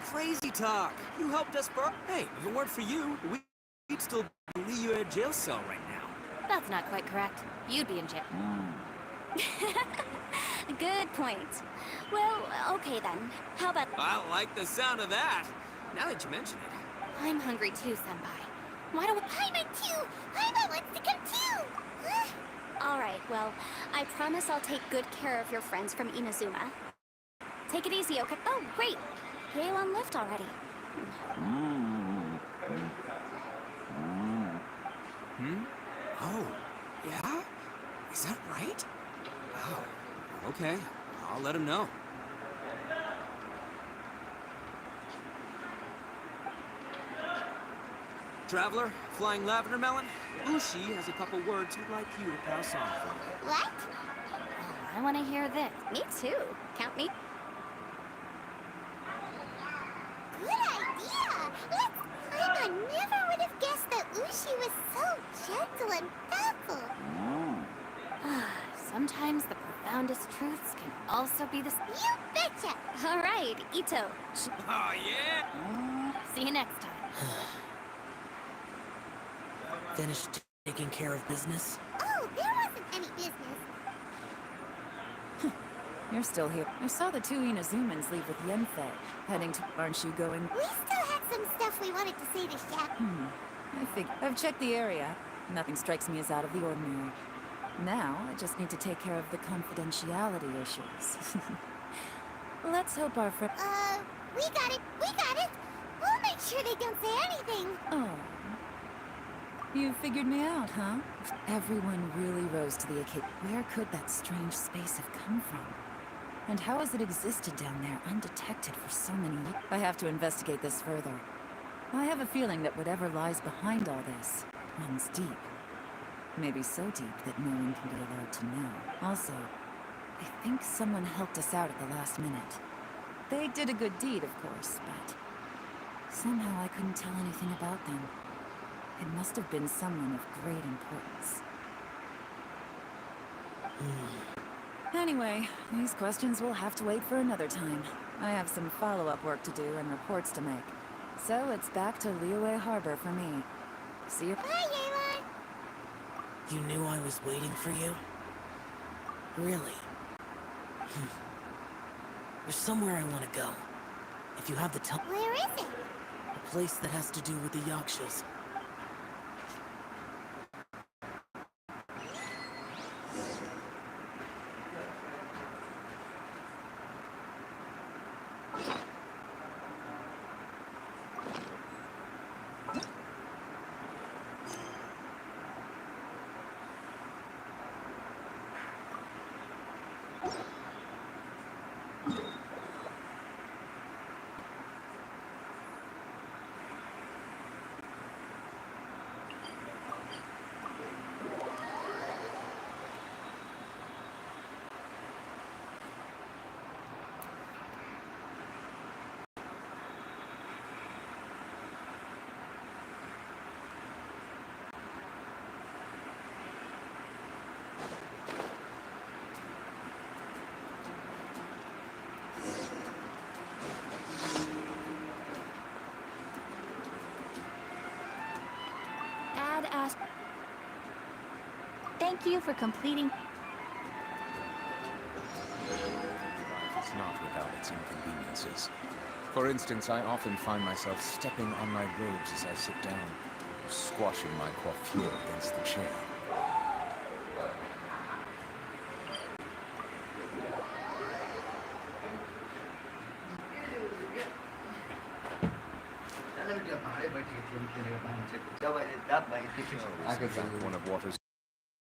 Crazy talk. You helped us, bro. Hey, if it weren't for you, we'd still be in a jail cell right now. That's not quite correct. You'd be in jail. Good point. Well, okay then. How about... I like the sound of that. Now that you mention it. I'm hungry too, Senpai. Why don't we... Paimon too! Paimon wants to come too! Alright, well, I promise I'll take good care of your friends from Inazuma. Take it easy, okay? Oh, great! Yelan left already. Oh, yeah? Is that right? Oh, okay. I'll let him know. Traveler, flying lavender melon, Ushi has a couple words he'd like you to pass on for you. What? Oh, I want to hear this. Me too. Count me. Good idea! Paimon never would have guessed that Ushi was so gentle and thoughtful. Sometimes the profoundest truths can also be the... You betcha! Alright, Ito. Oh, yeah? See you next time. Finished taking care of business? Oh, there wasn't any business. You're still here. I saw the two Inazumans leave with Yenfei, heading to... Aren't you going? We still had some stuff we wanted to say to Shaq. I've checked the area. Nothing strikes me as out of the ordinary. Now, I just need to take care of the confidentiality issues. Let's hope our friend... We got it! We got it! We'll make sure they don't say anything! Oh. You figured me out, huh? Everyone really rose to the occasion. Where could that strange space have come from? And how has it existed down there undetected for so many years? I have to investigate this further. I have a feeling that whatever lies behind all this runs deep. Maybe so deep that no one can be allowed to know. Also, I think someone helped us out at the last minute. They did a good deed, of course, but somehow I couldn't tell anything about them. It must have been someone of great importance. Anyway, these questions will have to wait for another time. I have some follow-up work to do and reports to make. So it's back to Liyue Harbor for me. See you. Bye, Yelan! You knew I was waiting for you? Really? There's somewhere I want to go. If you have the time. Where is it? A place that has to do with the Yakshas. Thank you for completing. Life is not without its inconveniences. For instance, I often find myself stepping on my robes as I sit down, squashing my coiffure against the chair. आके One of Water's